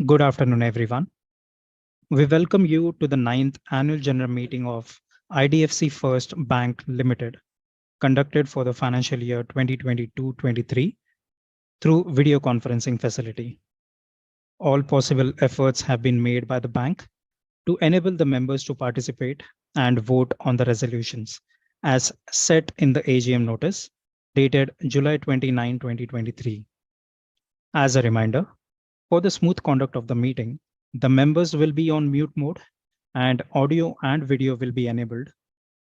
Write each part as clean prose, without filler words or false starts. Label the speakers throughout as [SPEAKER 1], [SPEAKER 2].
[SPEAKER 1] Good afternoon, everyone. We welcome you to the 9th Annual General Meeting of IDFC First Bank Limited, conducted for the financial year 2022-23 through video conferencing facility. All possible efforts have been made by the bank to enable the members to participate and vote on the resolutions as set in the AGM notice dated July 29, 2023. As a reminder, for the smooth conduct of the meeting, the members will be on mute mode and audio and video will be enabled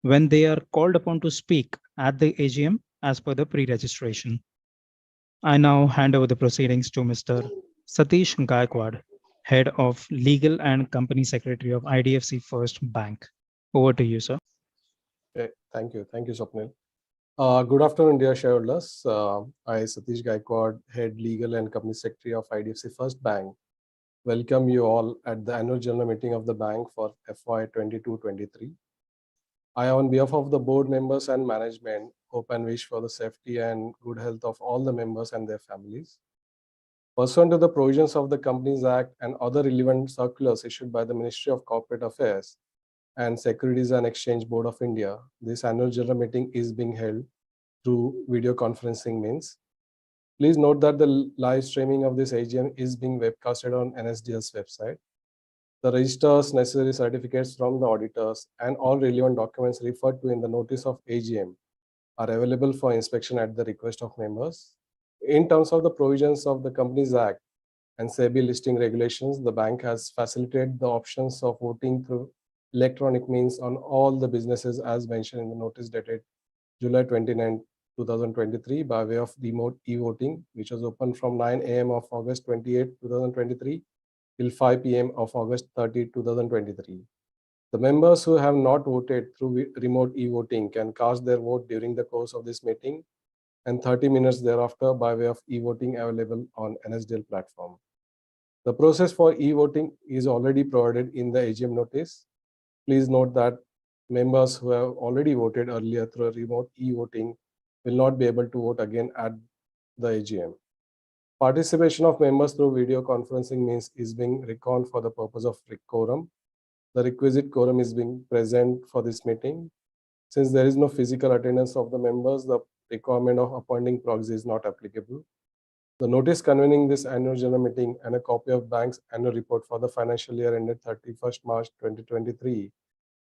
[SPEAKER 1] when they are called upon to speak at the AGM as per the pre-registration. I now hand over the proceedings to Mr. Satish Gaikwad, Head of Legal and Company Secretary of IDFC First Bank. Over to you, sir.
[SPEAKER 2] Okay, thank you. Thank you, Swapnil. Good afternoon, dear shareholders. I, Satish Gaikwad, Head Legal and Company Secretary of IDFC First Bank, welcome you all at the annual general meeting of the bank for FY 22-23. I, on behalf of the board members and management, hope and wish for the safety and good health of all the members and their families. Pursuant to the provisions of the Companies Act and other relevant circulars issued by the Ministry of Corporate Affairs and Securities and Exchange Board of India, this annual general meeting is being held through video conferencing means. Please note that the live streaming of this AGM is being webcasted on NSDL's website. The registers, necessary certificates from the auditors, and all relevant documents referred to in the notice of AGM are available for inspection at the request of members. In terms of the provisions of the Companies Act and SEBI listing regulations, the bank has facilitated the options of voting through electronic means on all the businesses as mentioned in the notice dated July 29, 2023 by way of remote e-voting, which was open from 9 a.m. of August 28, 2023 till 5 p.m. of August 30, 2023. The members who have not voted through remote e-voting can cast their vote during the course of this meeting and 30 minutes thereafter by way of e-voting available on NSDL platform. The process for e-voting is already provided in the AGM notice. Please note that members who have already voted earlier through remote e-voting will not be able to vote again at the AGM. Participation of members through video conferencing means is being reckoned for the purpose of quorum. The requisite quorum is being present for this meeting. Since there is no physical attendance of the members, the requirement of appointing proxy is not applicable. The notice convening this annual general meeting and a copy of bank's annual report for the financial year ended 31st March 2023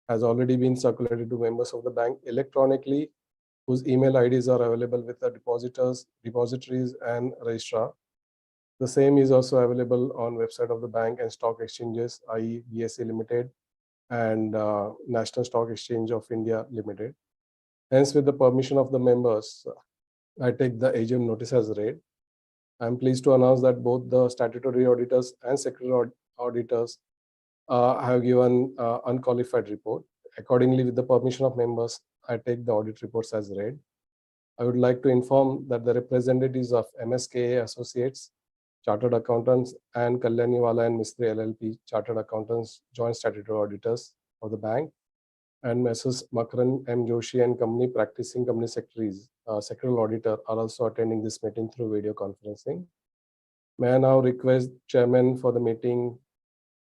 [SPEAKER 2] has already been circulated to members of the bank electronically, whose email IDs are available with the depositories and registrar. The same is also available on website of the bank and stock exchanges, i.e. BSE Limited and National Stock Exchange of India Limited. Hence, with the permission of the members, I take the AGM notice as read. I am pleased to announce that both the statutory auditors and secretarial auditors have given unqualified report. Accordingly, with the permission of members, I take the audit reports as read. I would like to inform that the representatives of MSKA Associates, Chartered Accountants, and Kalyaniwala and Mistry LLP, Chartered Accountants, Joint Statutory Auditors of the bank, and Messrs. Makaran M. Joshi and Company Practicing Company Secretaries, Secretarial Auditor, are also attending this meeting through video conferencing. May I now request Chairman for the meeting,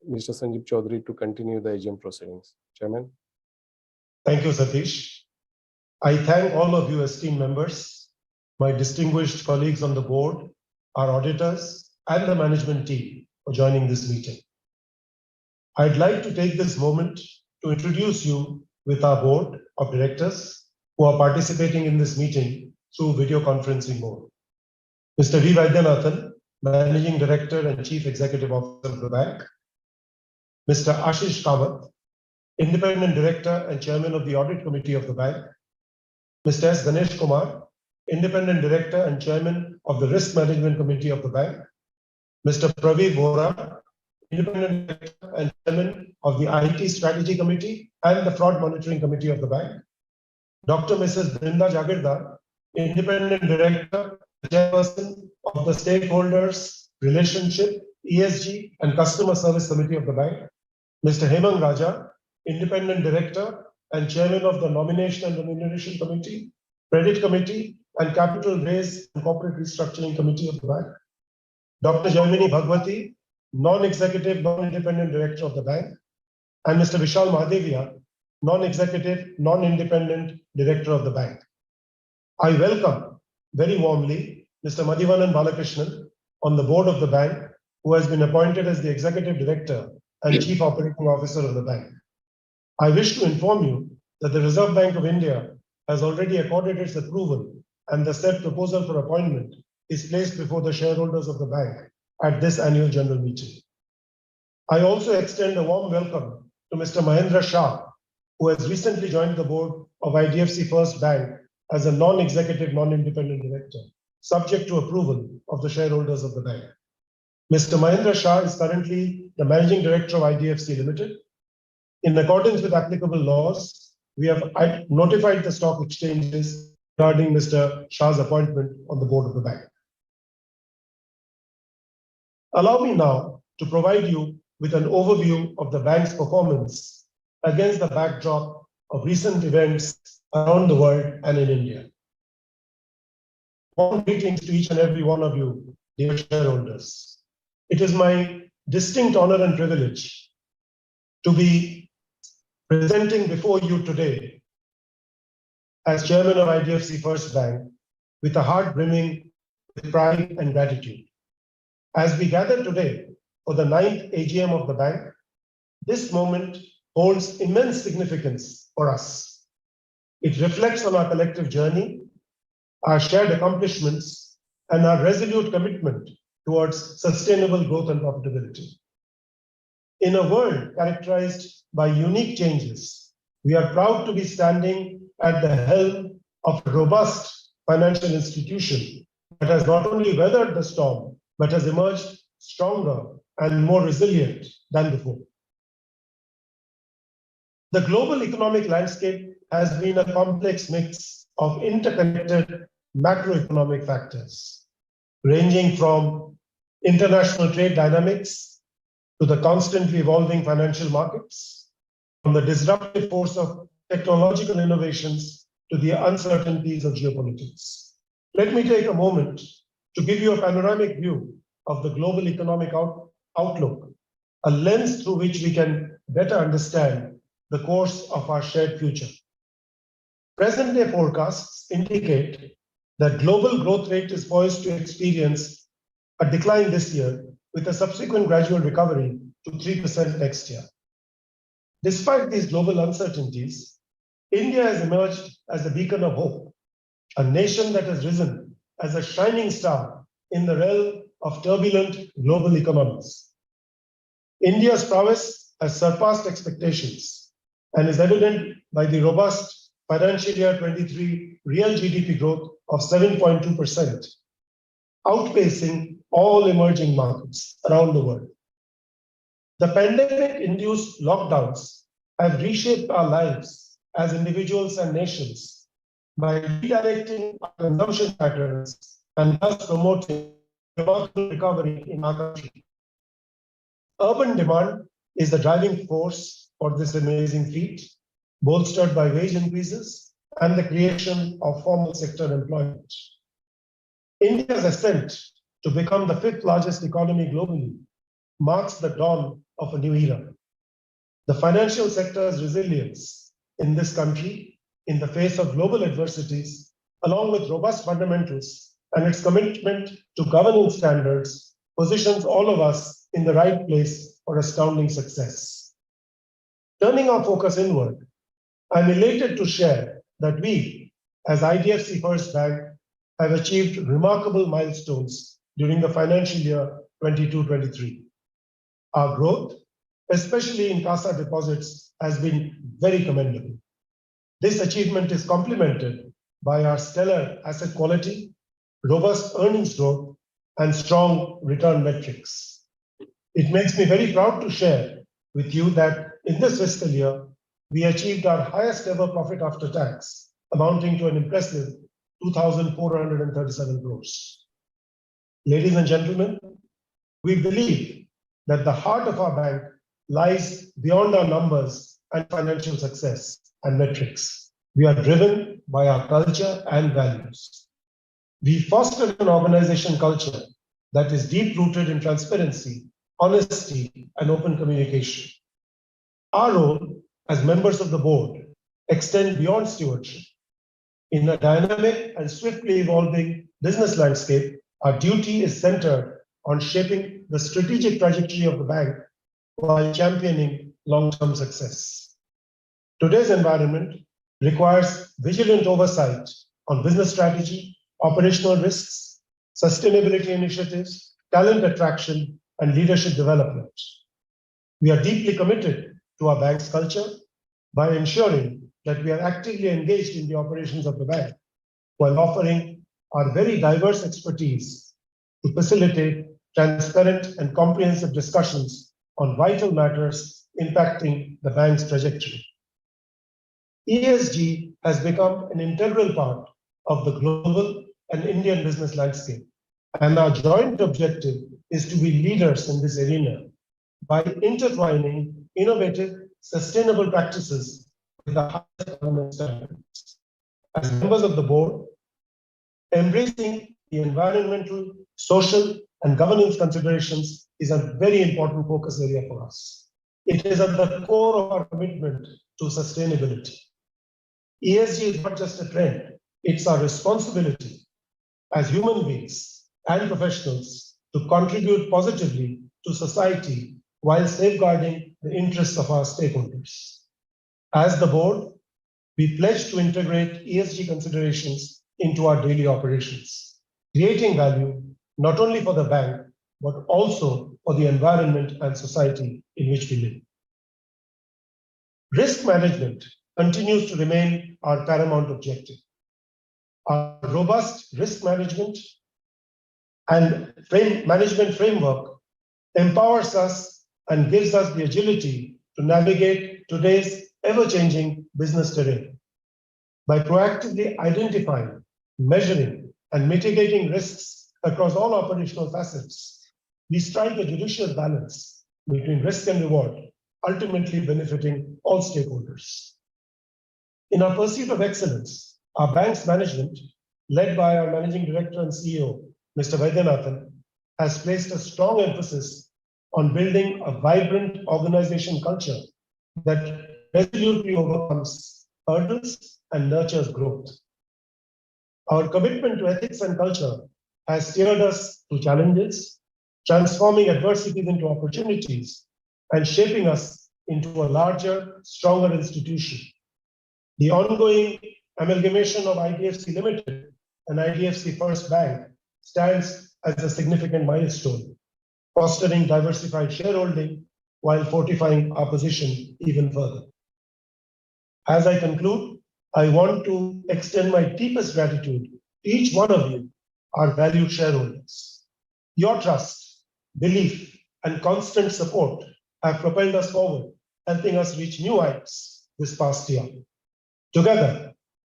[SPEAKER 2] Mr. Sanjeev Chaudhary, to continue the AGM proceedings. Chairman.
[SPEAKER 3] Thank you, Satish. I thank all of you esteemed members, my distinguished colleagues on the board, our auditors, and the management team for joining this meeting. I'd like to take this moment to introduce you with our board of directors who are participating in this meeting through video conferencing mode. Mr. V. Vaidyanathan, Managing Director and Chief Executive Officer of the bank. Mr. Ashish Kamath, Independent Director and Chairman of the Audit Committee of the bank. Mr. S. Ganesh Kumar, Independent Director and Chairman of the Risk Management Committee of the bank. Mr. Praveer Vora, Independent Director and Chairman of the IT Strategy Committee and the Fraud Monitoring Committee of the bank. Dr. Mrs. Brinda Jagirdar, Independent Director and Chairperson of the Stakeholders Relationship, ESG and Customer Service Committee of the bank. Mr. Hemang Raja, Independent Director and Chairman of the Nomination and Remuneration Committee, Credit Committee, and Capital Raise and Corporate Restructuring Committee of the bank. Dr. Jaimini Bhagwati, Non-Executive, Non-Independent Director of the bank, and Mr. Vishal Mahadevia, Non-Executive, Non-Independent Director of the bank. I welcome very warmly Mr. Madhivanan Balakrishnan on the board of the bank, who has been appointed as the Executive Director and Chief Operating Officer of the bank. I wish to inform you that the Reserve Bank of India has already accorded its approval, and the said proposal for appointment is placed before the shareholders of the bank at this annual general meeting. I also extend a warm welcome to Mr. Mahendra Shah, who has recently joined the board of IDFC First Bank as a non-executive, non-independent director, subject to approval of the shareholders of the bank. Mr. Mahendra Shah is currently the Managing Director of IDFC Limited. In accordance with applicable laws, we have notified the stock exchanges regarding Mr. Shah's appointment on the board of the bank. Allow me now to provide you with an overview of the bank's performance against the backdrop of recent events around the world and in India. Warm greetings to each and every one of you, dear shareholders. It is my distinct honor and privilege to be presenting before you today as chairman of IDFC First Bank with a heart brimming with pride and gratitude. As we gather today for the 9th AGM of the bank, this moment holds immense significance for us. It reflects on our collective journey, our shared accomplishments, and our resolute commitment towards sustainable growth and profitability. In a world characterized by unique changes, we are proud to be standing at the helm of a robust financial institution that has not only weathered the storm, but has emerged stronger and more resilient than before. The global economic landscape has been a complex mix of interconnected macroeconomic factors, ranging from international trade dynamics to the constantly evolving financial markets, from the disruptive force of technological innovations to the uncertainties of geopolitics. Let me take a moment to give you a panoramic view of the global economic outlook, a lens through which we can better understand the course of our shared future. Present-day forecasts indicate that global growth rate is poised to experience a decline this year, with a subsequent gradual recovery to 3% next year. Despite these global uncertainties, India has emerged as a beacon of hope, a nation that has risen as a shining star in the realm of turbulent global economies. India's prowess has surpassed expectations and is evident by the robust financial year 23 real GDP growth of 7.2%, outpacing all emerging markets around the world. The pandemic-induced lockdowns have reshaped our lives as individuals and nations by redirecting our consumption patterns and thus promoting remarkable recovery in our country. Urban demand is the driving force for this amazing feat, bolstered by wage increases and the creation of formal sector employment. India's ascent to become the 5th largest economy globally marks the dawn of a new era. The financial sector's resilience in this country in the face of global adversities, along with robust fundamentals and its commitment to governance standards, positions all of us in the right place for astounding success. Turning our focus inward, I'm elated to share that we, as IDFC First Bank, have achieved remarkable milestones during the financial year 22-23. Our growth, especially in CASA deposits, has been very commendable. This achievement is complemented by our stellar asset quality, robust earnings growth, and strong return metrics. It makes me very proud to share with you that in this fiscal year, we achieved our highest ever profit after tax, amounting to an impressive 2,437 crores. Ladies and gentlemen, we believe that the heart of our bank lies beyond our numbers and financial success and metrics. We are driven by our culture and values. We foster an organization culture that is deep-rooted in transparency, honesty, and open communication. Our role as members of the board extends beyond stewardship. In a dynamic and swiftly evolving business landscape, our duty is centered on shaping the strategic trajectory of the bank while championing long-term success. Today's environment requires vigilant oversight on business strategy, operational risks, sustainability initiatives, talent attraction, and leadership development. We are deeply committed to our bank's culture by ensuring that we are actively engaged in the operations of the bank while offering our very diverse expertise to facilitate transparent and comprehensive discussions on vital matters impacting the bank's trajectory. ESG has become an integral part of the global and Indian business landscape, and our joint objective is to be leaders in this arena by intertwining innovative, sustainable practices with the highest governance standards. As members of the board, embracing the environmental, social, and governance considerations is a very important focus area for us. It is at the core of our commitment to sustainability. ESG is not just a trend, it's our responsibility as human beings and professionals to contribute positively to society while safeguarding the interests of our stakeholders. As the board, we pledge to integrate ESG considerations into our daily operations, creating value not only for the bank, but also for the environment and society in which we live. Risk management continues to remain our paramount objective. Our robust risk management and management framework empowers us and gives us the agility to navigate today's ever-changing business terrain. By proactively identifying, measuring, and mitigating risks across all operational facets, we strike a judicious balance between risk and reward, ultimately benefiting all stakeholders. In our pursuit of excellence, our bank's management, led by our Managing Director and CEO, Mr. Vaidyanathan, has placed a strong emphasis on building a vibrant organization culture that resolutely overcomes hurdles and nurtures growth. Our commitment to ethics and culture has steered us through challenges, transforming adversities into opportunities, and shaping us into a larger, stronger institution. The ongoing amalgamation of IDFC Limited and IDFC First Bank stands as a significant milestone, fostering diversified shareholding while fortifying our position even further. As I conclude, I want to extend my deepest gratitude to each one of you, our valued shareholders. Your trust, belief, and constant support have propelled us forward, helping us reach new heights this past year. Together,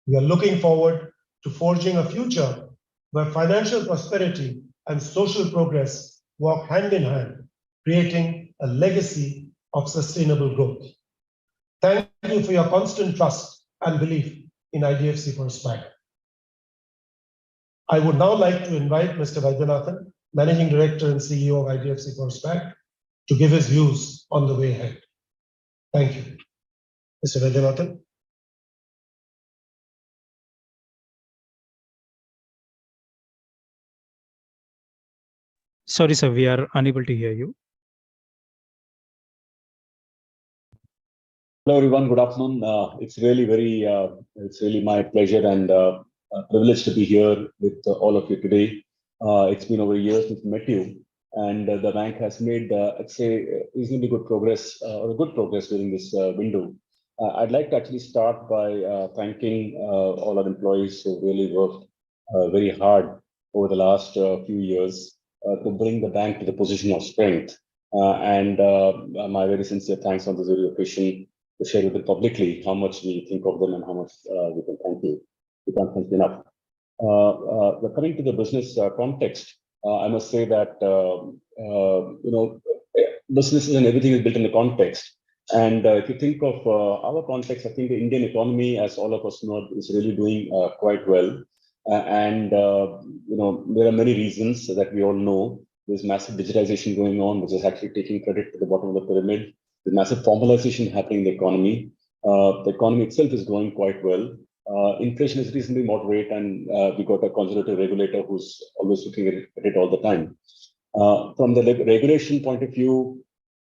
[SPEAKER 3] we are looking forward to forging a future where financial prosperity and social progress walk hand in hand, creating a legacy of sustainable growth. Thank you for your constant trust and belief in IDFC First Bank. I would now like to invite Mr. Vaidyanathan, Managing Director and CEO of IDFC First Bank, to give his views on the way ahead. Thank you. Mr. Vaidyanathan.
[SPEAKER 1] Sorry, sir, we are unable to hear you.
[SPEAKER 4] Hello, everyone. Good afternoon. It's really my pleasure and privilege to be here with all of you today. It's been over a year since we met you, and the bank has made, I'd say, reasonably good progress, or good progress during this window. I'd like to actually start by thanking all our employees who really worked very hard over the last few years to bring the bank to the position of strength. And my very sincere thanks on this very occasion to share with them publicly how much we think of them and how much we can thank you. We can't thank you enough. Coming to the business context, I must say that businesses and everything is built in the context. And if you think of our context, I think the Indian economy, as all of us know, is really doing quite well. There are many reasons that we all know There's massive digitization going on, which is actually taking credit to the bottom of the pyramid. There's massive formalization happening in the economy. The economy itself is growing quite well. Inflation is reasonably moderate, and we got a conservative regulator who's always looking at it all the time. From the regulation point of view,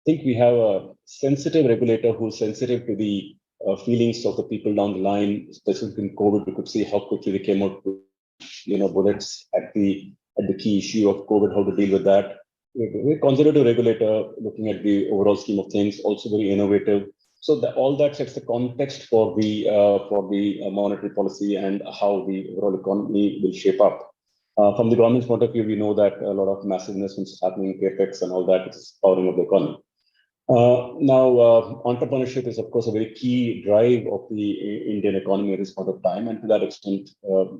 [SPEAKER 4] I think we have a sensitive regulator who's sensitive to the feelings of the people down the line, especially in COVID. We could see how quickly they came out with, bullets at the key issue of COVID, how to deal with that. We're a conservative regulator looking at the overall scheme of things, also very innovative. So all that sets the context for the monetary policy and how the overall economy will shape up. From the government's point of view, we know that a lot of massive investments happening, capex and all that, which is powering up the economy. Now, entrepreneurship is, of course, a very key drive of the Indian economy at this point of time, and to that extent,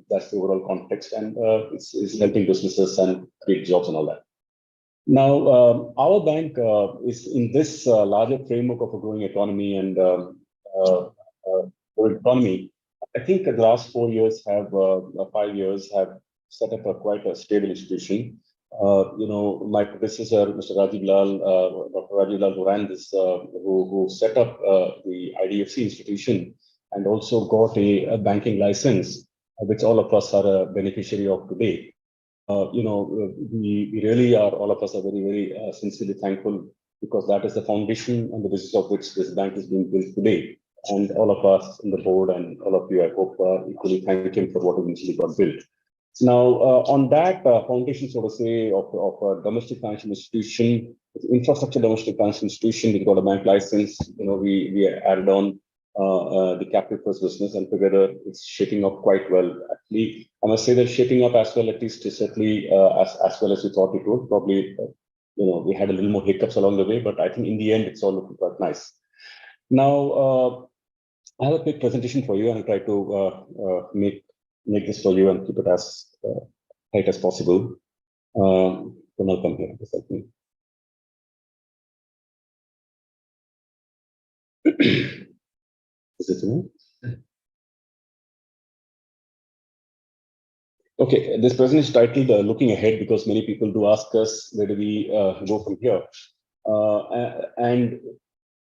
[SPEAKER 4] that's the overall context, and it's helping businesses and create jobs and all that. Now, our bank is in this larger framework of a growing economy and growing economy. I think the last 5 years have set up quite a stable institution. My predecessor, Mr. Rajiv Lal, Dr. Rajiv Lal, who ran this, who set up the IDFC institution and also got a banking license, which all of us are a beneficiary of today. We really are, all of us are very, very sincerely thankful, because that is the foundation on the basis of which this bank is being built today. And all of us in the board and all of you, I hope, equally thank him for what eventually got built. So now, on that foundation, so to say, of a domestic financial institution, infrastructure domestic financial institution, we got a bank license. We added on the capital first business, and together it's shaping up quite well. Actually, I must say that shaping up as well, at least certainly as well as we thought it would. Probably, we had a little more hiccups along the way, but I think in the end, it's all looking quite nice. Now, I have a quick presentation for you, and I'll try to make this for you and keep it as tight as possible. I'll come here. Just help me. Is it enough? Okay, this presentation is titled Looking Ahead, because many people do ask us, where do we go from here? And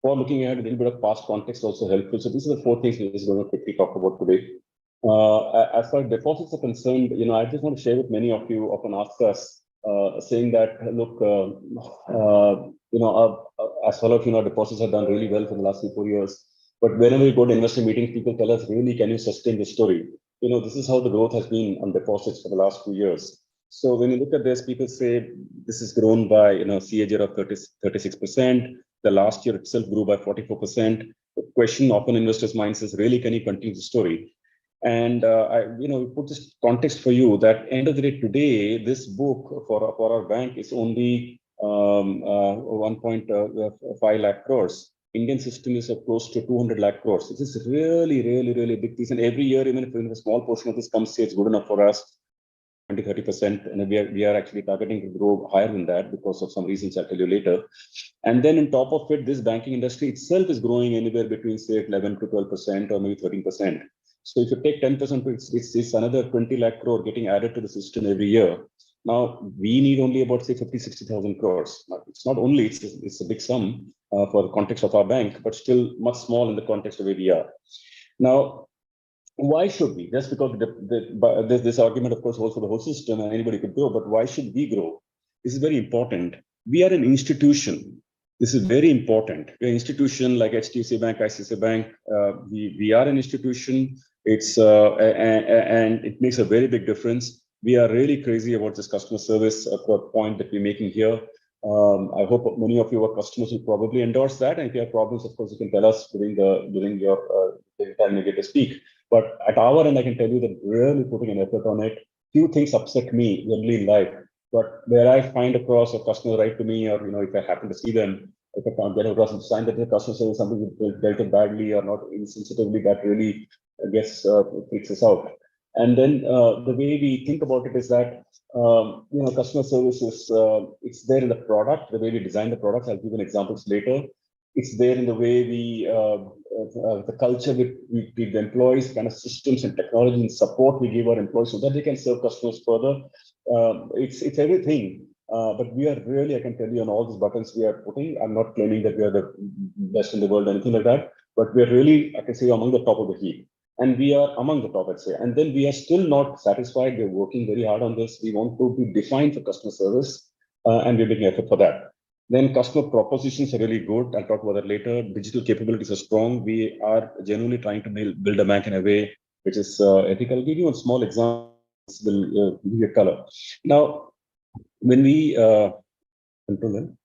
[SPEAKER 4] for looking ahead, a little bit of past context also helpful. So these are the 4 things we're just going to quickly talk about today. As far as deposits are concerned, I just want to share with many of you often ask us, saying that, look, as all of you know, deposits have done really well for the last 3-4 years. But whenever we go to investor meetings, people tell us, really, can you sustain the story? This is how the growth has been on deposits for the last 2 years. So when you look at this, people say this has grown by, CAGR of 36%. The last year itself grew by 44%. The question often in investors' minds is, really, can you continue the story? And we put this context for you that end of the day today, this book for our bank is only 1.5 lakh crores. Indian system is of close to 200 lakh crores. This is really, really, really big piece. And every year, even if a small portion of this comes, say it's good enough for us, 20-30%, and we are actually targeting to grow higher than that because of some reasons I'll tell you later. And then on top of it, this banking industry itself is growing anywhere between, say, 11 to 12% or maybe 13%. So if you take 10%, it's another 20 lakh crore getting added to the system every year. Now, we need only about, say, 50-60,000 crores. Now, it's not only, it's a big sum for the context of our bank, but still much small in the context of where we are. Now, why should we? Just because this argument, of course, holds for the whole system and anybody could grow, but why should we grow? This is very important. We are an institution. This is very important. We're an institution like HDFC Bank, ICICI Bank. We are an institution. It's and it makes a very big difference. We are really crazy about this customer service point that we're making here. I hope many of your customers will probably endorse that. And if you have problems, of course, you can tell us during your time you get to speak. But at our end, I can tell you that we're really putting an effort on it. Few things upset me generally in life, but where I find across a customer write to me, or if I happen to see them, if I can't get across and sign that the customer service something dealt with badly or not insensitively, that really gets freaks us out. And then the way we think about it is that customer service is it's there in the product, the way we design the products. I'll give you examples later. It's there in the way we the culture we give the employees, kind of systems and technology and support we give our employees so that they can serve customers further. It's everything. But we are really, I can tell you, on all these buttons we are putting. I'm not claiming that we are the best in the world or anything like that, but we are really, I can say, among the top of the heap. And we are among the top, I'd say. And then we are still not satisfied. We're working very hard on this. We want to be defined for customer service, and we're making effort for that. Then customer propositions are really good. I'll talk about that later. Digital capabilities are strong. We are genuinely trying to build a bank in a way which is ethical. I'll give you a small example. Will give you a color. Now, when we control them.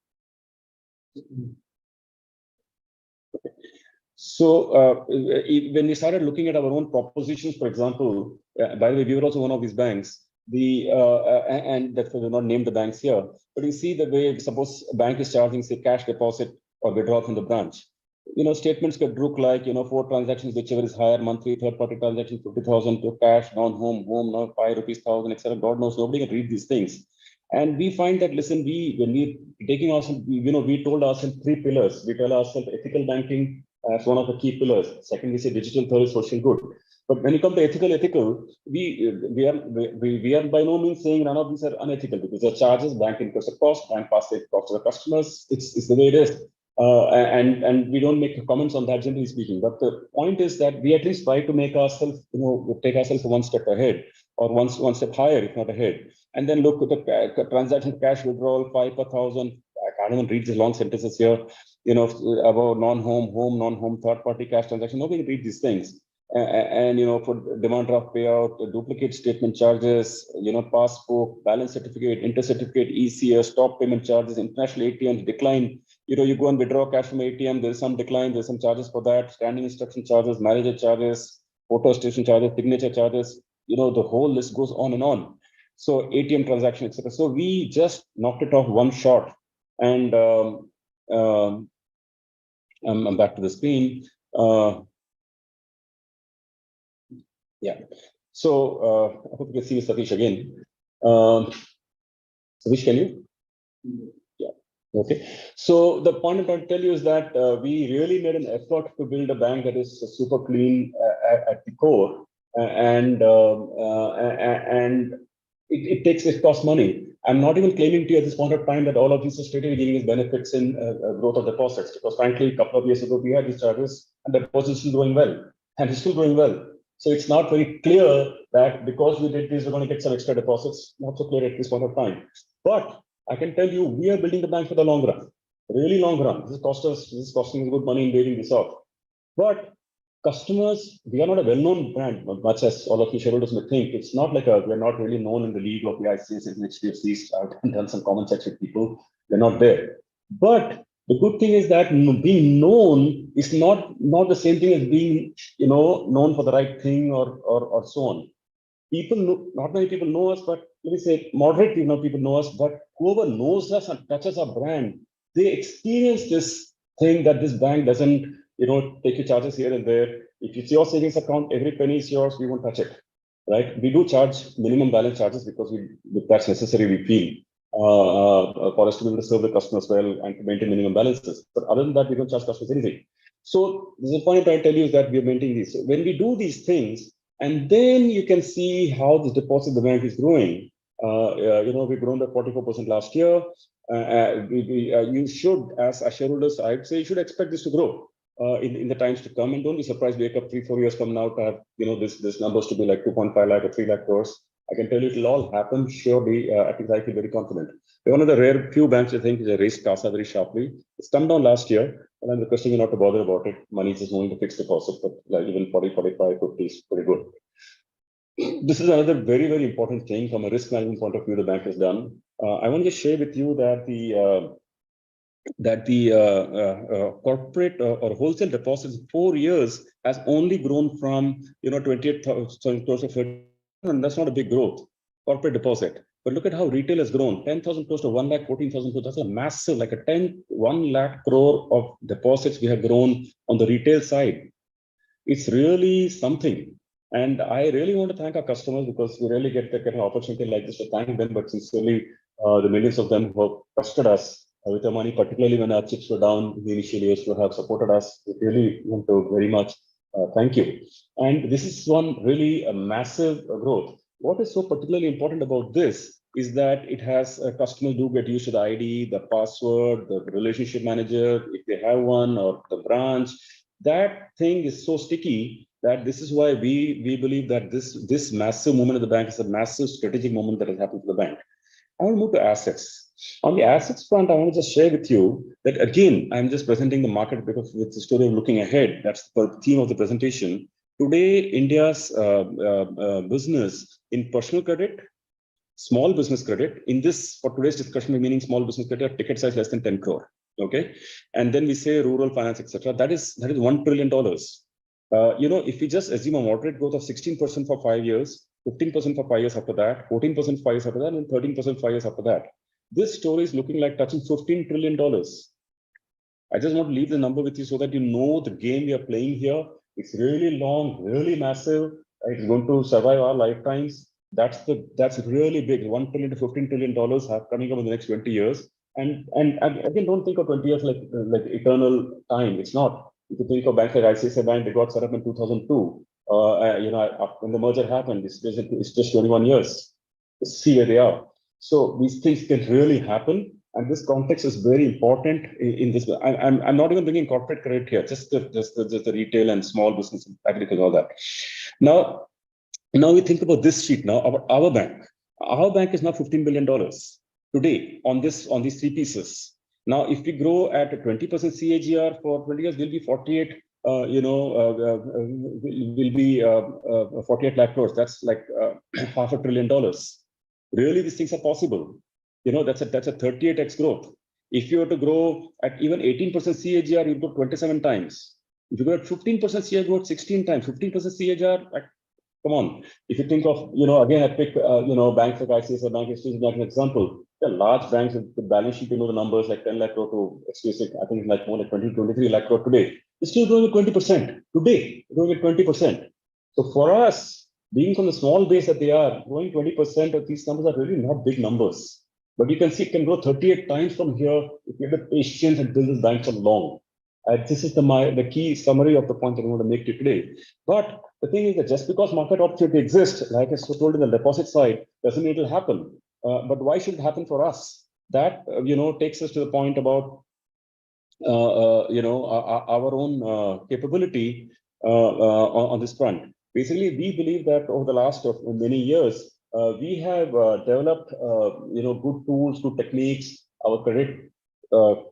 [SPEAKER 4] So when we started looking at our own propositions, for example, by the way, we were also one of these banks. And that's why we're not named the banks here. But you see the way, suppose a bank is charging, say, cash deposit or withdrawal from the branch. Statements could look like, 4 transactions, whichever is higher, monthly, third-party transactions, 50,000 to cash, non-home, home, now 5 rupees, 1,000, etc. God knows, nobody can read these things. And we find that, listen, when we taking ourselves, we told ourselves 3 pillars. We tell ourselves ethical banking as one of the key pillars. Second, we say digital, third is social good. But when you come to ethical, we are by no means saying none of these are unethical, because the charges, bank incurs a cost, bank passes it cost to the customers. It's the way it is. And we don't make comments on that, generally speaking. But the point is that we at least try to make ourselves, take ourselves one step ahead, or one step higher, if not ahead. And then look at the transaction cash withdrawal, 5 per 1,000. I can't even read these long sentences here, about non-home, home, non-home, third-party cash transaction. Nobody can read these things. And for demand draft payout, duplicate statement charges, passbook, balance certificate, inter-certificate, ECS, stop payment charges, international ATMs, decline. You go and withdraw cash from ATM, there's some decline, there's some charges for that, standing instruction charges, manager charges, photo station charges, signature charges, the whole list goes on and on. So ATM transaction, etc. So we just knocked it off one shot. And I'm back to the screen. Yeah. So I hope you can see Satish again. Satish, can you? Yeah. Okay. So the point I'm trying to tell you is that we really made an effort to build a bank that is super clean at the core, and it costs money. I'm not even claiming to you at this point of time that all of these are straight away giving us benefits in growth of deposits, because frankly, a couple of years ago we had these charges and the deposits still going well, and it's still going well. So it's not very clear that because we did this, we're going to get some extra deposits. Not so clear at this point of time. But I can tell you, we are building the bank for the long run, really long run. This is costing us good money in building this off. But customers, we are not a well-known brand, much as all of you shareholders may think. It's not like we're not really known in the league of the ICICI and HDFCs. I've done some comment section with people. We're not there. But the good thing is that being known is not the same thing as being, known for the right thing or so on. Not many people know us, but let me say moderate people know us, but whoever knows us and touches our brand, they experience this thing that this bank doesn't, take your charges here and there. If it's your savings account, every penny is yours, we won't touch it, right? We do charge minimum balance charges because that's necessary, we feel, for us to be able to serve the customers well and to maintain minimum balances. But other than that, we don't charge customers anything. So the point I'm trying to tell you is that we are maintaining these. So when we do these things, and then you can see how the deposit the bank is growing. We've grown by 44% last year. You should, as shareholders, I'd say you should expect this to grow in the times to come, and don't be surprised wake up 3-4 years from now to have this numbers to be like 2.5 lakh or 3 lakh crores. I can tell you it'll all happen surely. I think I feel very confident. We're one of the rare few banks I think that raised CASA very sharply. It's come down last year, and I'm requesting you not to bother about it. Money is just moving to fixed deposit, but like even 40, 45, 50 is pretty good. This is another very, very important thing from a risk management point of view the bank has done. I want to just share with you that the corporate or wholesale deposits in 4 years has only grown from 28,000 crores to 30, and that's not a big growth, corporate deposit. But look at how retail has grown, 10,000 crores to 1,14,000 crores. That's a massive, like 1 lakh crore of deposits we have grown on the retail side. It's really something. And I really want to thank our customers, because we really get an opportunity like this to thank them, but sincerely, the millions of them who have trusted us with their money, particularly when our chips were down in the initial years, to have supported us. We really want to very much thank you. And this is one really a massive growth. What is so particularly important about this is that it has customers do get used to the ID, the password, the relationship manager, if they have one, or the branch. That thing is so sticky that this is why we believe that this massive movement of the bank is a massive strategic moment that has happened to the bank. I want to move to assets. On the assets front, I want to just share with you that again, I'm just presenting the market because with the story of looking ahead. That's the theme of the presentation. Today, India's business in personal credit, small business credit, in this, for today's discussion, meaning small business credit, ticket size less than 10 crore. Okay. And then we say rural finance, etc. That is $1 trillion. If we just assume a moderate growth of 16% for 5 years, 15% for 5 years after that, 14% 5 years after that, and 13% 5 years after that. This story is looking like touching $15 trillion. I just want to leave the number with you so that you know the game we are playing here. It's really long, really massive. It's going to survive our lifetimes. That's really big. $1 trillion to $15 trillion coming up in the next 20 years. And again, don't think of 20 years like eternal time. It's not. If you think of banks like ICICI Bank, they got set up in 2002. When the merger happened, it's just 21 years. See where they are. So these things can really happen, and this context is very important in this. I'm not even bringing corporate credit here, just the retail and small business, agriculture, all that. Now we think about this sheet. Now our bank is now $15 billion today on these three pieces. Now, if we grow at a 20% CAGR for 20 years, we'll be 48. Will be 48 lakh crores. That's like $500 billion. Really, these things are possible. That's a 38x growth. If you were to grow at even 18% CAGR, you go 27 times. If you go at 15% CAGR, growth 16 times. 15% CAGR, come on. If you think of, again, I pick, banks like ICICI Bank, HDFC Bank, an example. The large banks with the balance sheet, the numbers like 10 lakh crore to HDFC, I think it's like more like 23 lakh crore today. It's still growing at 20%. Today, growing at 20%. So for us, being from the small base that they are, growing 20% of these numbers are really not big numbers. But you can see it can grow 38 times from here if you have the patience and build this bank for long. This is the key summary of the point that I want to make to you today. But the thing is that just because market opportunity exists, like I told in the deposit side, doesn't mean it will happen. But why should it happen for us? That takes us to the point about our own capability on this front. Basically, we believe that over the last many years, we have developed good tools, good techniques. Our credit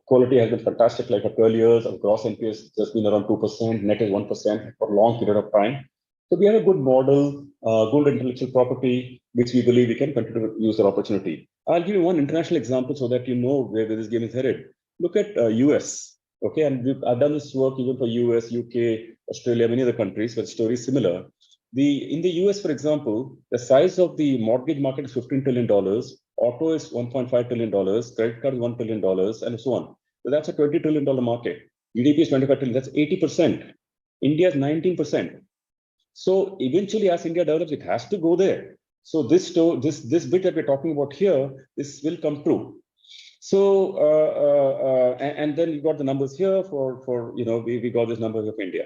[SPEAKER 4] quality has been fantastic. Like for 12 years, our gross NPA has just been around 2%, net is 1% for a long period of time. So we have a good model, good intellectual property, which we believe we can continue to use the opportunity. I'll give you one international example so that you know where this game is headed. Look at US, okay? And I've done this work even for US, UK, Australia, many other countries, where the story is similar. In the US, for example, the size of the mortgage market is $15 trillion, auto is $1.5 trillion, credit card is $1 trillion, and so on. So that's a $20 trillion market. GDP is 25 trillion, that's 80%. India is 19%. So eventually, as India develops, it has to go there. So this bit that we're talking about here, this will come true. So and then we got the numbers here we got this number of India.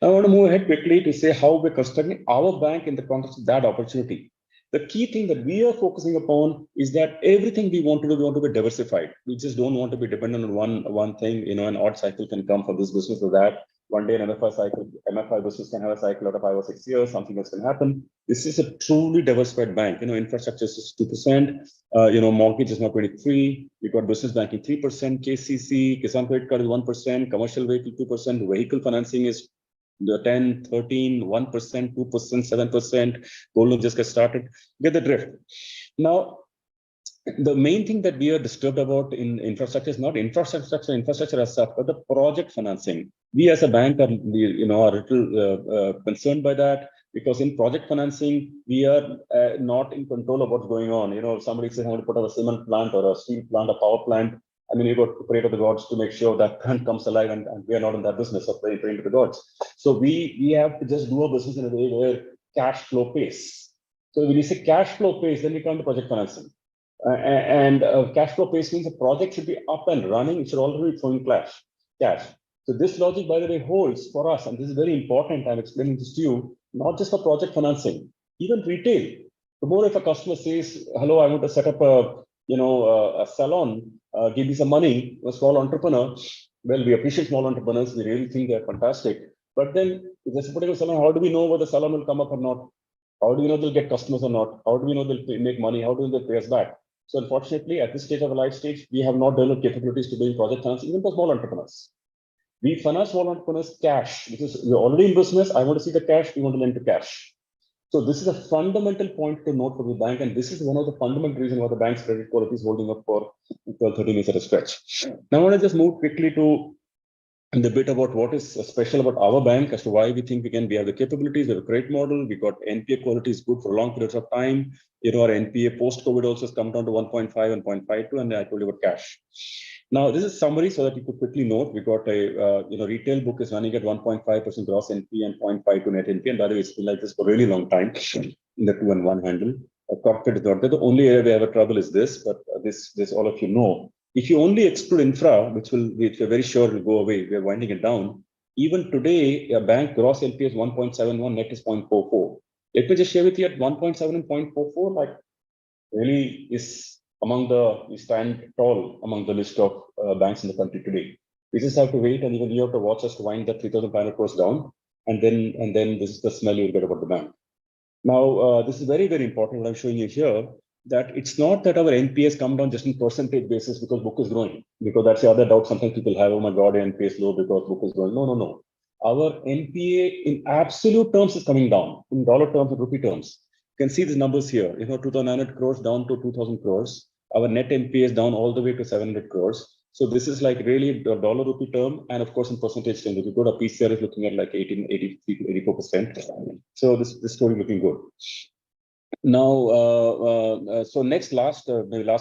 [SPEAKER 4] I want to move ahead quickly to say how we're constructing our bank in the context of that opportunity. The key thing that we are focusing upon is that everything we want to do, we want to be diversified. We just don't want to be dependent on one thing. An odd cycle can come from this business or that. One day an MFI business can have a cycle out of 5 or 6 years, something else can happen. This is a truly diversified bank. Infrastructure is 2%, mortgage is now 23%, we've got business banking 3%, KCC, Kisan credit card is 1%, commercial vehicle 2%, vehicle financing is 10, 13, 1%, 2%, 7%, gold loan just get started. Get the drift. Now, the main thing that we are disturbed about in infrastructure is not infrastructure as such, but the project financing. We as a bank are a little concerned by that, because in project financing, we are not in control of what's going on. If somebody says, I want to put up a cement plant or a steel plant, a power plant, you've got to pray to the gods to make sure that plant comes alive, and we are not in that business of praying to the gods. So we have to just do a business in a way where cash flow pays. So when you say cash flow pays, then we come to project financing. Cash flow pays means the project should be up and running. It should already be throwing cash. So this logic, by the way, holds for us, and this is very important. I'm explaining this to you, not just for project financing, even retail. The more if a customer says, hello, I want to set up a salon, give me some money, a small entrepreneur. Well, we appreciate small entrepreneurs. We really think they're fantastic. But then if there's a particular salon, how do we know whether the salon will come up or not? How do we know they'll get customers or not? How do we know they'll make money? How do they pay us back? So unfortunately, at this stage of our life stage, we have not developed capabilities to doing project finance, even for small entrepreneurs. We finance small entrepreneurs cash, because we're already in business. I want to see the cash. We want to lend to cash. So this is a fundamental point to note for the bank, and this is one of the fundamental reasons why the bank's credit quality is holding up for 12, 13 years at a stretch. Now I want to just move quickly to the bit about what is special about our bank as to why we think we have the capabilities, we have a great model, we got NPA quality is good for long periods of time. Our NPA post-COVID also has come down to 1.5 and 0.52, and I told you about cash. Now, this is summary so that you could quickly note, we got a, retail book is running at 1.5% gross NPA and 0.52 net NPA. And by the way, it's been like this for a really long time in the 2 and 1 handle. Corporate is not there. The only area we have a trouble is this, but this all of you know. If you only exclude infra, which we're very sure will go away, we are winding it down. Even today, a bank gross NPA is 1.71, net is 0.44. Let me just share with you at 1.7 and 0.44, like really is we stand tall among the list of banks in the country today. We just have to wait, and even you have to watch us to wind that 3,500 crores down, and then this is the smell you'll get about the bank. Now, this is very, very important what I'm showing you here, that it's not that our NPAs come down just in percentage basis because book is growing, because that's the other doubt sometimes people have, oh my God, NPA is low because book is growing. No. Our NPA in absolute terms is coming down, in dollar terms and rupee terms. You can see these numbers here, 2,900 crores down to 2,000 crores. Our net NPA is down all the way to 700 crores. So this is like really the dollar rupee term, and of course in percentage terms, if you go to PCR is looking at like 83 to 84%. So this story looking good. Now, so maybe last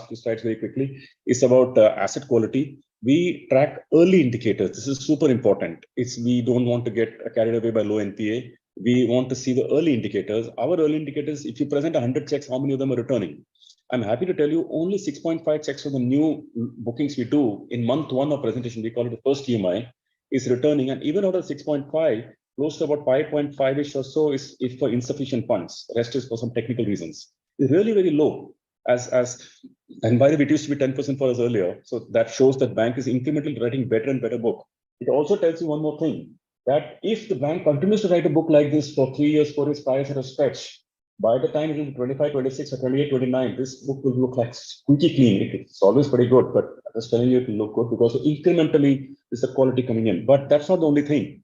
[SPEAKER 4] few slides very quickly is about asset quality. We track early indicators. This is super important. We don't want to get carried away by low NPA. We want to see the early indicators. Our early indicators, if you present 100 checks, how many of them are returning? I'm happy to tell you only 6.5 checks for the new bookings we do in month 1 of presentation, we call it the first EMI, is returning. And even out of 6.5, close to about 5.5-ish or so is for insufficient funds. The rest is for some technical reasons. It's really very low. And by the way, it used to be 10% for us earlier. So that shows that bank is incrementally writing better and better book. It also tells you one more thing, that if the bank continues to write a book like this for 3 years, 4 years, 5 years at a stretch, by the time it will be 25, 26 or 28, 29, this book will look like squeaky clean. It's always pretty good, but I'm just telling you it will look good because incrementally is the quality coming in. But that's not the only thing.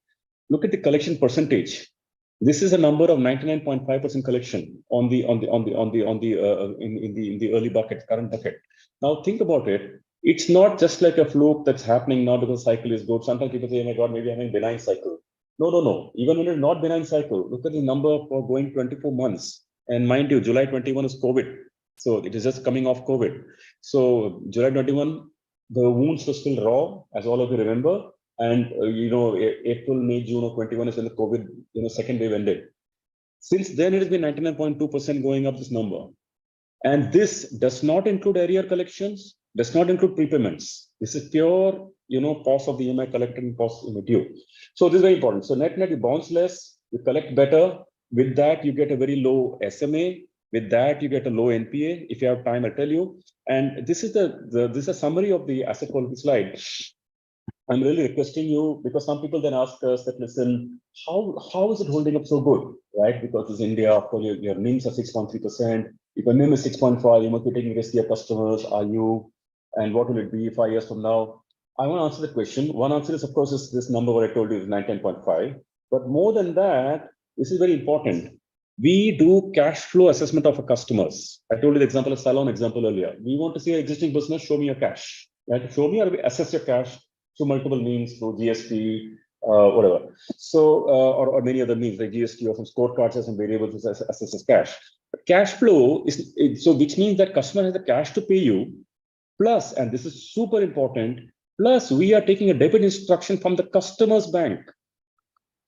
[SPEAKER 4] Look at the collection percentage. This is a number of 99.5% collection in the early bucket, current bucket. Now think about it. It's not just like a fluke that's happening now because the cycle is good. Sometimes people say, oh my God, maybe I'm having a benign cycle. No. Even when it's not benign cycle, look at the number for going 24 months. And mind you, July 21 is COVID. So it is just coming off COVID. So July 21, the wounds were still raw, as all of you remember. And April, May, June of 21 is when the COVID second wave ended. Since then, it has been 99.2% going up this number. And this does not include arrear collections, does not include prepayments. This is pure, cost of the EMI collected and cost due. So this is very important. So net, you bounce less, you collect better. With that, you get a very low SMA. With that, you get a low NPA. If you have time, I'll tell you. And this is this is a summary of the asset quality slide. I'm really requesting you, because some people then ask us that, listen, how is it holding up so good, right? Because it's India, your NIMs are 6.3%. If your NIM is 6.5, you must be taking riskier customers. Are you? And what will it be 5 years from now? I want to answer the question. One answer is, of course, is this number what I told you is 19.5. But more than that, this is very important. We do cash flow assessment of our customers. I told you the example of salon example earlier. We want to see your existing business, show me your cash. Right? Show me or assess your cash through multiple means, through GST, whatever. So, or many other means like GST or some scorecards or some variables which assesses cash. But cash flow is, which means that customer has the cash to pay you, plus, and this is super important, plus we are taking a debit instruction from the customer's bank.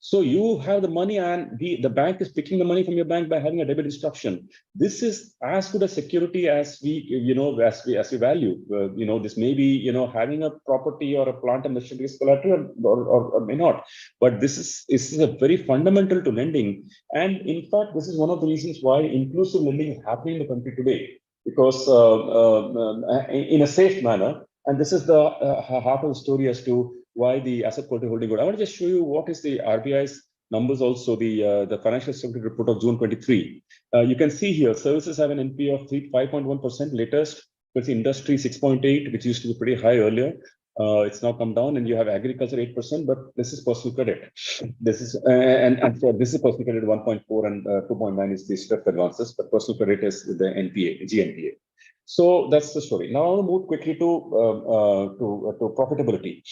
[SPEAKER 4] So you have the money and the bank is picking the money from your bank by having a debit instruction. This is as good a security as we value. This may be, having a property or a plant and machinery is collateral or may not. But this is a very fundamental to lending. And in fact, this is one of the reasons why inclusive lending is happening in the country today, because in a safe manner. And this is the half of the story as to why the asset quality holding good. I want to just show you what is the RBI's numbers also, the financial stability report of June 23. You can see here, services have an NPA of 5.1% latest. It's industry 6.8, which used to be pretty high earlier. It's now come down, and you have agriculture 8%, but this is personal credit. This is this is personal credit 1.4 and 2.9 is the stress advances, but personal credit is the NPA, GNPA. So that's the story. Now I'll move quickly to profitability.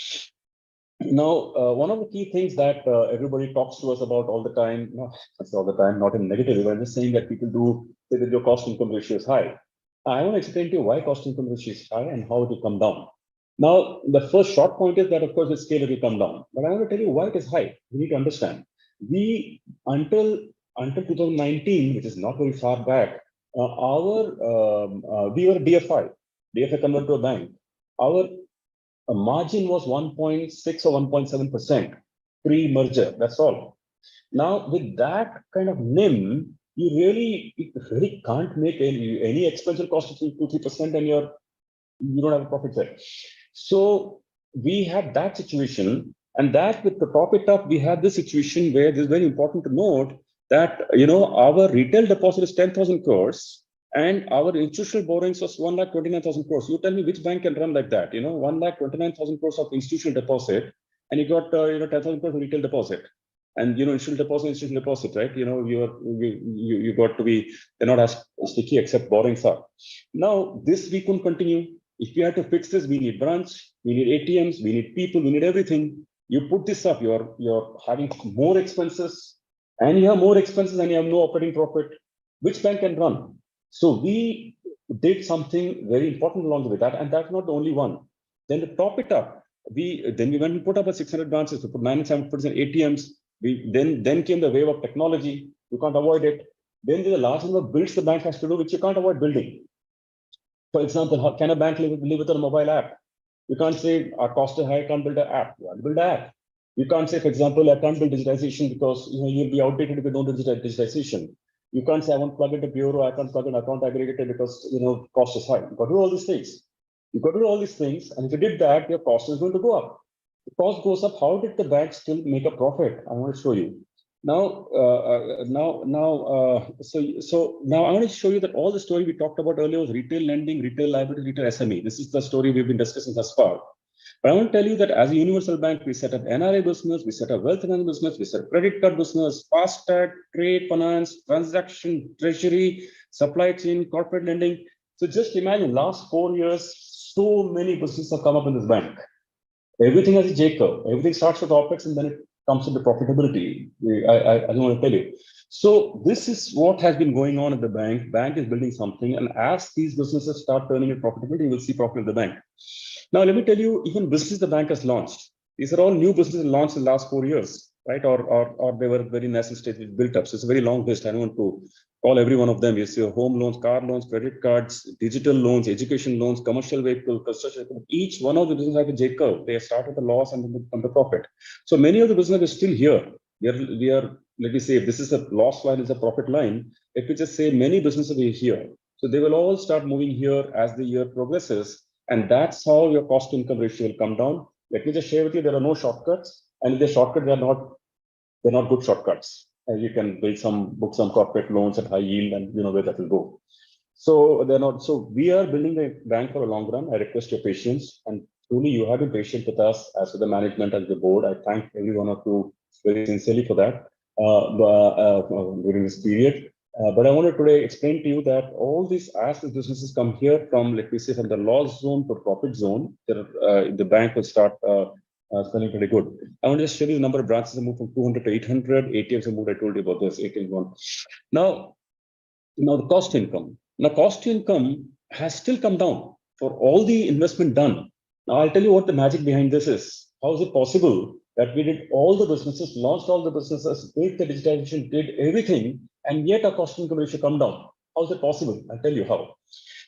[SPEAKER 4] Now, one of the key things that everybody talks to us about all the time, not in negative, but I'm just saying that people do say that your cost income ratio is high. I want to explain to you why cost income ratio is high and how it will come down. Now, the first short point is that, of course, with scale it will come down. But I want to tell you why it is high. You need to understand. We, until 2019, which is not very far back, we were DFI converted to a bank. Our margin was 1.6 or 1.7% pre-merger. That's all. Now, with that kind of NIM, you really can't make any expensive cost of 2-3%, and you don't have a profit there. So we had that situation, and that with the profit up, we had this situation where it is very important to note that our retail deposit is 10,000 crores and our institutional borrowings was 1,29,000 crores. You tell me which bank can run like that? 1,29,000 crores of institutional deposit, and you got 10,000 crores of retail deposit. And institutional deposit, right? You got to be, they're not as sticky except borrowings are. Now this we couldn't continue. If we had to fix this, we need branch, we need ATMs, we need people, we need everything. You put this up, you're having more expenses, and you have more expenses and you have no operating profit. Which bank can run? So we did something very important along with that, and that's not the only one. Then to top it up, we went and put up a 600 branches, we put 97% ATMs. Then came the wave of technology. You can't avoid it. Then there's a large number of builds the bank has to do, which you can't avoid building. For example, how can a bank live with a mobile app? You can't say our cost is high, I can't build an app. You have to build an app. You can't say, for example, I can't build digitization because you'll be outdated if you don't do digitization. You can't say I want to plug into bureau, I can't plug in account aggregator because cost is high. You've got to do all these things. You've got to do all these things, and if you did that, your cost is going to go up. The cost goes up. How did the bank still make a profit? I want to show you. Now, now I want to show you that all the story we talked about earlier was retail lending, retail liability, retail SME. This is the story we've been discussing thus far. But I want to tell you that as a universal bank, we set up NRA business, we set up wealth management business, we set up credit card business, FASTag, trade finance, transaction, treasury, supply chain, corporate lending. So just imagine, last 4 years, so many businesses have come up in this bank. Everything has a J curve. Everything starts with OPEX and then it comes into profitability. I don't want to tell you. So this is what has been going on at the bank. Bank is building something, and as these businesses start turning into profitability, you will see profit of the bank. Now, let me tell you, even business the bank has launched. These are all new businesses launched in the last 4 years, right? Or they were very nascent stage built up. So it's a very long list. I don't want to call every one of them. You see home loans, car loans, credit cards, digital loans, education loans, commercial vehicle, construction. Each one of the businesses have a J curve. They start with a loss and then come to profit. So many of the businesses are still here. We are, let me say, if this is a loss line, is a profit line. If we just say many businesses are here. So they will all start moving here as the year progresses. And that's how your cost to income ratio will come down. Let me just share with you, there are no shortcuts. And if they're shortcuts, they're not good shortcuts. You can book some corporate loans at high yield, and you know where that will go. So they're not. So we are building a bank for a long run. I request your patience, and truly you have been patient with us as with the management and the board. I thank every one of you very sincerely for that during this period. But I want to today explain to you that all these as the businesses come here from, let me say, from the loss zone to profit zone, the bank will start spending pretty good. I want to just show you the number of branches have moved from 200 to 800. ATMs have moved. I told you about this. ATMs one. Now the cost to income. Now cost to income has still come down for all the investment done. Now I'll tell you what the magic behind this is. How is it possible that we did all the businesses, launched all the businesses, did the digitization, did everything, and yet our cost income ratio come down. How is it possible? I'll tell you how.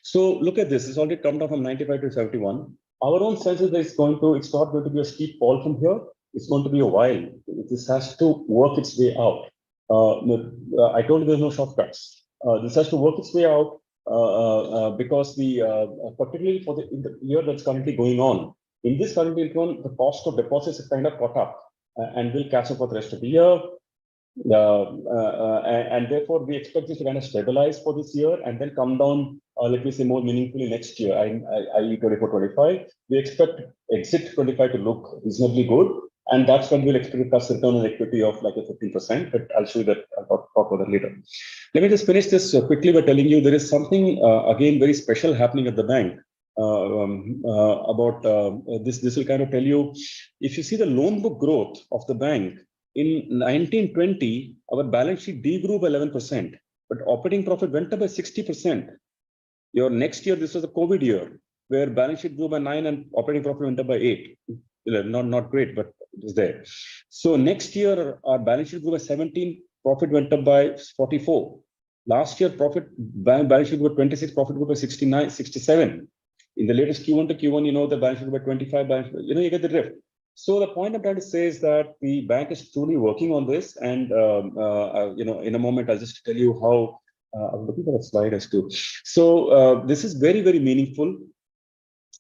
[SPEAKER 4] So look at this. It's already come down from 95 to 71. Our own sense is that it's not going to be a steep fall from here. It's going to be a while. This has to work its way out. I told you there's no shortcuts. This has to work its way out because particularly for the year that's currently going on, in this current year, the cost of deposits is kind of caught up and will catch up for the rest of the year. And therefore, we expect this to kind of stabilize for this year and then come down, let me say, more meaningfully next year, i.e. 24-25. We expect exit 25 to look reasonably good. And that's when we'll expect a return on equity of like a 15%, but I'll show you that, I'll talk about that later. Let me just finish this quickly by telling you there is something, again, very special happening at the bank. About this will kind of tell you, if you see the loan book growth of the bank, in 1920, our balance sheet degrew by 11%, but operating profit went up by 60%. Your next year, this was a COVID year, where balance sheet grew by 9 and operating profit went up by 8. Not great, but it was there. So next year, our balance sheet grew by 17, profit went up by 44. Last year, balance sheet grew by 26, profit grew by 69, 67. In the latest Q1 to Q1, you know, the balance sheet grew by 25, you get the drift. So the point I'm trying to say is that the bank is truly working on this, and in a moment I'll just tell you how. I'm looking for a slide as to. So this is very, very meaningful.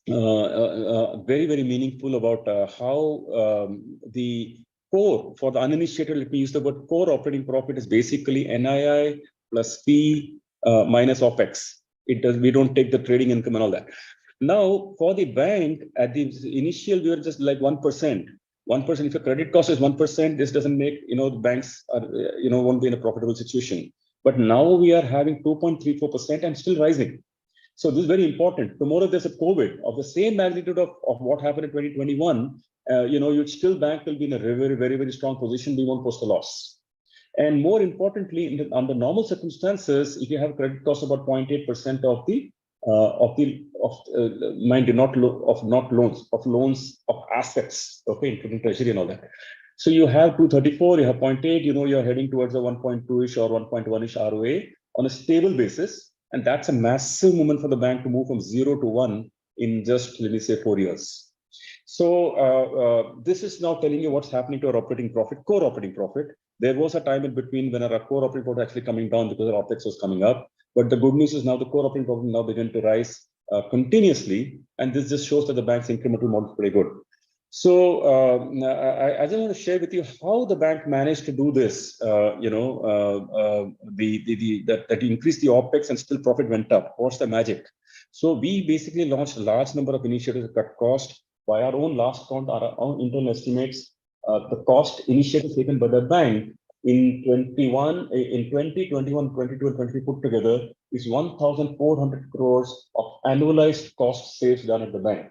[SPEAKER 4] Very, very meaningful about how the core for the uninitiated. Let me use the word core operating profit is basically NII plus fee minus OPEX. We don't take the trading income and all that. Now, for the bank, at the initial, we were just like 1%. 1%, if your credit cost is 1%, this doesn't make, the banks are, won't be in a profitable situation. But now we are having 2.34% and still rising. So this is very important. Tomorrow there's a COVID of the same magnitude of what happened in 2021, your still bank will be in a very, very, very strong position. We won't post a loss. And more importantly, under normal circumstances, if you have credit cost about 0.8% loans of assets, okay, including treasury and all that. So you have 234, you have 0.8, you're heading towards a 1.2-ish or 1.1-ish ROA on a stable basis. And that's a massive movement for the bank to move from 0 to 1 in just, let me say, 4 years. So this is now telling you what's happening to our operating profit, core operating profit. There was a time in between when our core operating profit actually coming down because our OPEX was coming up. But the good news is now the core operating profit now began to rise continuously. And this just shows that the bank's incremental model is pretty good. So I just want to share with you how the bank managed to do this, that increased the OPEX and still profit went up. What's the magic? So we basically launched a large number of initiatives to cut cost. By our own last count, our own internal estimates, the cost initiatives taken by the bank in 20, 21, 22, and 23 put together is 1,400 crores of annualized cost saves done at the bank.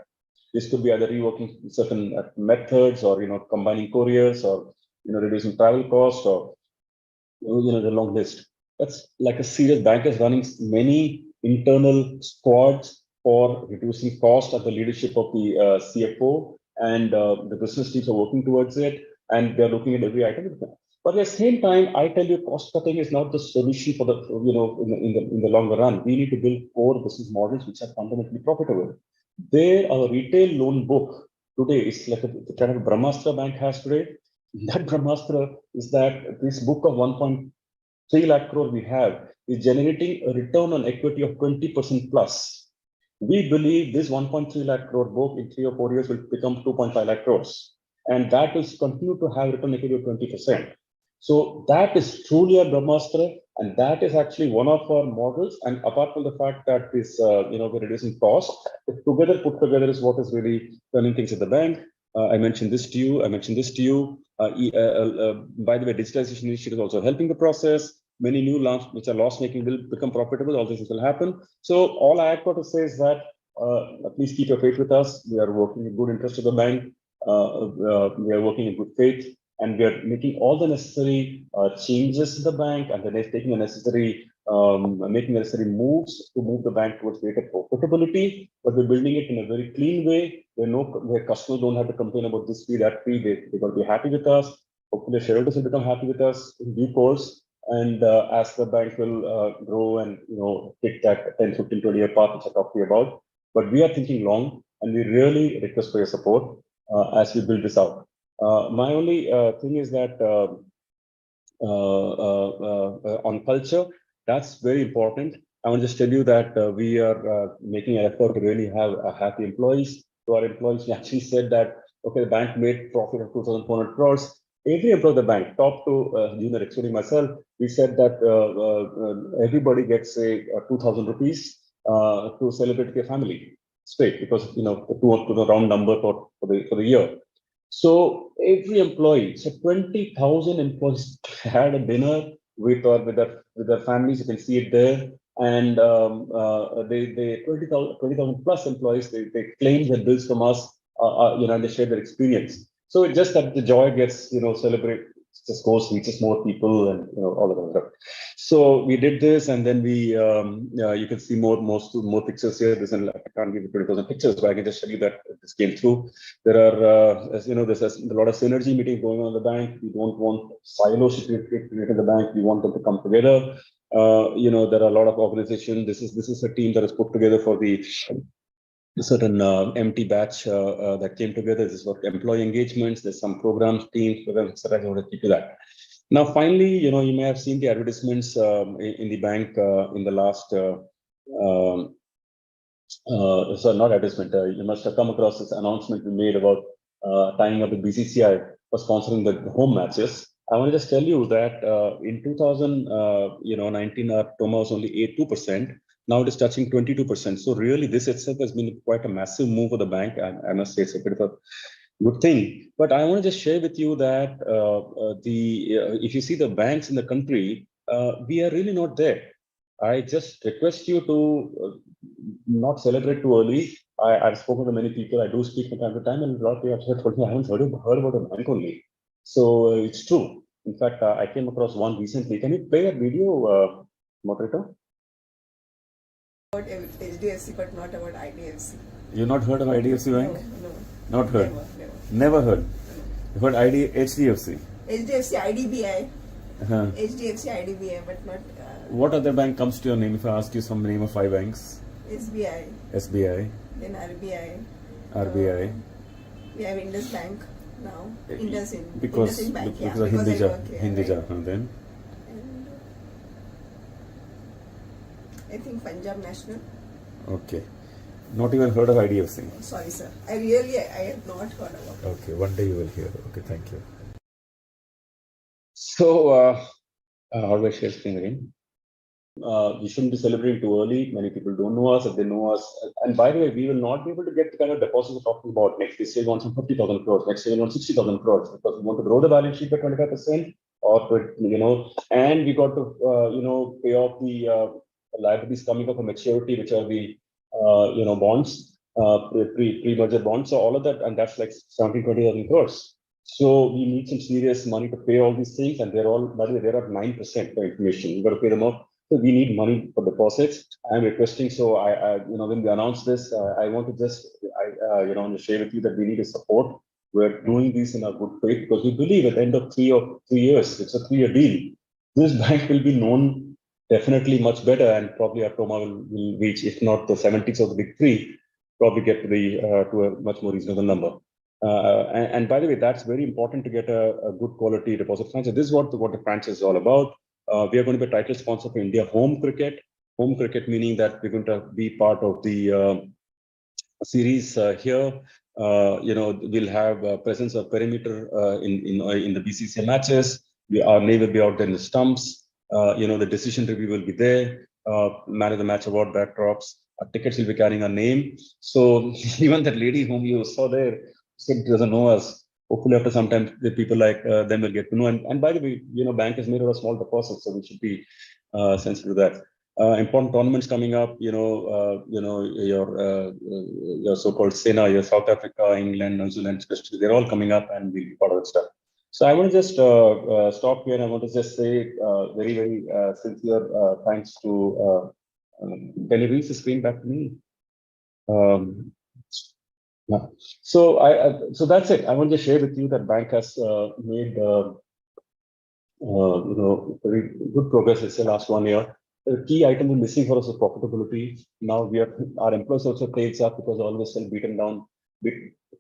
[SPEAKER 4] This could be either reworking certain methods or, combining couriers or, reducing travel costs or, the long list. That's like a serious bank is running many internal squads for reducing cost at the leadership of the CFO, and the business teams are working towards it, and they're looking at every item. But at the same time, I tell you, cost cutting is not the solution for the, in the longer run. We need to build core business models which are fundamentally profitable. There, our retail loan book today is like the kind of Brahmastra bank has today. That Brahmastra is that this book of 1.3 lakh crore we have is generating a return on equity of 20% plus. We believe this 1.3 lakh crore book in 3 or 4 years will become 2.5 lakh crores. And that will continue to have return on equity of 20%. So that is truly a Brahmastra, and that is actually one of our models. And apart from the fact that this, we're reducing cost, put together is what is really turning things at the bank. I mentioned this to you. By the way, digitalization initiative is also helping the process. Many new loans which are loss-making will become profitable. All this will happen. So all I have got to say is that please keep your faith with us. We are working in good interest of the bank. We are working in good faith. And we are making all the necessary changes in the bank, and then taking the necessary making necessary moves to move the bank towards greater profitability, but we're building it in a very clean way where customers don't have to complain about this fee, that fee. They're going to be happy with us. Hopefully, shareholders will become happy with us in due course. And as the bank will grow and take that 10, 15, 20-year path which I talked to you about. But we are thinking long, and we really request for your support as we build this out. My only thing is that on culture, that's very important. I want to just tell you that we are making an effort to really have happy employees. To our employees, we actually said that, okay, the bank made profit of 2,400 crores. Every employee of the bank, top to junior, excluding myself, we said that everybody gets, say, 2,000 rupees to celebrate their family straight, because, to the round number for the year. So every employee, so 20,000 employees had a dinner with their families. You can see it there. And they 20,000 plus employees, they claim their bills from us, and they share their experience. So it's just that the joy gets, celebrate, just goes, reaches more people, and all of that. So we did this, and then we, you can see more pictures here. I can't give you 20,000 pictures, but I can just show you that this came through. There are, there's a lot of synergy meetings going on in the bank. We don't want silos created in the bank. We want them to come together. There are a lot of organizations. This is a team that is put together for the certain empty batch that came together. This is for employee engagements. There's some programs, teams, etc. I want to keep to that. Now, finally, you may have seen the advertisements in the bank in the last. Sorry, not advertisement. You must have come across this announcement we made about tying up with BCCI for sponsoring the home matches. I want to just tell you that in 2019, our TOMA was only 2%. Now it is touching 22%. So really, this itself has been quite a massive move for the bank. I must say it's a bit of a good thing. But I want to just share with you that if you see the banks in the country, we are really not there. I just request you to not celebrate too early. I've spoken to many people. I do speak from time to time, and a lot of people have told me I haven't heard about a bank only. So it's true. In fact, I came across one recently. Can you play that video, moderator?
[SPEAKER 5] About HDFC, but not about IDFC.
[SPEAKER 4] You've not heard of IDFC Bank?
[SPEAKER 5] No.
[SPEAKER 4] Not heard? Never heard? You heard HDFC?
[SPEAKER 5] HDFC, IDBI.
[SPEAKER 4] Uh-huh.
[SPEAKER 5] HDFC, IDBI, but not...
[SPEAKER 4] What other bank comes to your name if I ask you some name of 5 banks?
[SPEAKER 5] SBI.
[SPEAKER 4] SBI.
[SPEAKER 5] Then RBI.
[SPEAKER 4] RBI.
[SPEAKER 5] We have Indus Bank now.
[SPEAKER 4] Because
[SPEAKER 5] Indus Bank,
[SPEAKER 4] because of Hindija.
[SPEAKER 5] Hindija.
[SPEAKER 4] Then?
[SPEAKER 5] And I think Punjab National.
[SPEAKER 4] Okay. Not even heard of IDFC?
[SPEAKER 5] Sorry, sir. I have not heard about it.
[SPEAKER 4] Okay, one day you will hear. Okay, thank you. So, how do I share screen again? We shouldn't be celebrating too early. Many people don't know us. If they know us, and by the way, we will not be able to get the kind of deposits we're talking about. Next year, we want some 50,000 crores. Next year, we want 60,000 crores because we want to grow the balance sheet by 25%. And we got to, pay off the liabilities coming up for maturity, which are the, bonds, pre-merger bonds. So all of that, and that's like 20,000 crores. So we need some serious money to pay all these things, and they're all, by the way, they're at 9% for information. You've got to pay them off. So we need money for deposits. I'm requesting. So when we announce this, I want to just, share with you that we need a support. We're doing this in a good faith because we believe at the end of 3 years, it's a 3-year deal. This bank will be known definitely much better, and probably our TOMA will reach, if not the 70s of the big 3, probably get to a much more reasonable number. And by the way, that's very important to get a good quality deposit franchise. This is what the franchise is all about. We are going to be a title sponsor for India Home Cricket. Home Cricket meaning that we're going to be part of the series here. We'll have a presence of perimeter in the BCCI matches. Our name will be out there in the stumps. The decision review will be there. Man of the match award backdrops. Our tickets will be carrying our name. So even that lady whom you saw there said doesn't know us. Hopefully, after some time, the people like them will get to know. And by the way, bank is made out of small deposits, so we should be sensitive to that. Important tournaments coming up. Your so-called SENA, your South Africa, England, New Zealand, they're all coming up, and we'll be part of that stuff. So I want to just stop here, and I want to just say very, very sincere thanks to. Can you reach the screen back to me? Yeah. So so that's it. I want to share with you that bank has made very good progress in the last 1 year. The key item missing for us is profitability. Now our employees also takes up because all of us are beaten down,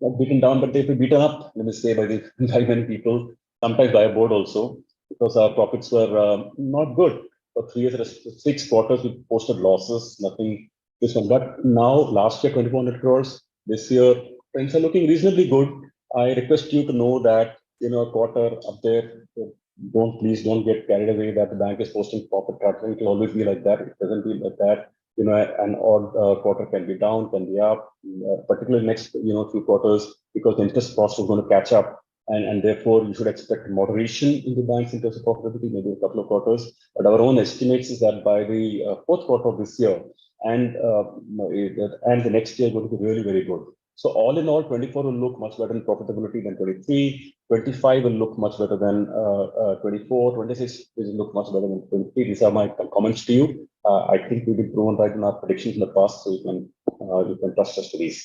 [SPEAKER 4] not beaten down, but they've been beaten up, let me say, by by many people, sometimes by a board also, because our profits were not good. For 3 years, 6 quarters, we posted losses, nothing this one. But now, last year, 2,400 crores. This year, things are looking reasonably good. I request you to know that, a quarter up there, please don't get carried away that the bank is posting profit pattern. It will always be like that. It doesn't be like that. An odd quarter can be down, can be up, particularly next, few quarters, because the interest cost is going to catch up. And therefore, you should expect moderation in the banks in terms of profitability, maybe a couple of quarters. But our own estimates is that by the fourth quarter of this year and the next year, going to be really, very good. So all in all, 24 will look much better in profitability than 23. 25 will look much better than 24. 26 will look much better than 23. These are my comments to you. I think we've been proven right in our predictions in the past, so you can trust us to these.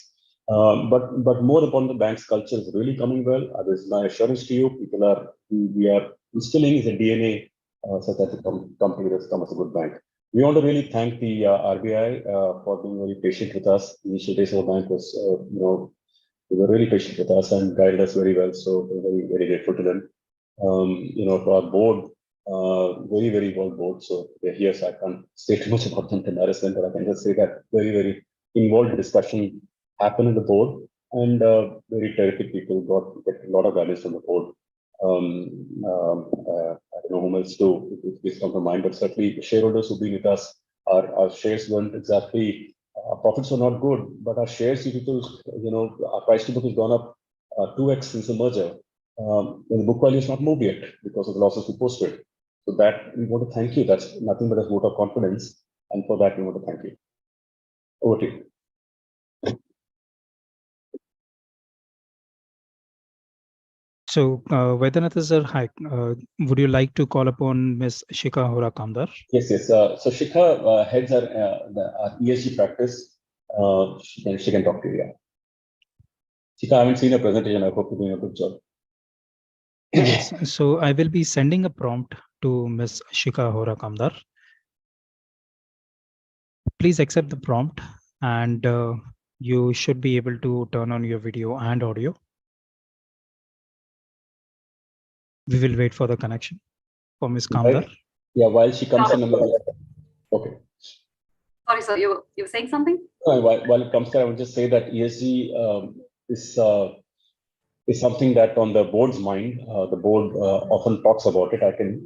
[SPEAKER 4] But more upon the bank's culture is really coming well. That is my assurance to you. We are instilling is a DNA such that the company has come as a good bank. We want to really thank the RBI for being very patient with us. Initial days of the bank was, they were really patient with us and guided us very well. So we're very, very grateful to them. To our board, very, very well board. So they're here, so I can't say too much about them to embarrassment, but I can just say that very, very involved discussion happened in the board, and very terrific people get a lot of values from the board. I don't know whom else to this come to mind, but certainly the shareholders who've been with us, our shares weren't exactly, our profits were not good, but our shares, our price to book has gone up 2x since the merger. And the book value is not moved yet because of the losses we posted. So that we want to thank you. That's nothing but a vote of confidence. And for that, we want to thank you. Over to you.
[SPEAKER 1] So, Vaidyanathan sir, hi. Would you like to call upon Ms. Shikha Hora Kamdar?
[SPEAKER 4] Yes, yes. So Shikha heads our ESG practice. She can talk to you. Yeah. Shikha, I haven't seen a presentation. I hope you're doing a good job.
[SPEAKER 1] Yes. So I will be sending a prompt to Ms. Shikha Hora Kamdar. Please accept the prompt, and you should be able to turn on your video and audio. We will wait for the connection for Ms. Kamdar.
[SPEAKER 4] Yeah, while she comes in. Okay.
[SPEAKER 6] Sorry, sir, you were saying something?
[SPEAKER 4] While it comes to, I would just say that ESG is something that on the board's mind. The board often talks about it.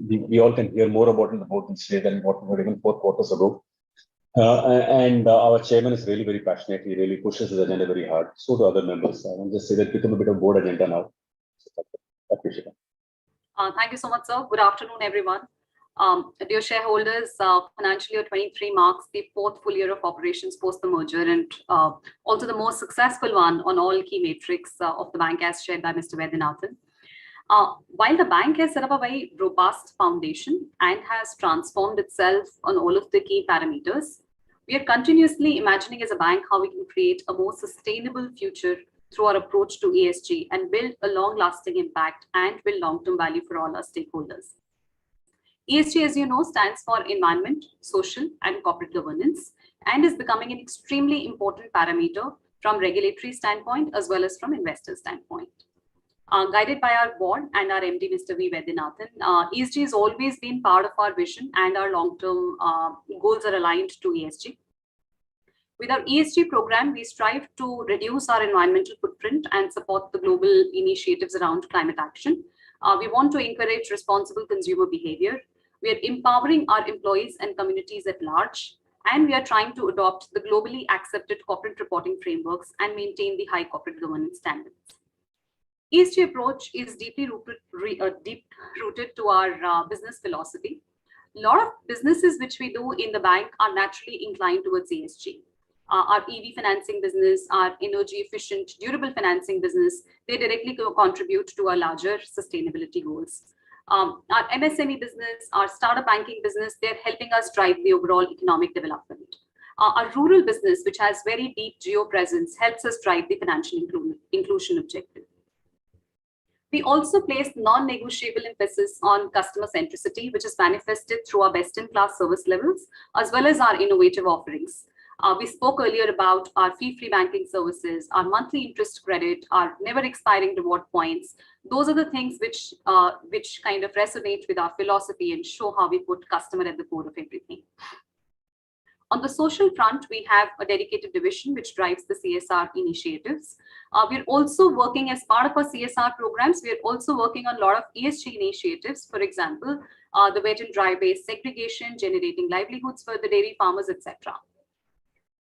[SPEAKER 4] We all can hear more about it in the board today than what we were even 4 quarters ago. And our chairman is really very passionate. He really pushes his agenda very hard. So do other members. I want to just say that become a bit of board agenda now. Appreciate it.
[SPEAKER 6] Thank you so much, sir. Good afternoon, everyone. Dear shareholders, financial year 23 marks the 4th full year of operations post the merger, and also the most successful one on all key metrics of the bank as shared by Mr. Vaidyanathan. While the bank has set up a very robust foundation and has transformed itself on all of the key parameters, we are continuously imagining as a bank how we can create a more sustainable future through our approach to ESG and build a long-lasting impact and build long-term value for all our stakeholders. ESG, as you know, stands for environment, social, and corporate governance, and is becoming an extremely important parameter from regulatory standpoint as well as from investor standpoint. Guided by our board and our MD, Mr. V. Vaidyanathan, ESG has always been part of our vision, and our long-term goals are aligned to ESG. With our ESG program, we strive to reduce our environmental footprint and support the global initiatives around climate action. We want to encourage responsible consumer behavior. We are empowering our employees and communities at large, and we are trying to adopt the globally accepted corporate reporting frameworks and maintain the high corporate governance standards. ESG approach is deeply rooted to our business philosophy. A lot of businesses which we do in the bank are naturally inclined towards ESG. our EV financing business, our energy efficient, durable financing business, they directly contribute to our larger sustainability goals. Our MSME business, our startup banking business, they're helping us drive the overall economic development. Our rural business, which has very deep geo presence, helps us drive the financial inclusion objective. We also place non-negotiable emphasis on customer centricity, which is manifested through our best-in-class service levels, as well as our innovative offerings. We spoke earlier about our fee-free banking services, our monthly interest credit, our never-expiring reward points. Those are the things which kind of resonate with our philosophy and show how we put customer at the core of everything. On the social front, we have a dedicated division which drives the CSR initiatives. We're also working as part of our CSR programs. We're also working on a lot of ESG initiatives. For example, the wet and dry-based segregation, generating livelihoods for the dairy farmers, etc.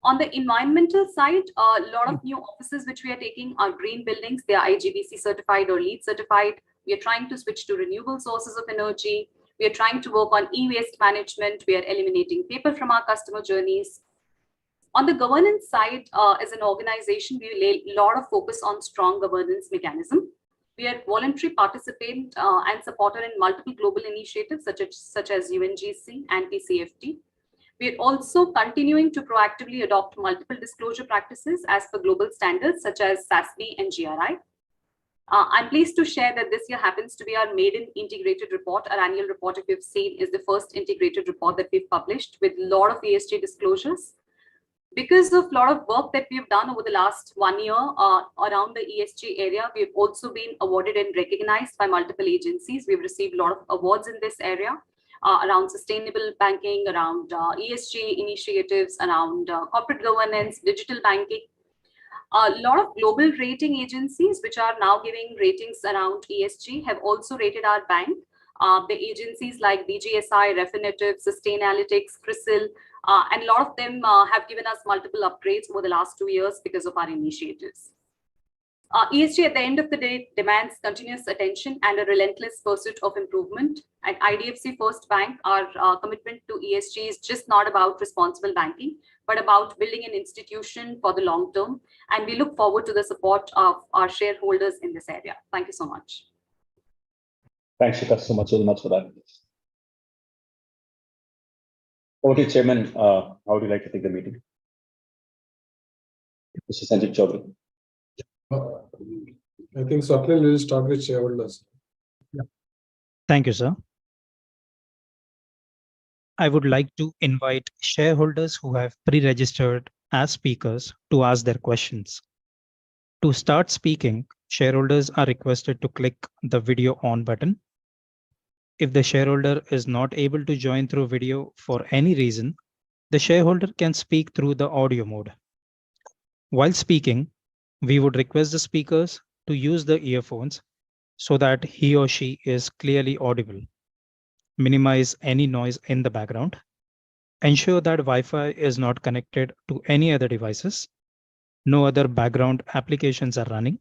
[SPEAKER 6] On the environmental side, a lot of new offices which we are taking are green buildings. They are IGBC certified or LEED certified. We are trying to switch to renewable sources of energy. We are trying to work on e-waste management. We are eliminating paper from our customer journeys. On the governance side, as an organization, we lay a lot of focus on strong governance mechanism. We are voluntary participant and supporter in multiple global initiatives such as UNGC and TCFD. We are also continuing to proactively adopt multiple disclosure practices as per global standards such as SASB and GRI. I'm pleased to share that this year happens to be our maiden integrated report. Our annual report, if you've seen, is the first integrated report that we've published with a lot of ESG disclosures. Because of a lot of work that we've done over the last 1 year around the ESG area, we've also been awarded and recognized by multiple agencies. We've received a lot of awards in this area around sustainable banking, around ESG initiatives, around corporate governance, digital banking. A lot of global rating agencies, which are now giving ratings around ESG, have also rated our bank. The agencies like DGSI, Refinitiv, Sustainalytics, CRISIL, and a lot of them have given us multiple upgrades over the last 2 years because of our initiatives. ESG at the end of the day demands continuous attention and a relentless pursuit of improvement. At IDFC First Bank, our commitment to ESG is just not about responsible banking, but about building an institution for the long term. And we look forward to the support of our shareholders in this area. Thank you so much.
[SPEAKER 4] Thanks, Shikha, so much for that. Over to you, Chairman. How would you like to take the meeting? Mr. Sanjeev Chaudhary.
[SPEAKER 2] I think Swapnil will start with shareholders.
[SPEAKER 1] Thank you, sir. I would like to invite shareholders who have pre-registered as speakers to ask their questions. To start speaking, shareholders are requested to click the video on button. If the shareholder is not able to join through video for any reason, the shareholder can speak through the audio mode. While speaking, we would request the speakers to use the earphones so that he or she is clearly audible. Minimize any noise in the background. Ensure that Wi-Fi is not connected to any other devices. No other background applications are running,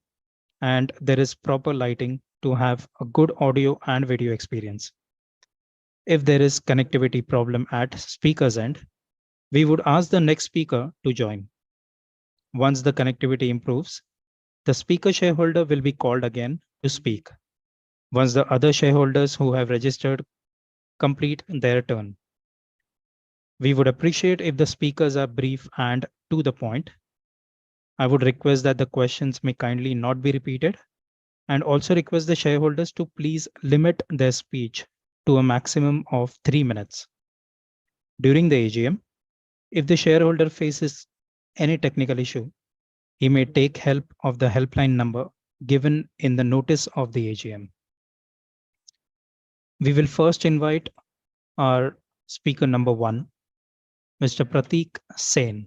[SPEAKER 1] and there is proper lighting to have a good audio and video experience. If there is connectivity problem at speaker's end, we would ask the next speaker to join. Once the connectivity improves, the speaker shareholder will be called again to speak. Once the other shareholders who have registered complete their turn. We would appreciate if the speakers are brief and to the point. I would request that the questions may kindly not be repeated, and also request the shareholders to please limit their speech to a maximum of 3 minutes. During the AGM, if the shareholder faces any technical issue, he may take help of the helpline number given in the notice of the AGM. We will first invite our speaker number 1, Mr. Pratik Sen.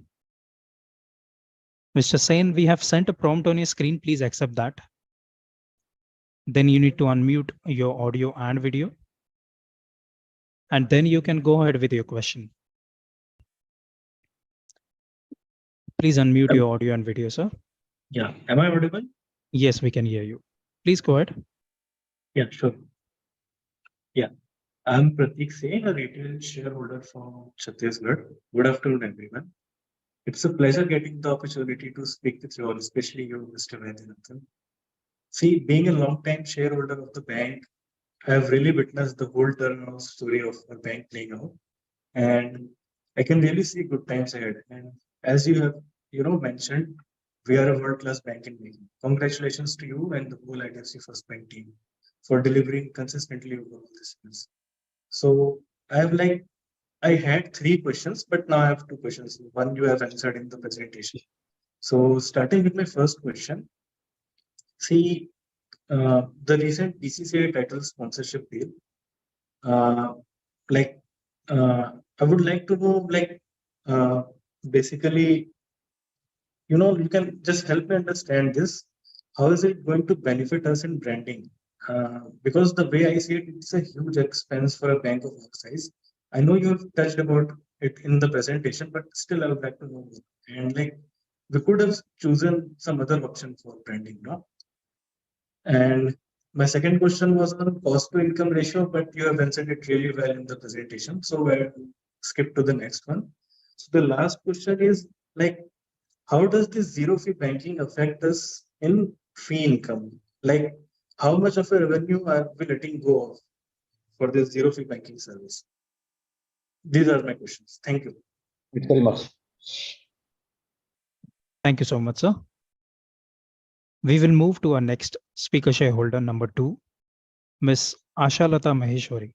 [SPEAKER 1] Mr. Sen, we have sent a prompt on your screen. Please accept that. Then you need to unmute your audio and video. And then you can go ahead with your question. Please unmute your audio and video, sir.
[SPEAKER 7] Yeah, am I audible?
[SPEAKER 1] Yes, we can hear you. Please go ahead.
[SPEAKER 7] Yeah, sure. Yeah, I'm Pratik Sen, a retail shareholder from Chhattisgarh. Good afternoon, everyone. It's a pleasure getting the opportunity to speak with you all, especially you, Mr. Vaidyanathan. See, being a long-time shareholder of the bank, I have really witnessed the whole turnaround story of the bank playing out, and I can really see good times ahead. And as you have, mentioned, we are a world-class bank in making. Congratulations to you and the whole IDFC First Bank team for delivering consistently over all these years. So I had 3 questions, but now I have 2 questions. One you have answered in the presentation. So starting with my first question, see, the recent BCCI title sponsorship deal, I would like to know, basically, you can just help me understand this. How is it going to benefit us in branding? Because the way I see it, it's a huge expense for a bank of our size. I know you have touched about it in the presentation, but still I would like to know more. And we could have chosen some other option for branding, no? And my second question was on cost to income ratio, but you have answered it really well in the presentation. So we'll skip to the next one. So the last question is how does this zero fee banking affect us in fee income? How much of a revenue are we letting go of for this zero fee banking service? These are my questions. Thank you.
[SPEAKER 4] Thanks very much.
[SPEAKER 1] Thank you so much, sir. We will move to our next speaker shareholder number 2, Ms. Ashalata Maheshwari.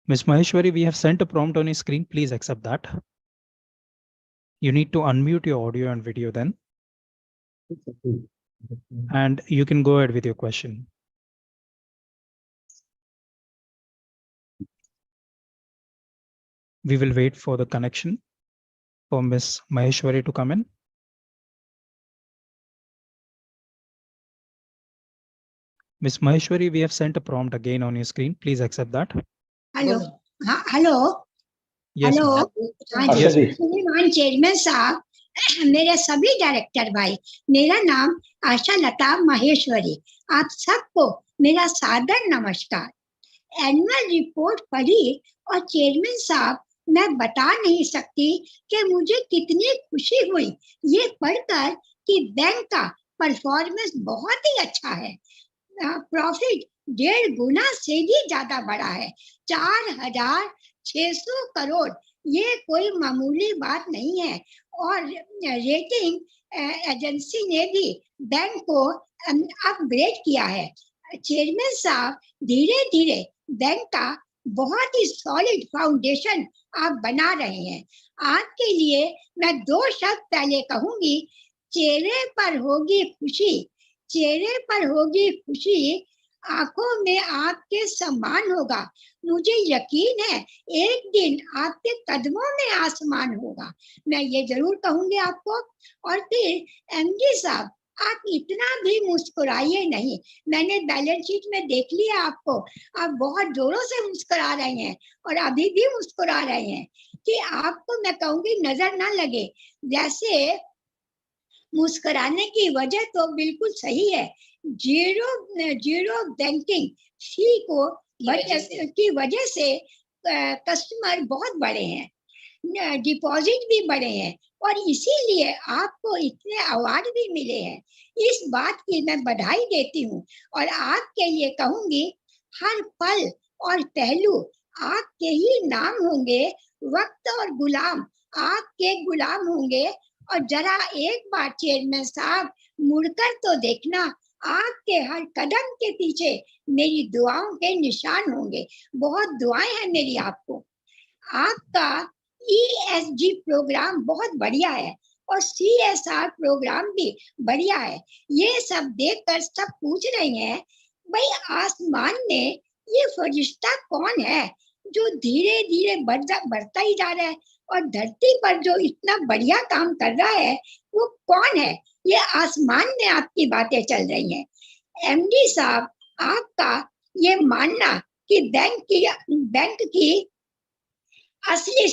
[SPEAKER 1] Ms. Maheshwari, we have sent a prompt on your screen. Please accept that. You need to unmute your audio and video then. And you can go ahead with your question. We will wait for the connection for Ms. Maheshwari to come in. Ms. Maheshwari, we have sent a prompt again on your screen. Please accept that.
[SPEAKER 8] Hello हाँ hello
[SPEAKER 1] Yes,
[SPEAKER 8] hello
[SPEAKER 1] ma'am.
[SPEAKER 8] हाँ
[SPEAKER 4] अच्छा
[SPEAKER 8] जी
[SPEAKER 4] जी।
[SPEAKER 8] श्रीमान chairman साहब, मेरे सभी director भाई, मेरा नाम आशा लता माहेश्वरी, आप सबको मेरा सादर नमस्कार। एनुअल रिपोर्ट पढ़ी और चेयरमैन साहब, मैं बता नहीं सकती कि मुझे कितनी खुशी हुई ये पढ़कर कि बैंक का परफॉर्मेंस बहुत ही अच्छा है। प्रॉफिट 1.5 गुना से भी ज्यादा बढ़ा है, 4,600 करोड़, ये कोई मामूली बात नहीं है। और रेटिंग एजेंसी ने भी बैंक को अपग्रेड किया है। चेयरमैन साहब, धीरे धीरे बैंक का बहुत ही सॉलिड फाउंडेशन आप बना रहे हैं। आपके लिए मैं 2 शब्द पहले कहूंगी, चेहरे पर होगी खुशी, चेहरे पर होगी खुशी, आंखों में आपके सम्मान होगा। मुझे यकीन है एक दिन आपके कदमों में आसमान होगा, मैं ये जरूर कहूंगी आपको। और फिर एमडी साहब, आप इतना भी मुस्कुराइए नहीं, मैंने बैलेंस शीट में देख लिया आपको, आप बहुत जोरों से मुस्कुरा रहे हैं और अभी भी मुस्कुरा रहे हैं कि आपको मैं कहूंगी नजर ना लगे। जैसे मुस्कुराने की वजह तो बिल्कुल सही है, जीरो बैंकिंग फी की वजह से कस्टमर बहुत बढ़े हैं, डिपॉजिट भी बढ़े हैं और इसीलिए आपको इतने अवार्ड भी मिले हैं। इस बात की मैं बधाई देती हूँ और आपके लिए कहूंगी, हर पल और पहलू आपके ही नाम होंगे, वक्त और गुलाम आपके गुलाम होंगे। और जरा एक बार चेयरमैन साहब मुड़कर तो देखना, आपके हर कदम के पीछे मेरी दुआओं के निशान होंगे। बहुत दुआएं हैं मेरी आपको। आपका ESG प्रोग्राम बहुत बढ़िया है और CSR प्रोग्राम भी बढ़िया है। ये सब देखकर सब पूछ रहे हैं, भाई आसमान में ये फरिश्ता कौन है जो धीरे धीरे बढ़ता ही जा रहा है और धरती पर जो इतना बढ़िया काम कर रहा है वो कौन है? ये आसमान में आपकी बातें चल रही हैं। एमडी साहब, आपका ये मानना कि बैंक की असली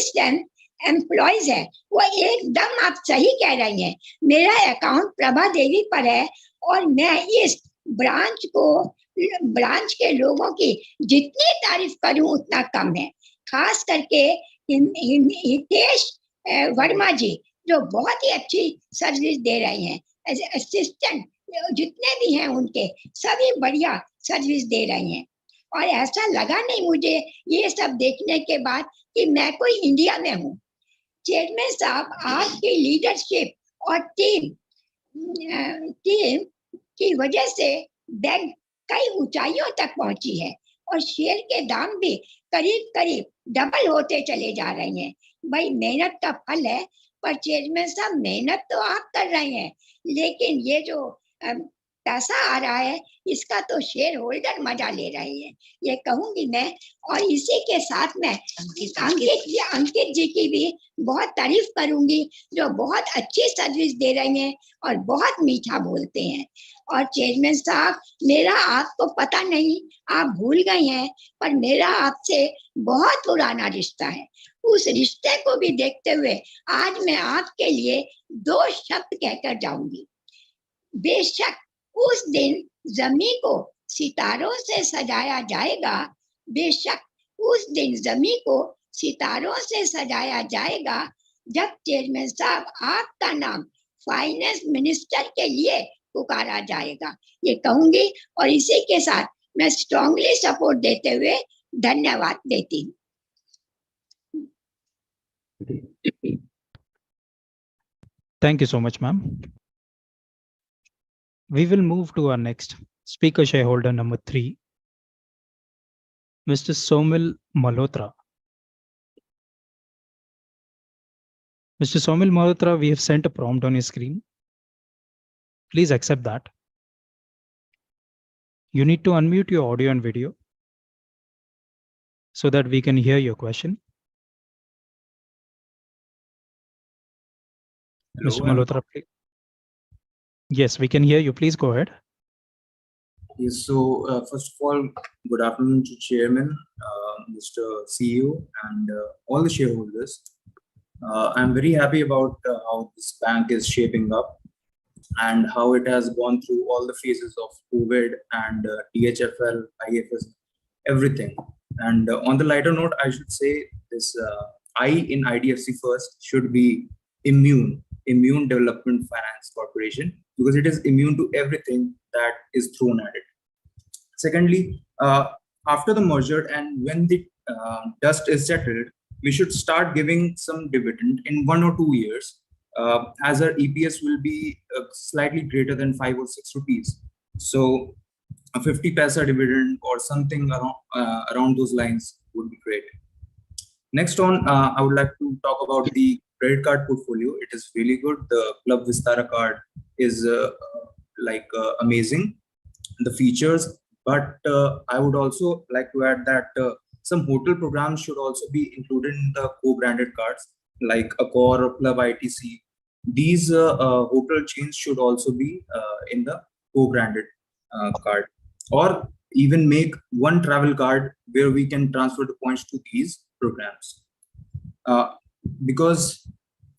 [SPEAKER 8] स्ट्रेंथ एम्प्लॉयज है, वो एकदम आप सही कह रही हैं। मेरा अकाउंट प्रभा देवी पर है और मैं इस ब्रांच के लोगों की जितनी तारीफ करूं उतना कम है। खास करके हितेश वर्मा जी, जो बहुत ही अच्छी सर्विस दे रहे हैं, असिस्टेंट जितने भी हैं उनके सभी बढ़िया सर्विस दे रहे हैं। और ऐसा लगा नहीं मुझे ये सब देखने के बाद कि मैं कोई इंडिया में हूँ। चेयरमैन साहब, आपकी लीडरशिप और टीम की वजह से बैंक कई ऊंचाइयों तक पहुंची है और शेयर के दाम भी करीब करीब डबल होते चले जा रहे हैं। भाई मेहनत का फल है, पर चेयरमैन साहब मेहनत तो आप कर रहे हैं, लेकिन ये जो पैसा आ रहा है इसका तो शेयर होल्डर मजा ले रहे हैं, ये कहूंगी मैं। और इसी के साथ में अंकित जी की भी बहुत तारीफ करूंगी, जो बहुत अच्छी सर्विस दे रहे हैं और बहुत मीठा बोलते हैं। और चेयरमैन साहब, मेरा आपको पता नहीं, आप भूल गए हैं, पर मेरा आपसे बहुत पुराना रिश्ता है। उस रिश्ते को भी देखते हुए आज मैं आपके लिए 2 शब्द कहकर जाऊंगी। बेशक उस दिन जमीन को सितारों से सजाया जाएगा, बेशक उस दिन जमीन को सितारों से सजाया जाएगा, जब चेयरमैन साहब आपका नाम फाइनेंस मिनिस्टर के लिए पुकारा जाएगा, ये कहूंगी। और इसी के साथ मैं स्ट्रांगली सपोर्ट देते हुए धन्यवाद देती हूँ।
[SPEAKER 1] Thank you so much, ma'am. We will move to our next speaker shareholder number 3, Mr. Somil Malhotra. Mr. Somil Malhotra, we have sent a prompt on your screen. Please accept that. You need to unmute your audio and video so that we can hear your question.
[SPEAKER 9] Hello,
[SPEAKER 1] Mr. Malhotra, please. Yes, we can hear you. Please go ahead.
[SPEAKER 9] Yes, so first of all, good afternoon to Chairman, Mr. CEO, and all the shareholders. I'm very happy about how this bank is shaping up and how it has gone through all the phases of COVID and DHFL, IFS, everything. And on the lighter note, I should say this I in IDFC First should be Immune Development Finance Corporation, because it is immune to everything that is thrown at it. Secondly, after the merger and when the dust is settled, we should start giving some dividend in 1 or 2 years, as our EPS will be slightly greater than 5 or 6 rupees. So a 50 paisa dividend or something around those lines would be great. Next on, I would like to talk about the credit card portfolio. It is really good. The Club Vistara card is amazing, the features, but I would also like to add that some hotel programs should also be included in the co-branded cards, like Accor or Club ITC. These hotel chains should also be in the co-branded card, or even make one travel card where we can transfer the points to these programs. Because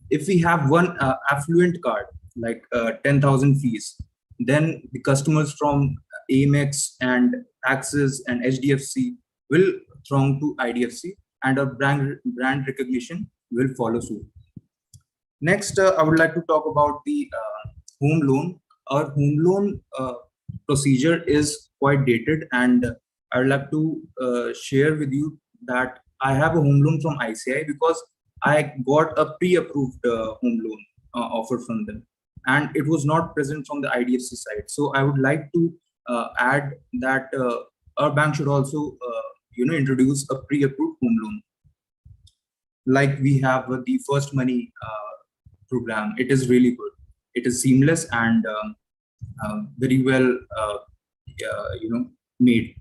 [SPEAKER 9] if we have one affluent card, like 10,000 fees, then the customers from Amex and Axis and HDFC will throng to IDFC, and our brand recognition will follow suit. Next, I would like to talk about the home loan. Our home loan procedure is quite dated, and I would like to share with you that I have a home loan from ICI because I got a pre-approved home loan offer from them, and it was not present from the IDFC side. So I would like to add that our bank should also introduce a pre-approved home loan. Like we have the First Money program. It is really good. It is seamless and very well made.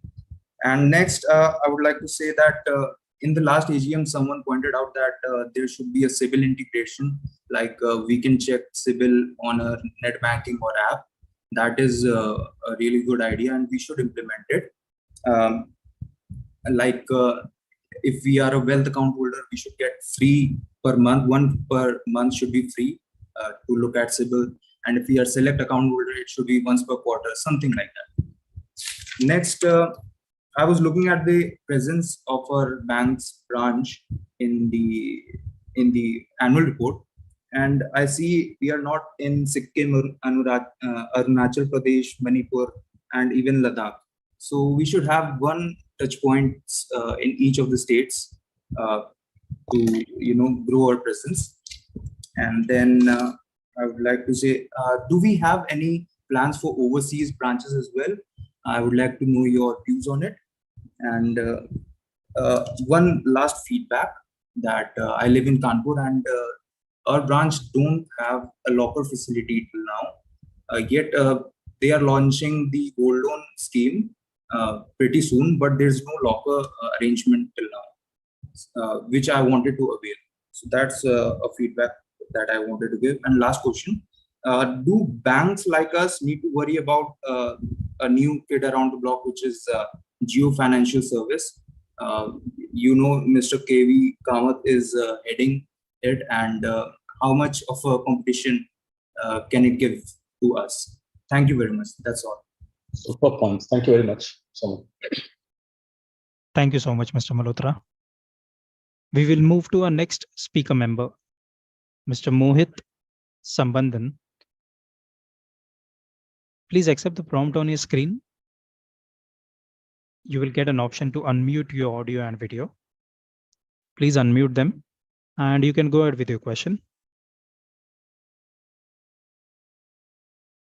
[SPEAKER 9] And next, I would like to say that in the last AGM, someone pointed out that there should be a CIBIL integration, like we can check CIBIL on a net banking or app. That is a really good idea, and we should implement it. If we are a wealth account holder, we should get free per month. One per month should be free to look at CIBIL. And if we are select account holder, it should be once per quarter, something like that. Next, I was looking at the presence of our bank's branch in the annual report, and I see we are not in Sikkim, Arunachal Pradesh, Manipur, and even Ladakh. So we should have one touch points in each of the states to grow our presence. And then I would like to say, do we have any plans for overseas branches as well? I would like to know your views on it. And one last feedback that I live in Kanpur, and our branch don't have a locker facility till now. Yet they are launching the gold loan scheme pretty soon, but there's no locker arrangement till now, which I wanted to avail. So that's a feedback that I wanted to give. And last question, do banks like us need to worry about a new kid around the block, which is Geo Financial Service? Mr. KV Kamath is heading it, and how much of a competition can it give to us? Thank you very much. That's all.
[SPEAKER 4] Super points. Thank you very much.
[SPEAKER 1] Thank you so much, Mr. Malhotra. We will move to our next speaker member, Mr. Mohit Sambandhan. Please accept the prompt on your screen. You will get an option to unmute your audio and video. Please unmute them, and you can go ahead with your question.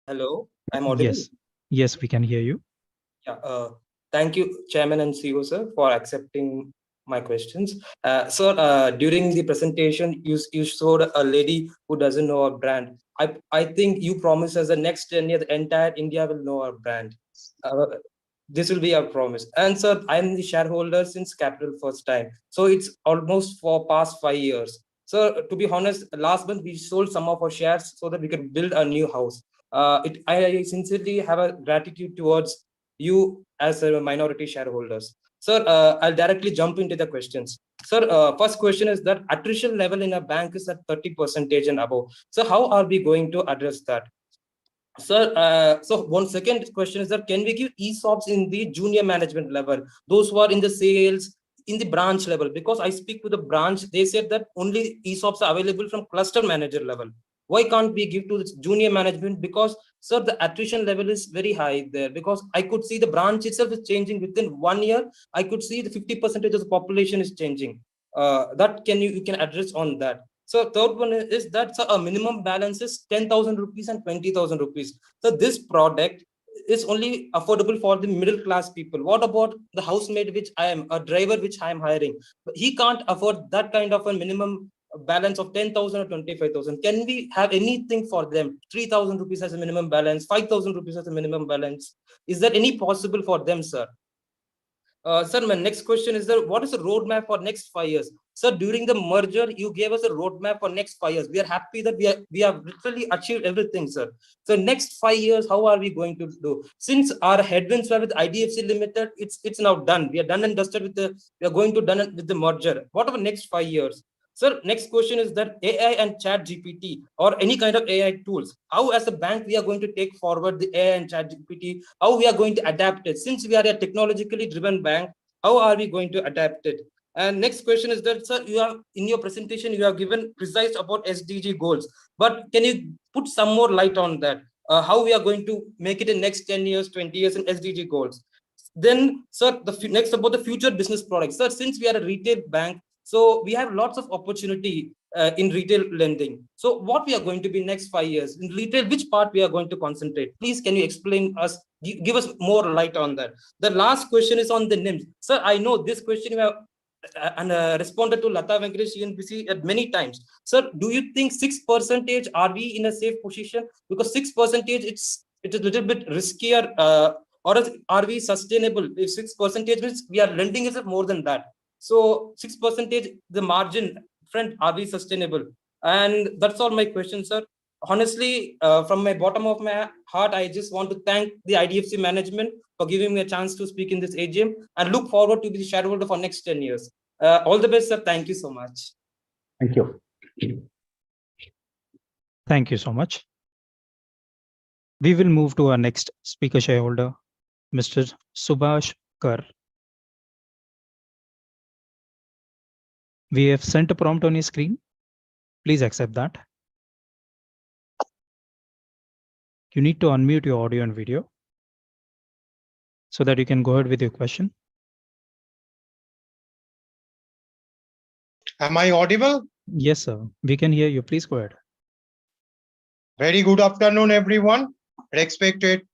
[SPEAKER 10] Hello, I'm audible.
[SPEAKER 1] Yes, we can hear you.
[SPEAKER 10] Yeah, thank you, Chairman and CEO, sir, for accepting my questions. Sir, during the presentation, you showed a lady who doesn't know our brand. I think you promised us the next 10 years, the entire India will know our brand. This will be our promise. And sir, I'm the shareholder since Capital First time. So it's almost for past 5 years. So to be honest, last month we sold some of our shares so that we could build a new house. I sincerely have a gratitude towards you as a minority shareholders. Sir, I'll directly jump into the questions. Sir, first question is that attrition level in a bank is at 30% and above. So how are we going to address that? Sir, so one second question is that can we give ESOPs in the junior management level, those who are in the sales, in the branch level? Because I speak to the branch, they said that only ESOPs are available from cluster manager level. Why can't we give to the junior management? Because sir, the attrition level is very high there, because I could see the branch itself is changing within 1 year. I could see the 50% of the population is changing. That you can address on that. So third one is that a minimum balance is 10,000 rupees and 20,000 rupees. So this product is only affordable for the middle class people. What about the housemaid, which I am a driver, which I am hiring? He can't afford that kind of a minimum balance of 10,000 or 25,000. Can we have anything for them? 3,000 rupees as a minimum balance, 5,000 rupees as a minimum balance. Is there any possible for them, sir? Sir, my next question is that what is the roadmap for next 5 years? Sir, during the merger, you gave us a roadmap for next 5 years. We are happy that we have literally achieved everything, sir. So next 5 years, how are we going to do? Since our headwinds were with IDFC Limited, it's now done. We are done and dusted we are going to done it with the merger. What about next 5 years? Sir, next question is that AI and chat GPT or any kind of AI tools, how as a bank we are going to take forward the AI and chat GPT, how we are going to adapt it? Since we are a technologically driven bank, how are we going to adapt it? And next question is that, sir, you have in your presentation, you have given precise about SDG goals, but can you put some more light on that? How we are going to make it in next 10 years, 20 years in SDG goals? Then, sir, next about the future business products. Sir, since we are a retail bank, so we have lots of opportunity in retail lending. So what we are going to be next 5 years in retail, which part we are going to concentrate? Please, can you explain us, give us more light on that? The last question is on the NIMs. Sir, I know this question you have responded to Lata Venkatesh CNBC at many times. Sir, do you think 6% are we in a safe position? Because 6% it is a little bit riskier, or are we sustainable? If 6% means we are lending is more than that. So 6%, the margin front, are we sustainable? And that's all my questions, sir. Honestly, from my bottom of my heart, I just want to thank the IDFC management for giving me a chance to speak in this AGM and look forward to be the shareholder for next 10 years. All the best, sir. Thank you so much.
[SPEAKER 4] Thank you.
[SPEAKER 1] Thank you so much. We will move to our next speaker shareholder, Mr. Subhash Kar. We have sent a prompt on your screen. Please accept that. You need to unmute your audio and video so that you can go ahead with your question.
[SPEAKER 11] Am I audible?
[SPEAKER 1] Yes, sir. We can hear you. Please go ahead.
[SPEAKER 11] Very good afternoon, everyone. Respected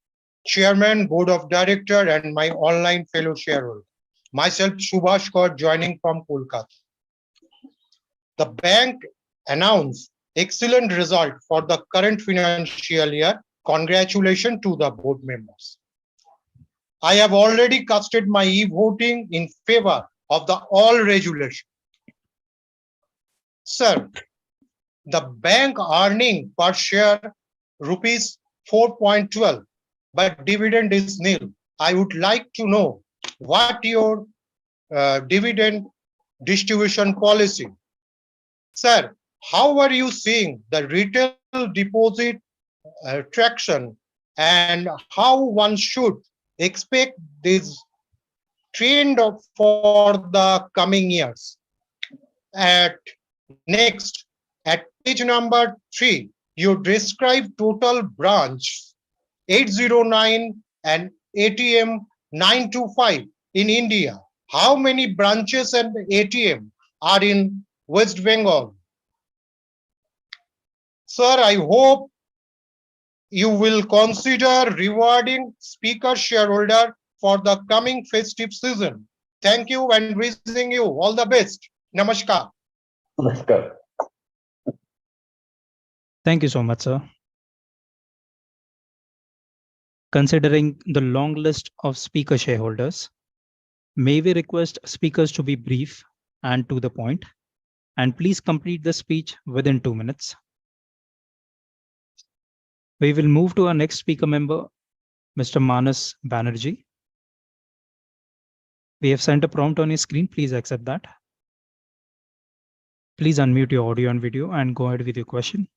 [SPEAKER 11] Chairman, Board of Director, and my online fellow shareholder. Myself, Subhash Kaur, joining from Kolkata. The bank announced excellent result for the current financial year. Congratulations to the board members. I have already casted my e-voting in favor of the all resolution. Sir, the bank earning per share rupees 4.12, but dividend is nil. I would like to know what your dividend distribution policy. Sir, how are you seeing the retail deposit traction and how one should expect this trend for the coming years? Next, at page number 3, you describe total branch 809 and ATM 925 in India. How many branches and ATM are in West Bengal? Sir, I hope you will consider rewarding speaker shareholder for the coming festive season. Thank you and wishing you all the best. Namaskar.
[SPEAKER 4] Namaskar.
[SPEAKER 1] Thank you so much, sir. Considering the long list of speaker shareholders, may we request speakers to be brief and to the point, and please complete the speech within 2 minutes. We will move to our next speaker member, Mr. Manas Banerjee. We have sent a prompt on your screen. Please accept that. Please unmute your audio and video and go ahead with your question.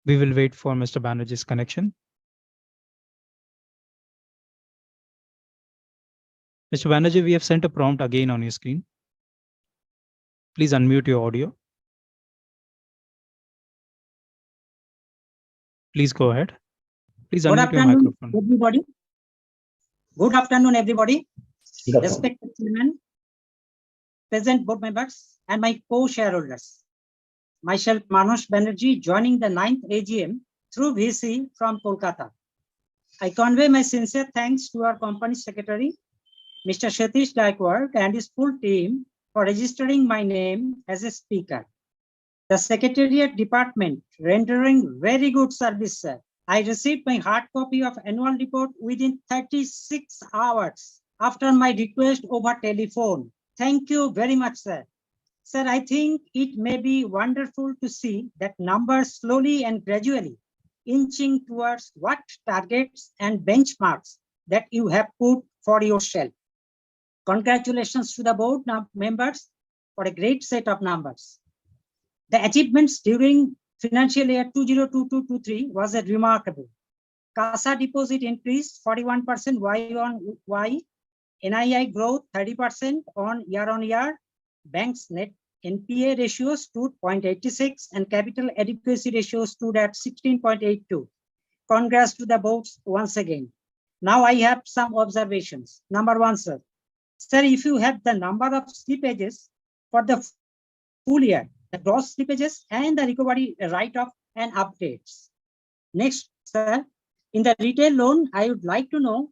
[SPEAKER 1] We will wait for Mr. Banerjee's connection. Mr. Banerjee, we have sent a prompt again on your screen. Please unmute your audio. Please go ahead. Please unmute your microphone.
[SPEAKER 12] Everybody. Good afternoon, everybody.
[SPEAKER 4] Good afternoon.
[SPEAKER 12] Respected Chairman, present board members, and my co-shareholders. Myself, Manas Banerjee, joining the 9th AGM through VC from Kolkata. I convey my sincere thanks to our company secretary, Mr. Satish Gaikwad, and his full team for registering my name as a speaker. The Secretariat Department rendering very good service, sir. I received my hard copy of annual report within 36 hours after my request over telephone. Thank you very much, sir. Sir, I think it may be wonderful to see that numbers slowly and gradually inching towards what targets and benchmarks that you have put for yourself. Congratulations to the board members for a great set of numbers. The achievements during financial year 2022-23 was remarkable. CASA deposit increased 41% Y-on-Y, NII growth 30% on year-on-year, bank's net NPA ratio stood 0.86 and capital adequacy ratio stood at 16.82. Congrats to the boards once again. Now I have some observations. Number one, sir. Sir, if you have the number of slippages for the full year, the gross slippages and the recovery write-off and updates. Next, sir, in the retail loan, I would like to know,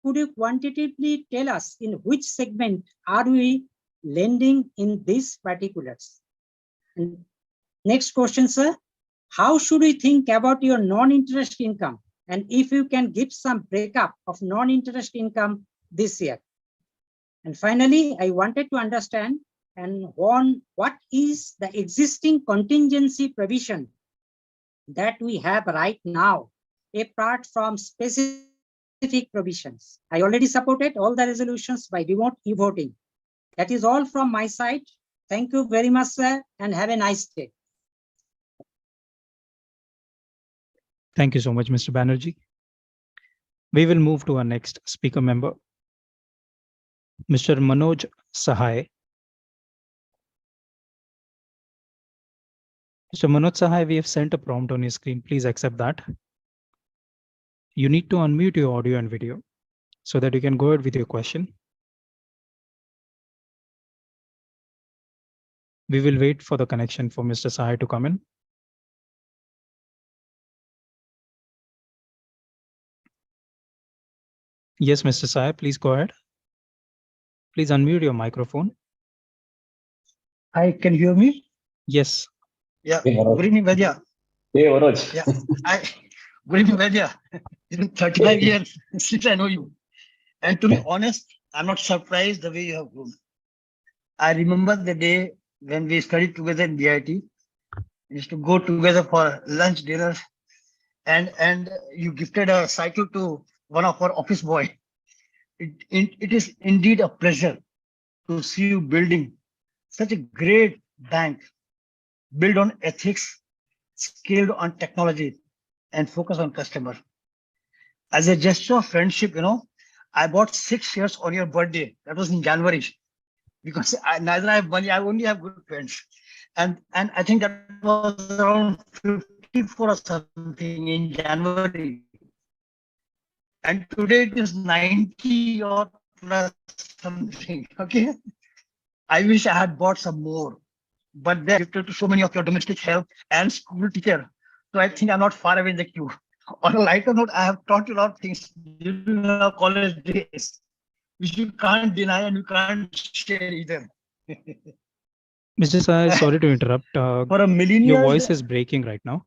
[SPEAKER 12] could you quantitatively tell us in which segment are we lending in these particulars? And next question, sir, how should we think about your non-interest income? And if you can give some breakup of non-interest income this year. And finally, I wanted to understand and on what is the existing contingency provision that we have right now, apart from specific provisions. I already supported all the resolutions by remote e-voting. That is all from my side. Thank you very much, sir, and have a nice day.
[SPEAKER 1] Thank you so much, Mr. Banerjee. We will move to our next speaker member, Mr. Manoj Sahai. Mr. Manoj Sahai, we have sent a prompt on your screen. Please accept that. You need to unmute your audio and video so that you can go ahead with your question. We will wait for the connection for Mr. Sahai to come in. Yes, Mr. Sahai, please go ahead. Please unmute your microphone.
[SPEAKER 13] Hi, can you hear me?
[SPEAKER 1] Yes.
[SPEAKER 13] Yeah.
[SPEAKER 4] Hey, Manoj.
[SPEAKER 13] Good evening, Vaidya.
[SPEAKER 4] Hey, Manoj.
[SPEAKER 13] Yeah. Good evening, Vaidya. It's been 35 years since I know you. And to be honest, I'm not surprised the way you have grown. I remember the day when we studied together in BIT. We used to go together for lunch, dinner, and you gifted a cycle to one of our office boy. It is indeed a pleasure to see you building such a great bank, built on ethics, scaled on technology, and focus on customer. As a gesture of friendship, I bought 6 shares on your birthday. That was in January, because neither I have money, I only have good friends. And I think that was around 54 or something in January. And today it is 90 or plus something. Okay. I wish I had bought some more, but they're gifted to so many of your domestic help and school teacher. So I think I'm not far away in the queue. On a lighter note, I have taught you a lot of things during our college days, which you can't deny and you can't share either.
[SPEAKER 1] Mr. Sahai, sorry to interrupt.
[SPEAKER 13] For a millennial,
[SPEAKER 1] your voice is breaking right now.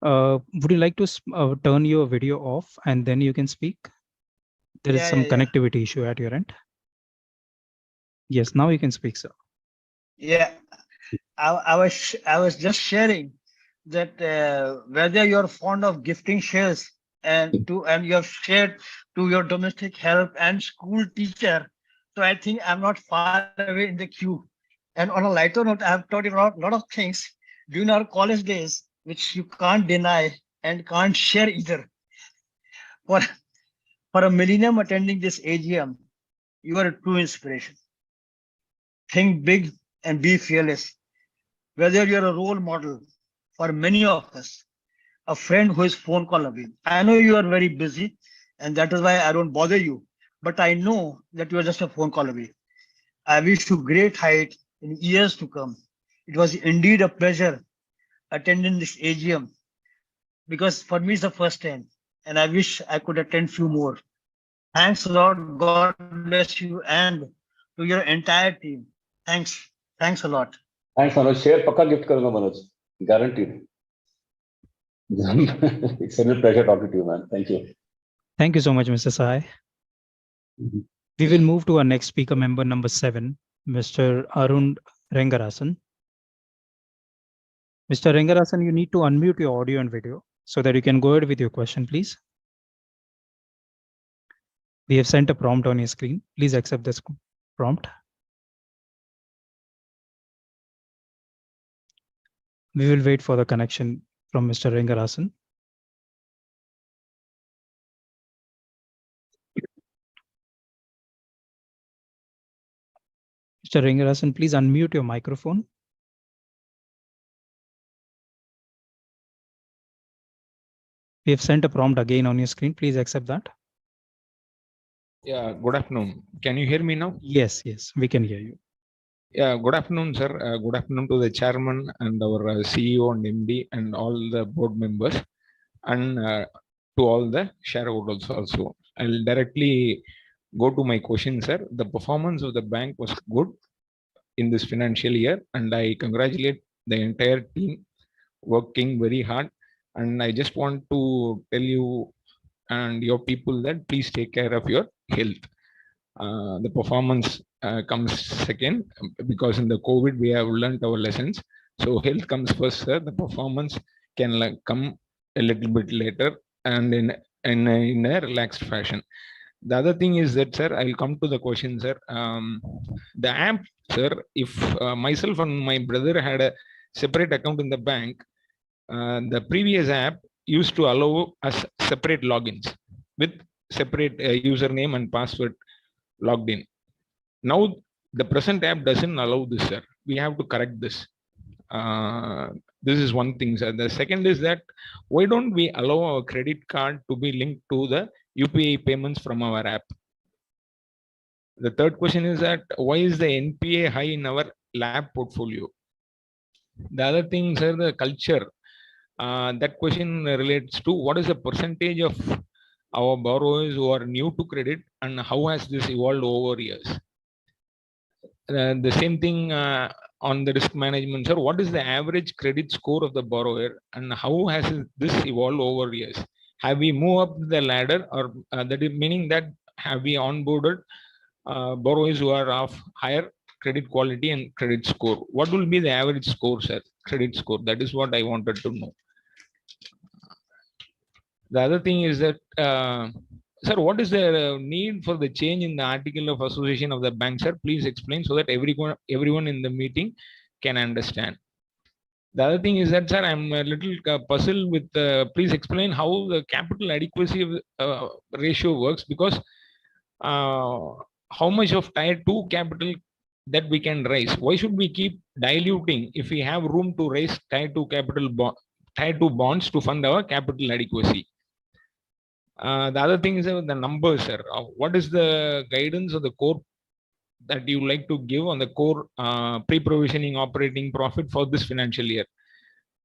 [SPEAKER 1] Would you like to turn your video off and then you can speak? There is some connectivity issue at your end. Yes, now you can speak, sir.
[SPEAKER 13] Yeah, I was just sharing that whether you're fond of gifting shares and you have shared to your domestic help and school teacher. So I think I'm not far away in the queue. And on a lighter note, I have taught you a lot of things during our college days, which you can't deny and can't share either. For a millennium attending this AGM, you are a true inspiration. Think big and be fearless. Whether you're a role model for many of us, a friend who is phone call away. I know you are very busy, and that is why I don't bother you. But I know that you are just a phone call away. I wish you great height in years to come. It was indeed a pleasure attending this AGM, because for me it's the first time, and I wish I could attend few more. Thanks a lot. God bless you and to your entire team. Thanks. Thanks a lot.
[SPEAKER 4] Thanks, Manoj. Share पक्का gift करूँगा Manoj. Guaranteed. It's a real pleasure talking to you, man. Thank you.
[SPEAKER 1] Thank you so much, Mr. Sahai. We will move to our next speaker member, number 7, Mr. Arun Rengarasan. Mr. Rengarasan, you need to unmute your audio and video so that you can go ahead with your question, please. We have sent a prompt on your screen. Please accept this prompt. We will wait for the connection from Mr. Rengarasan. Mr. Rengarasan, please unmute your microphone. We have sent a prompt again on your screen. Please accept that.
[SPEAKER 14] Yeah, good afternoon. Can you hear me now?
[SPEAKER 1] Yes, we can hear you.
[SPEAKER 14] Yeah, good afternoon, sir. Good afternoon to the chairman and our CEO and MD and all the board members, and to all the shareholders also. I'll directly go to my question, sir. The performance of the bank was good in this financial year, and I congratulate the entire team working very hard. And I just want to tell you and your people that please take care of your health. The performance comes second, because in the COVID we have learned our lessons. So health comes first, sir. The performance can come a little bit later and in a relaxed fashion. The other thing is that, sir, I'll come to the question, sir. The app, sir, if myself and my brother had a separate account in the bank, the previous app used to allow us separate logins with separate username and password logged in. Now the present app doesn't allow this, sir. We have to correct this. This is one thing, sir. The second is that why don't we allow our credit card to be linked to the UPI payments from our app? The third question is that why is the NPA high in our lab portfolio? The other thing, sir, the culture. That question relates to what is the percentage of our borrowers who are new to credit and how has this evolved over years? The same thing on the risk management, sir. What is the average credit score of the borrower and how has this evolved over years? Have we moved up the ladder, or that is meaning that have we onboarded borrowers who are of higher credit quality and credit score? What will be the average score, sir? Credit score. That is what I wanted to know. The other thing is that, sir, what is the need for the change in the article of association of the bank, sir? Please explain so that everyone in the meeting can understand. The other thing is that, sir, I'm a little puzzled with, please explain how the capital adequacy ratio works, because how much of tier 2 capital that we can raise? Why should we keep diluting if we have room to raise tier 2 tier 2 bonds to fund our capital adequacy? The other thing is the numbers, sir. What is the guidance of the core that you like to give on the core pre-provisioning operating profit for this financial year?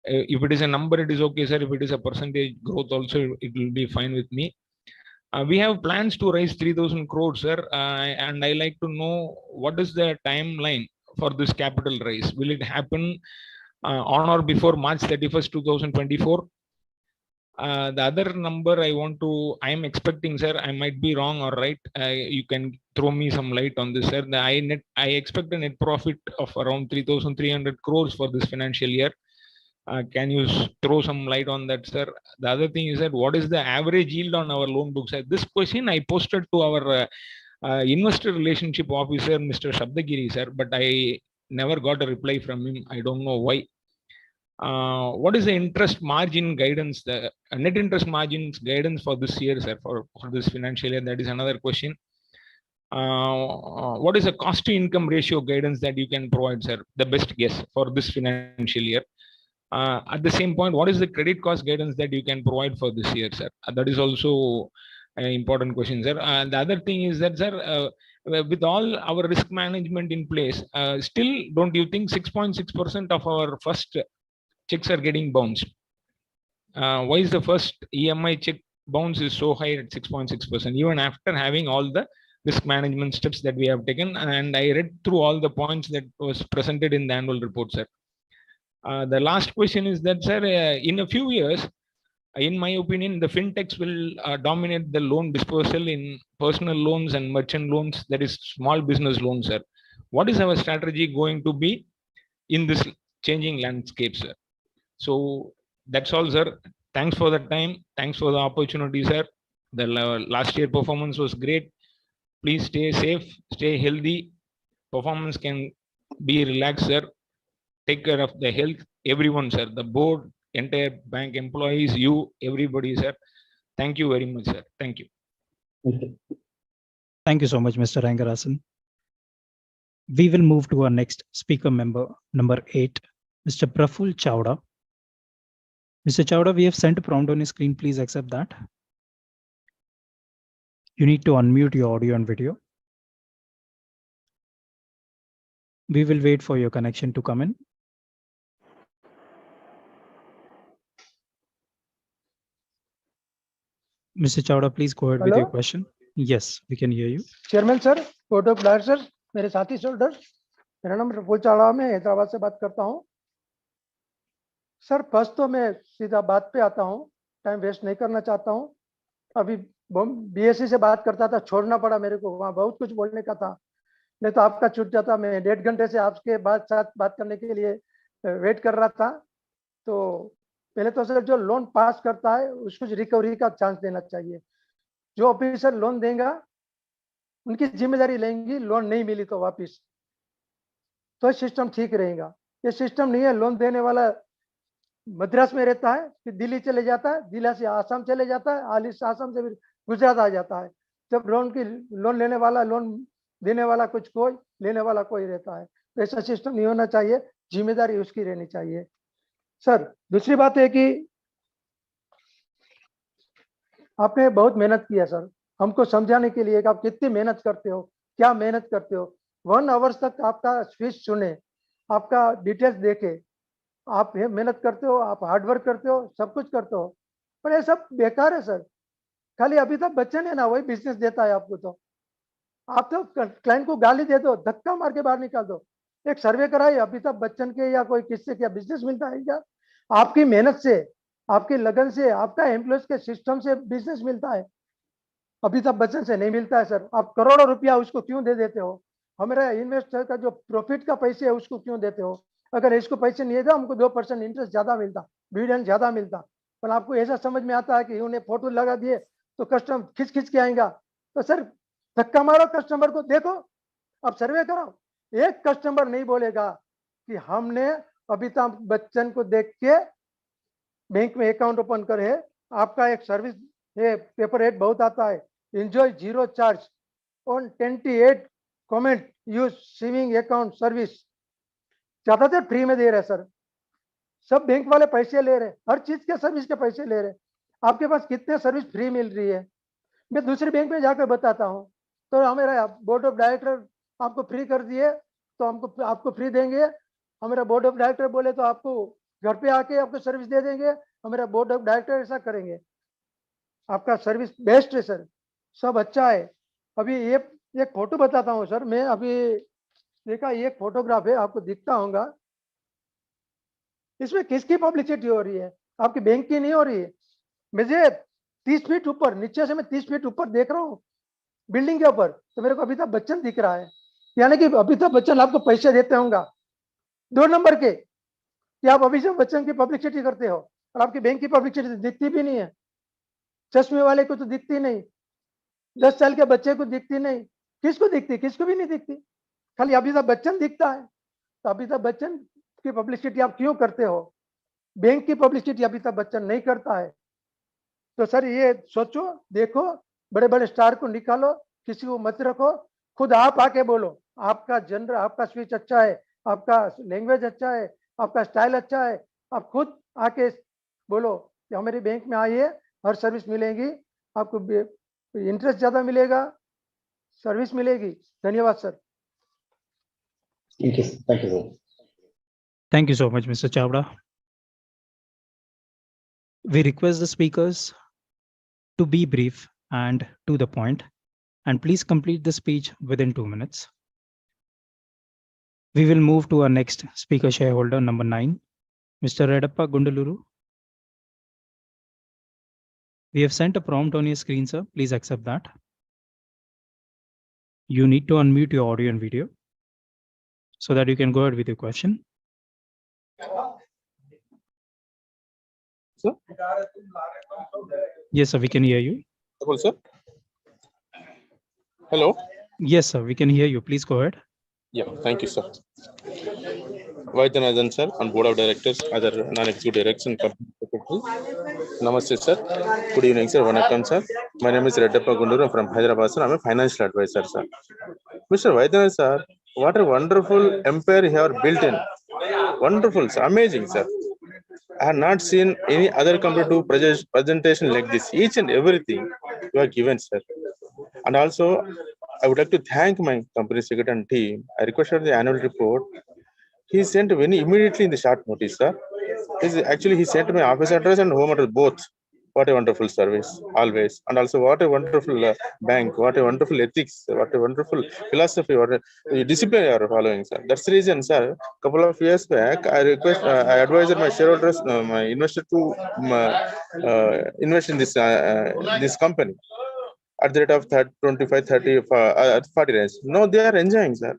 [SPEAKER 14] If it is a number, it is okay, sir. If it is a percentage growth also, it will be fine with me. We have plans to raise 3,000 crores, sir. And I like to know what is the timeline for this capital raise. Will it happen on or before March 31st, 2024? The other number I am expecting, sir, I might be wrong or right. You can throw me some light on this, sir. I expect a net profit of around 3,300 crores for this financial year. Can you throw some light on that, sir? The other thing is that what is the average yield on our loan books? This question I posted to our investor relationship officer, Mr. Shabdagiri, sir, but I never got a reply from him. I don't know why. What is the interest margin guidance, the net interest margins guidance for this year, sir, for this financial year? That is another question. What is the cost to income ratio guidance that you can provide, sir? The best guess for this financial year. At the same point, what is the credit cost guidance that you can provide for this year, sir? That is also an important question, sir. The other thing is that, sir, with all our risk management in place, still don't you think 6.6% of our first checks are getting bounced? Why is the first EMI check bounce is so high at 6.6%, even after having all the risk management steps that we have taken? And I read through all the points that was presented in the annual report, sir. The last question is that, sir, in a few years, in my opinion, the fintechs will dominate the loan dispersal in personal loans and merchant loans, that is small business loans, sir. What is our strategy going to be in this changing landscape, sir? So that's all, sir. Thanks for the time. Thanks for the opportunity, sir. The last year performance was great. Please stay safe, stay healthy. Performance can be relaxed, sir. Take care of the health, everyone, sir. The board, entire bank employees, you, everybody, sir. Thank you very much, sir. Thank you.
[SPEAKER 1] Thank you so much, Mr. Rangarasan. We will move to our next speaker member, number 8, Mr. Praful Chawda. Mr. Chawda, we have sent a prompt on your screen. Please accept that. You need to unmute your audio and video. We will wait for your connection to come in. Mr. Chawda, please go ahead with your question. Yes, we can hear you.
[SPEAKER 15] Chairman sir, board of directors, मेरे साथी shoulders, मेरा नाम प्रफुल्ल चावड़ा, मैं हैदराबाद से बात करता हूं। Sir, first तो मैं सीधा बात पे आता हूं, टाइम वेस्ट नहीं करना चाहता हूं। अभी बीएससी से बात करता था, छोड़ना पड़ा मेरे को, वहां बहुत कुछ बोलने का था, नहीं तो आपका छूट जाता। मैं 1.5 घंटे से आपके साथ बात करने के लिए वेट कर रहा था। तो पहले तो सर, जो लोन पास करता है उसको रिकवरी का चांस देना चाहिए। जो ऑफिसर लोन देगा उनकी जिम्मेदारी लेंगी, लोन नहीं मिली तो वापिस, तो सिस्टम ठीक रहेगा। ये सिस्टम नहीं है, लोन देने वाला मद्रास में रहता है, फिर दिल्ली चले जाता है, दिल्ली से आसाम चले जाता है, आसाम से फिर गुजरात आ जाता है। जब लोन लेने वाला लोन देने वाला कुछ कोई, लेने वाला कोई रहता है। तो ऐसा सिस्टम नहीं होना चाहिए, जिम्मेदारी उसकी रहनी चाहिए। सर, दूसरी बात है कि आपने बहुत मेहनत की है सर, हमको समझाने के लिए कि आप कितनी मेहनत करते हो, क्या मेहनत करते हो। 1 आवर्स तक आपका स्पीच सुने, आपका डिटेल्स देखे, आप मेहनत करते हो, आप हार्ड वर्क करते हो, सब कुछ करते हो, पर ये सब बेकार है सर। खाली अमिताभ बच्चन है ना, वही बिजनेस देता है आपको। तो आप तो क्लाइंट को गाली दे दो, धक्का मार के बाहर निकाल दो। एक सर्वे कराइए, अमिताभ बच्चन के या कोई किससे क्या बिजनेस मिलता है क्या? आपकी मेहनत से, आपकी लगन से, आपका एम्प्लॉयज के सिस्टम से बिजनेस मिलता है, अमिताभ बच्चन से नहीं मिलता है सर। आप करोड़ों रुपया उसको क्यों दे देते हो? हमारा इन्वेस्टर का जो प्रॉफिट का पैसे है उसको क्यों देते हो? अगर इसको पैसे नहीं देता, हमको 2% इंटरेस्ट ज्यादा मिलता, डिविडेंड ज्यादा मिलता। पर आपको ऐसा समझ में आता है कि उन्हें फोटो लगा दिए तो कस्टमर खिंच खिंच के आएगा। तो सर, धक्का मारो कस्टमर को, देखो, अब सर्वे करो। एक कस्टमर नहीं बोलेगा कि हमने अमिताभ बच्चन को देख के बैंक में अकाउंट ओपन करे। आपका एक सर्विस है, पेपर रेट बहुत आता है, enjoy zero charge on 28 comment use saving account service। ज्यादातर फ्री में दे रहे सर, सब बैंक वाले पैसे ले रहे, हर चीज के सर्विस के पैसे ले रहे। आपके पास कितने सर्विस फ्री मिल रही है? मैं दूसरे बैंक में जाकर बताता हूँ, तो हमारा बोर्ड ऑफ डायरेक्टर आपको फ्री कर दिए तो हमको आपको फ्री देंगे। हमारा बोर्ड ऑफ डायरेक्टर बोले तो आपको घर पे आके आपको सर्विस दे देंगे। हमारा बोर्ड ऑफ डायरेक्टर ऐसा करेंगे। आपका सर्विस बेस्ट है सर, सब अच्छा है। अभी ये एक फोटो बताता हूँ सर, मैं अभी देखा, ये फोटोग्राफ है, आपको दिखता होगा। इसमें किसकी पब्लिसिटी हो रही है? आपकी बैंक की नहीं हो रही है। मुझे 30 फीट ऊपर, नीचे से मैं 30 फीट ऊपर देख रहा हूँ बिल्डिंग के ऊपर, तो मेरे को अमिताभ बच्चन दिख रहा है। यानी कि अमिताभ बच्चन आपको पैसे देते होंगे 2 नंबर के, कि आप अमिताभ बच्चन की पब्लिसिटी करते हो, और आपकी बैंक की पब्लिसिटी दिखती भी नहीं है। चश्मे वाले को तो दिखती नहीं, 10 साल के बच्चे को दिखती नहीं, किसको दिखती? किसको भी नहीं दिखती, खाली अमिताभ बच्चन दिखता है। तो अमिताभ बच्चन की पब्लिसिटी आप क्यों करते हो? बैंक की पब्लिसिटी अमिताभ बच्चन नहीं करता है। तो सर, ये सोचो, देखो, बड़े बड़े स्टार को निकालो, किसी को मत रखो, खुद आप आके बोलो। आपका जनरल, आपका स्पीच अच्छा है, आपका लैंग्वेज अच्छा है, आपका स्टाइल अच्छा है, आप खुद आके बोलो कि हमारे बैंक में आइए, हर सर्विस मिलेगी, आपको इंटरेस्ट ज्यादा मिलेगा, सर्विस मिलेगी। धन्यवाद sir.
[SPEAKER 4] Thank you, sir.
[SPEAKER 1] Thank you so much, Mr. Chavda. We request the speakers to be brief and to the point, and please complete the speech within 2 minutes. We will move to our next speaker shareholder, number 9, Mr. Redappa Gundaluru. We have sent a prompt on your screen, sir. Please accept that. You need to unmute your audio and video so that you can go ahead with your question.
[SPEAKER 16] Sir?
[SPEAKER 1] Yes, sir, we can hear you.
[SPEAKER 16] Sir? Hello?
[SPEAKER 1] Yes, sir, we can hear you. Please go ahead.
[SPEAKER 16] Yeah, thank you, sir. Vaidyanathan sir, on board of directors, other non-executive directors and company secretary. Namaste, sir. Good evening, sir. Vanakkam, sir. My name is Redappa Gunduru from Hyderabad, sir. I'm a financial advisor, sir. Mr. Vaidyanathan, sir, what a wonderful empire you have built in. Wonderful, sir. Amazing, sir. I have not seen any other company to presentation like this. Each and everything you have given, sir. And also, I would like to thank my company secretary and team. I requested the annual report. He sent immediately in the short notice, sir. He sent my office address and home address both. What a wonderful service, always. And also, what a wonderful bank, what a wonderful ethics, what a wonderful philosophy, what a discipline you are following, sir. That's the reason, sir. Couple of years back, I advised my shareholders, my investor to invest in this company at the rate of 25, 30, 40 range. No, they are enjoying, sir.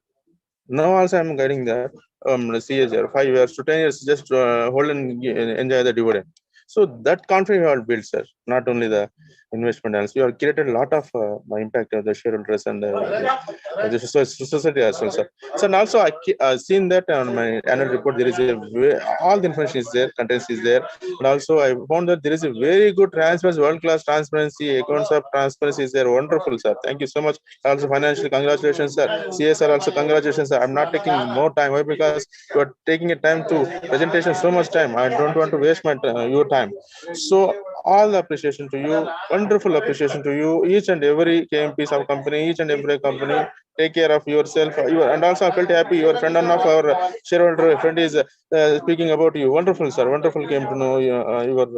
[SPEAKER 16] Now also I'm guiding that CAGR 5 years to 10 years, just hold and enjoy the dividend. So that confidence we have built, sir. Not only the investment. And you have created a lot of impact of the shareholders and the society as well, sir. So and also I seen that on my annual report there is all the information is there, contents is there, and also I found that there is a very good transparency, world-class transparency, accounts of transparency is there. Wonderful, sir. Thank you so much. Also financially, congratulations, sir. CSR also congratulations, sir. I'm not taking more time. Why? Because you are taking a time to presentation so much time. I don't want to waste my your time. So all the appreciation to you, wonderful appreciation to you. Each and every KMPs of company, each and every company. Take care of yourself. And also I felt happy. Your friend, one of our shareholder friend is speaking about you. Wonderful, sir. Wonderful. Came to know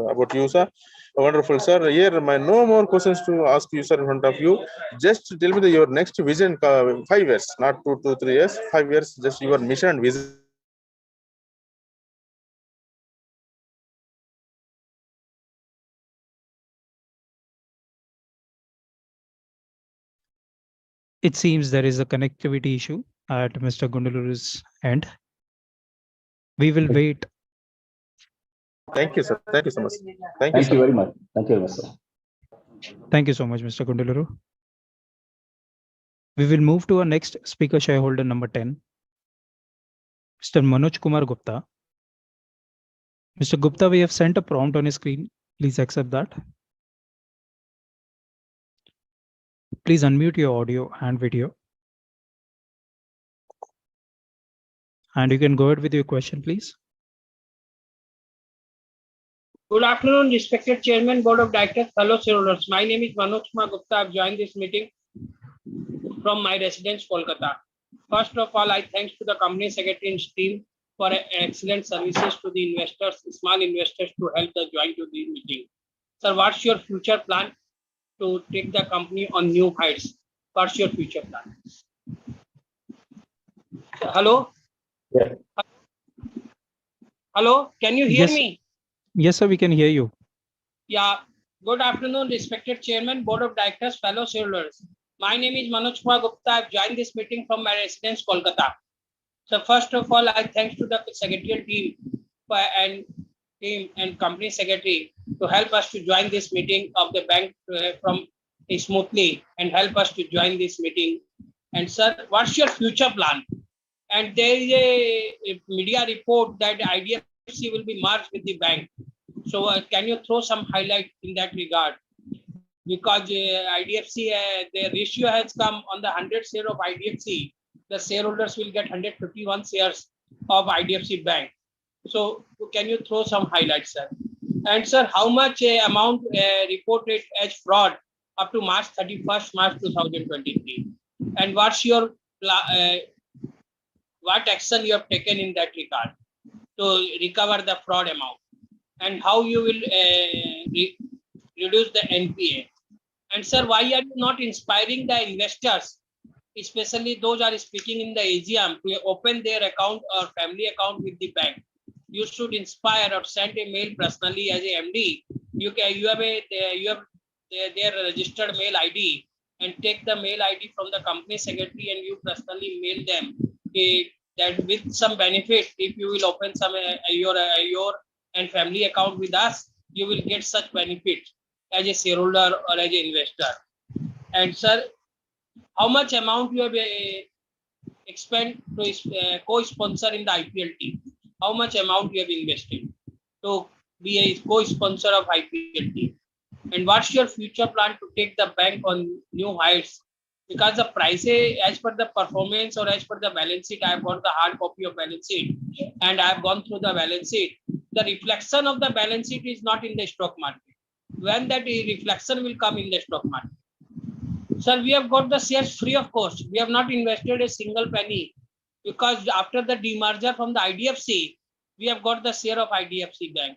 [SPEAKER 16] about you, sir. Wonderful, sir. Here, my no more questions to ask you, sir, in front of you. Just tell me your next vision. 5 years, not 2 to 3 years. 5 years. Just your mission and vision.
[SPEAKER 1] It seems there is a connectivity issue at Mr. Gunduluru's end. We will wait.
[SPEAKER 16] Thank you, sir. Thank you so much.
[SPEAKER 4] Thank you very much. Thank you very much, sir.
[SPEAKER 1] Thank you so much, Mr. Gunduluru. We will move to our next speaker shareholder number 10, Mr. Manoj Kumar Gupta. Mr. Gupta, we have sent a prompt on your screen. Please accept that. Please unmute your audio and video. And you can go ahead with your question, please.
[SPEAKER 17] Good afternoon, respected Chairman, Board of Directors, fellow shareholders. My name is Manoj Kumar Gupta. I've joined this meeting from my residence, Kolkata. First of all, I thanks to the company secretary and team for excellent services to the investors, small investors, to help the join to the meeting. Sir, what's your future plan to take the company on new heights? What's your future plan? Hello?
[SPEAKER 4] Yeah.
[SPEAKER 17] Hello, can you hear me?
[SPEAKER 1] Yes, sir, we can hear you.
[SPEAKER 17] Yeah. Good afternoon, respected Chairman, Board of Directors, fellow shareholders. My name is Manoj Kumar Gupta. I've joined this meeting from my residence, Kolkata. So first of all, I thanks to the secretarial team and company secretary to help us to join this meeting of the bank from smoothly and help us to join this meeting. And sir, what's your future plan? And there is a media report that IDFC will be merged with the bank. So can you throw some highlight in that regard? Because IDFC, the ratio has come on the 100 share of IDFC. The shareholders will get 151 shares of IDFC Bank. So can you throw some highlights, sir? And sir, how much amount reported as fraud up to March 31st, March 2023? And what's your what action you have taken in that regard to recover the fraud amount? And how you will reduce the NPA? And sir, why are you not inspiring the investors, especially those are speaking in the AGM, to open their account or family account with the bank? You should inspire or send a mail personally as a MD. You have their registered mail ID and take the mail ID from the company secretary and you personally mail them that with some benefit, if you will open some your and family account with us, you will get such benefit as a shareholder or as an investor. And sir, how much amount you have expend to co-sponsor in the IPL team? How much amount you have invested to be a co-sponsor of IPL team? And what's your future plan to take the bank on new heights? Because the prices, as per the performance or as per the balance sheet, I have got the hard copy of balance sheet and I have gone through the balance sheet. The reflection of the balance sheet is not in the stock market. When that reflection will come in the stock market? Sir, we have got the shares free of cost. We have not invested a single penny because after the demerger from the IDFC, we have got the share of IDFC Bank.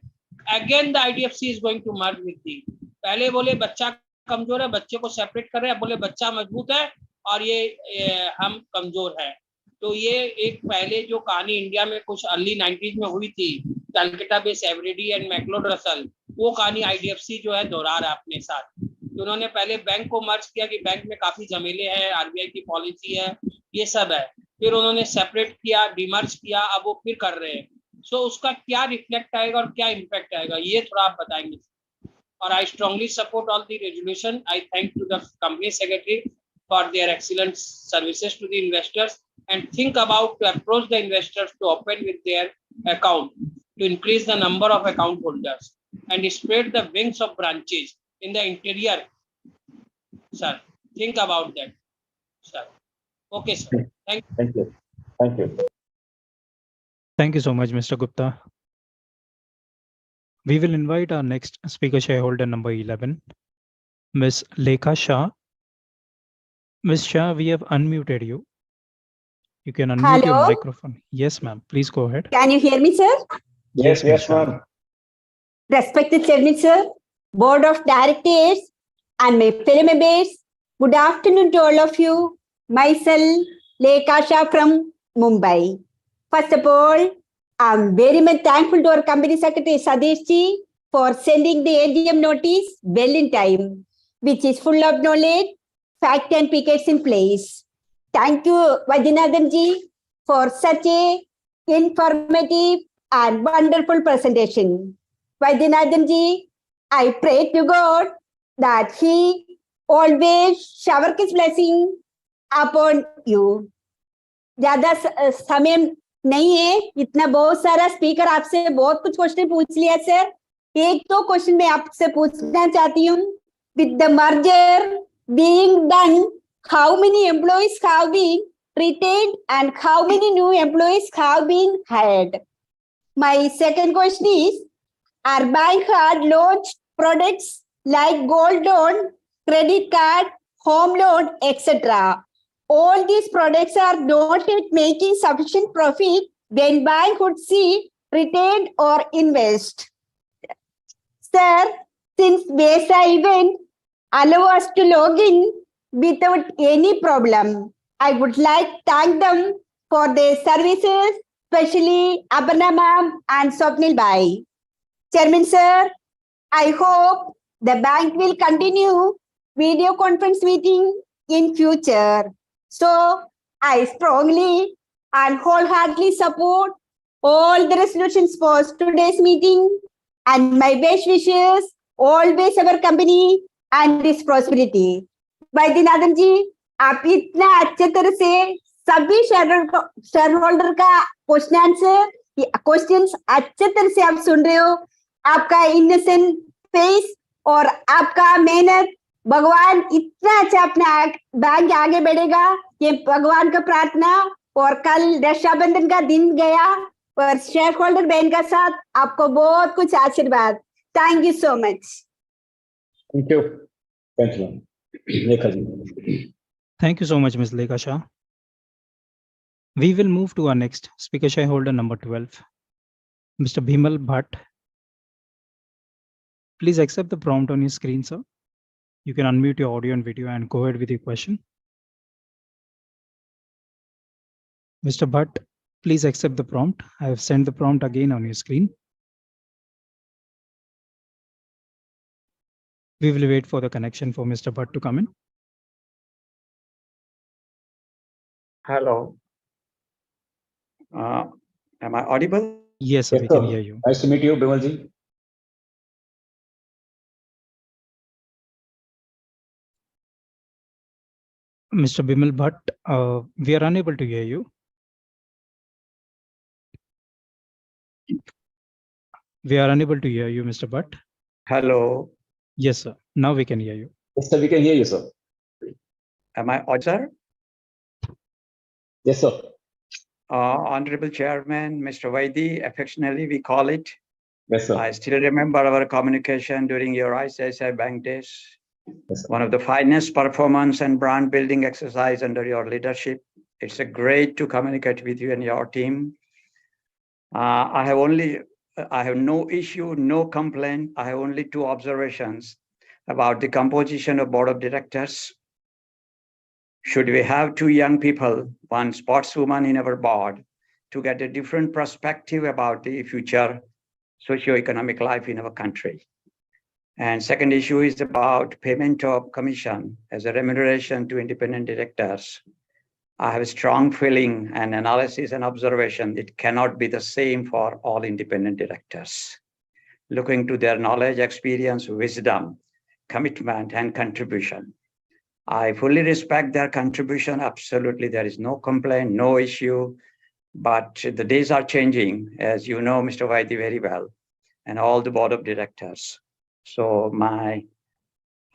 [SPEAKER 17] Again, the IDFC is going to merge with the. पहले बोले बच्चा कमजोर है, बच्चे को separate कर रहे हैं, बोले बच्चा मजबूत है और ये हम कमजोर है. तो ये एक पहले जो कहानी इंडिया में कुछ अर्ली 90s में हुई थी, Calcutta base Eveready and McLeod Russel, वो कहानी आईडीएफसी जो है दोहरा रहा है अपने साथ. तो उन्होंने पहले बैंक को मर्ज किया कि बैंक में काफी झमेले हैं, आरबीआई की पॉलिसी है, ये सब है. फिर उन्होंने सेपरेट किया, डिमर्ज किया, अब वो फिर कर रहे हैं. सो उसका क्या रिफ्लेक्ट आएगा और क्या इम्पैक्ट आएगा, ये थोड़ा आप बताएंगे. or I strongly support all the resolution. I thank to the company secretary for their excellent services to the investors, and think about to approach the investors to open with their account to increase the number of account holders and spread the wings of branches in the interior. Sir, think about that, sir. Okay, sir. Thank you.
[SPEAKER 4] Thank you. Thank you.
[SPEAKER 1] Thank you so much, Mr. Gupta. We will invite our next speaker shareholder number 11, Ms. Lekha Shah. Ms. Shah, we have unmuted you. You can unmute your
[SPEAKER 18] Hello?
[SPEAKER 1] microphone. Yes, ma'am. Please go ahead.
[SPEAKER 18] Can you hear me, sir?
[SPEAKER 1] Yes, Ms. Shah.
[SPEAKER 18] Respected Chairman, sir, Board of Directors, and my fellow members, good afternoon to all of you. Myself, Lekha Shah from Mumbai. First of all, I'm very much thankful to our company secretary, Sadish ji, for sending the AGM notice well in time, which is full of knowledge, fact and pickets in place. Thank you, Vaidyanathan ji, for such a informative and wonderful presentation. Vaidyanathan ji, I pray to God that He always shower His blessing upon you. ज्यादा समय नहीं है, इतना बहुत सारा speaker आपसे बहुत कुछ क्वेश्चन पूछ लिया सर. एक तो क्वेश्चन मैं आपसे पूछना चाहती हूँ. With the merger being done, how many employees have been retained and how many new employees have been hired? My second question is, our bank had launched products like gold loan, credit card, home loan, etc. All these products are not yet making sufficient profit when bank would see retain or invest. Sir, since BSI event allow us to log in without any problem, I would like to thank them for their services, especially Aparna ma'am and Swapnil bhai. Chairman sir, I hope the bank will continue video conference meeting in future. So I strongly and wholeheartedly support all the resolutions for today's meeting, and my best wishes always our company and its prosperity. Vaidyanathan ji, आप इतना अच्छे तरह से सभी share holder का questions अच्छे तरह से आप सुन रहे हो. आपका इनोसेंट फेस और आपका मेहनत, भगवान इतना अच्छा अपना बैंक आगे बढ़ेगा, ये भगवान का प्रार्थना. और कल रक्षाबंधन का दिन गया और शेयर होल्डर बहन का साथ आपको बहुत कुछ आशीर्वाद. Thank you so much.
[SPEAKER 4] Thank you. Thank you. Lekha ji.
[SPEAKER 1] Thank you so much, Ms. Lekha Shah. We will move to our next speaker shareholder number 12, Mr. Bimal Bhatt. Please accept the prompt on your screen, sir. You can unmute your audio and video and go ahead with your question. Mr. Bhatt, please accept the prompt. I have sent the prompt again on your screen. We will wait for the connection for Mr. Bhatt to come in.
[SPEAKER 19] Hello. Am I audible?
[SPEAKER 1] Yes, sir, we can hear you.
[SPEAKER 4] Nice to meet you, Bimal ji.
[SPEAKER 1] Mr. Bimal Bhatt, we are unable to hear you. We are unable to hear you, Mr. Bhatt.
[SPEAKER 19] Hello.
[SPEAKER 1] Yes, sir. Now we can hear you.
[SPEAKER 4] Yes, sir, we can hear you, sir.
[SPEAKER 19] Am I audible?
[SPEAKER 4] Yes, sir.
[SPEAKER 19] Honorable Chairman, Mr. Vaidi, affectionately we call it.
[SPEAKER 4] Yes, sir.
[SPEAKER 19] I still remember our communication during your ICICI Bank days.
[SPEAKER 4] Yes,
[SPEAKER 19] one of the finest performance and brand building exercise under your leadership. It's a great to communicate with you and your team. I have no issue, no complaint. I have only two observations about the composition of board of directors. Should we have two young people, one sportswoman in our board, to get a different perspective about the future socio-economic life in our country? And second issue is about payment of commission as a remuneration to independent directors. I have a strong feeling and analysis and observation. It cannot be the same for all independent directors. looking to their knowledge, experience, wisdom, commitment, and contribution. I fully respect their contribution. Absolutely, there is no complaint, no issue. But the days are changing, as you know, Mr. Vaidya, very well, and all the board of directors. So my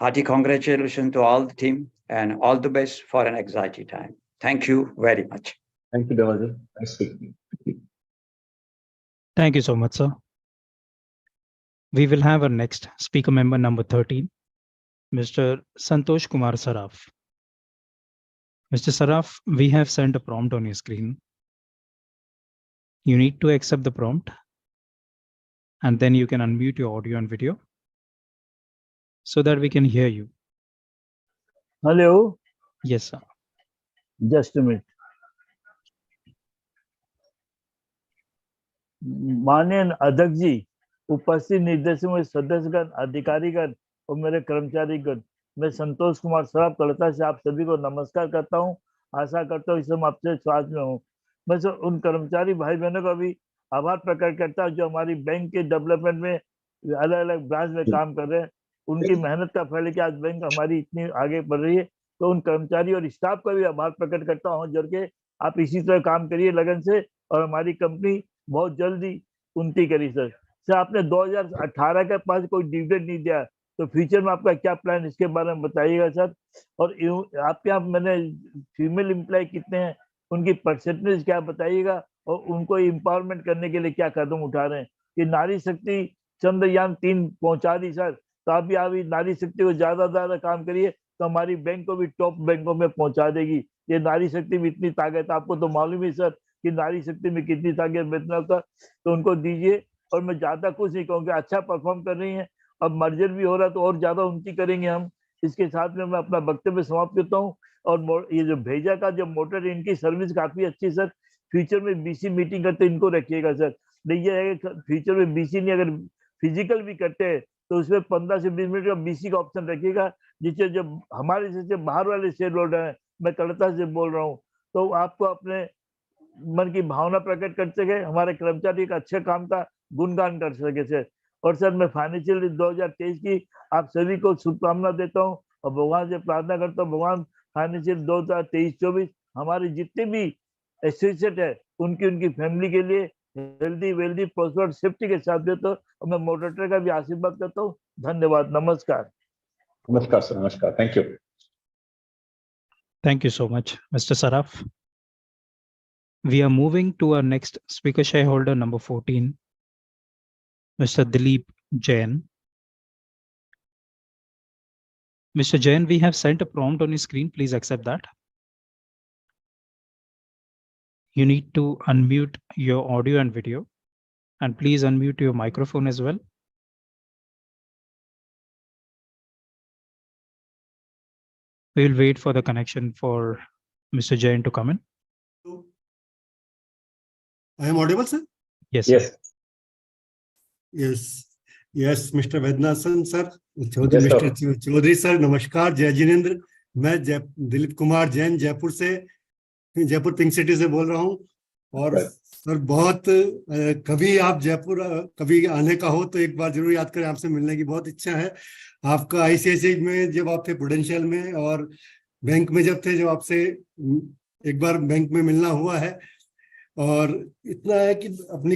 [SPEAKER 19] hearty congratulations to all the team and all the best for an exciting time. Thank you very much.
[SPEAKER 4] Thank you, Devendra. Nice speaking.
[SPEAKER 1] Thank you so much, sir. We will have our next speaker member number 13, Mr. Santosh Kumar Saraf. Mr. Saraf, we have sent a prompt on your screen. You need to accept the prompt, and then you can unmute your audio and video so that we can hear you.
[SPEAKER 20] Hello.
[SPEAKER 1] Yes, sir.
[SPEAKER 20] Just a minute. माननीय अध्यक्ष जी, उपस्थित निर्देशकों, सदस्यगण, अधिकारीगण और मेरे कर्मचारीगण, मैं संतोष कुमार सराफ कलकत्ता से आप सभी को नमस्कार करता हूं। आशा करता हूं इस समय आपसे स्वास्थ्य में हूं। मैं उन कर्मचारी भाई बहनों का भी आभार प्रकट करता हूं जो हमारी बैंक के डेवलपमेंट में अलग अलग ब्रांच में काम कर रहे हैं। उनकी मेहनत का फल है कि आज बैंक हमारी इतनी आगे बढ़ रही है। तो उन कर्मचारी और स्टाफ का भी आभार प्रकट करता हूँ जोड़ के आप इसी तरह काम करिए लगन से और हमारी कंपनी बहुत जल्दी उन्नति करी। सर आपने 2018 के पास कोई डिविडेंड नहीं दिया, तो फ्यूचर में आपका क्या प्लान, इसके बारे में बताइएगा सर। और आपके यहाँ मैंने फीमेल एम्प्लॉय कितने हैं, उनकी परसेंटेज क्या बताइएगा और उनको एम्पावरमेंट करने के लिए क्या कदम उठा रहे हैं। कि नारी शक्ति चंद्रयान 3 पहुंचा दी सर, तो आप भी नारी शक्ति को ज्यादा काम करिए तो हमारी बैंक को भी टॉप बैंकों में पहुंचा देगी। ये नारी शक्ति में इतनी ताकत, आपको तो मालूम ही सर कि नारी शक्ति में कितनी ताकत वेतन का, तो उनको दीजिए। और मैं ज्यादा कुछ नहीं कहूँगा, अच्छा परफॉर्म कर रही है। अब मर्जर भी हो रहा है तो और ज्यादा उन्नति करेंगे हम। इसके साथ में मैं अपना वक्तव्य समाप्त करता हूँ। और ये जो भेजा का जो मोटर, इनकी सर्विस काफी अच्छी सर। फ्यूचर में बीसी मीटिंग करते इनको रखिएगा सर। नहीं ये है फ्यूचर में बीसी नहीं, अगर फिजिकल भी करते हैं तो उसमें 15 से 20 मिनट का बीसी का ऑप्शन रखिएगा, जिससे जब हमारे जैसे बाहर वाले शेयर होल्डर हैं, मैं कलकत्ता से बोल रहा हूँ, तो आपको अपने मन की भावना प्रकट कर सके, हमारे कर्मचारी का अच्छा काम का गुणगान कर सके सर। और सर मैं फाइनेंशियल 2023 की आप सभी को शुभकामना देता हूँ और भगवान से प्रार्थना करता हूँ, भगवान फाइनेंशियल 2023-24 हमारे जितने भी एसोसिएट है उनकी फैमिली के लिए हेल्दी वेल्दी प्रॉस्पर सेफ्टी के साथ देता हूँ। और मैं मॉडरेटर का भी आशीर्वाद करता हूँ। धन्यवाद, नमस्कार।
[SPEAKER 4] नमस्कार सर, नमस्कार। Thank you.
[SPEAKER 1] Thank you so much, Mr. Saraf. We are moving to our next speaker shareholder number 14, Mr. Dilip Jain. Mr. Jain, we have sent a prompt on your screen. Please accept that. You need to unmute your audio and video, and please unmute your microphone as well. We will wait for the connection for Mr. Jain to come in.
[SPEAKER 21] I am audible, sir?
[SPEAKER 1] Yes.
[SPEAKER 4] Yes.
[SPEAKER 21] Yes, Mr. Vaidyanathan sir, Mr. Chaudhary sir, नमस्कार, जय जिनेंद्र। मैं Dilip Kumar Jain Jaipur pink city से बोल रहा हूँ। और sir बहुत कभी आप जयपुर कभी आने का हो तो एक बार जरूर याद करें, आपसे मिलने की बहुत इच्छा है। आपका आईसीआईसीआई में जब आप थे प्रूडेंशियल में और बैंक में जब थे, जब आपसे एक बार बैंक में मिलना हुआ है। और इतना है कि अपनी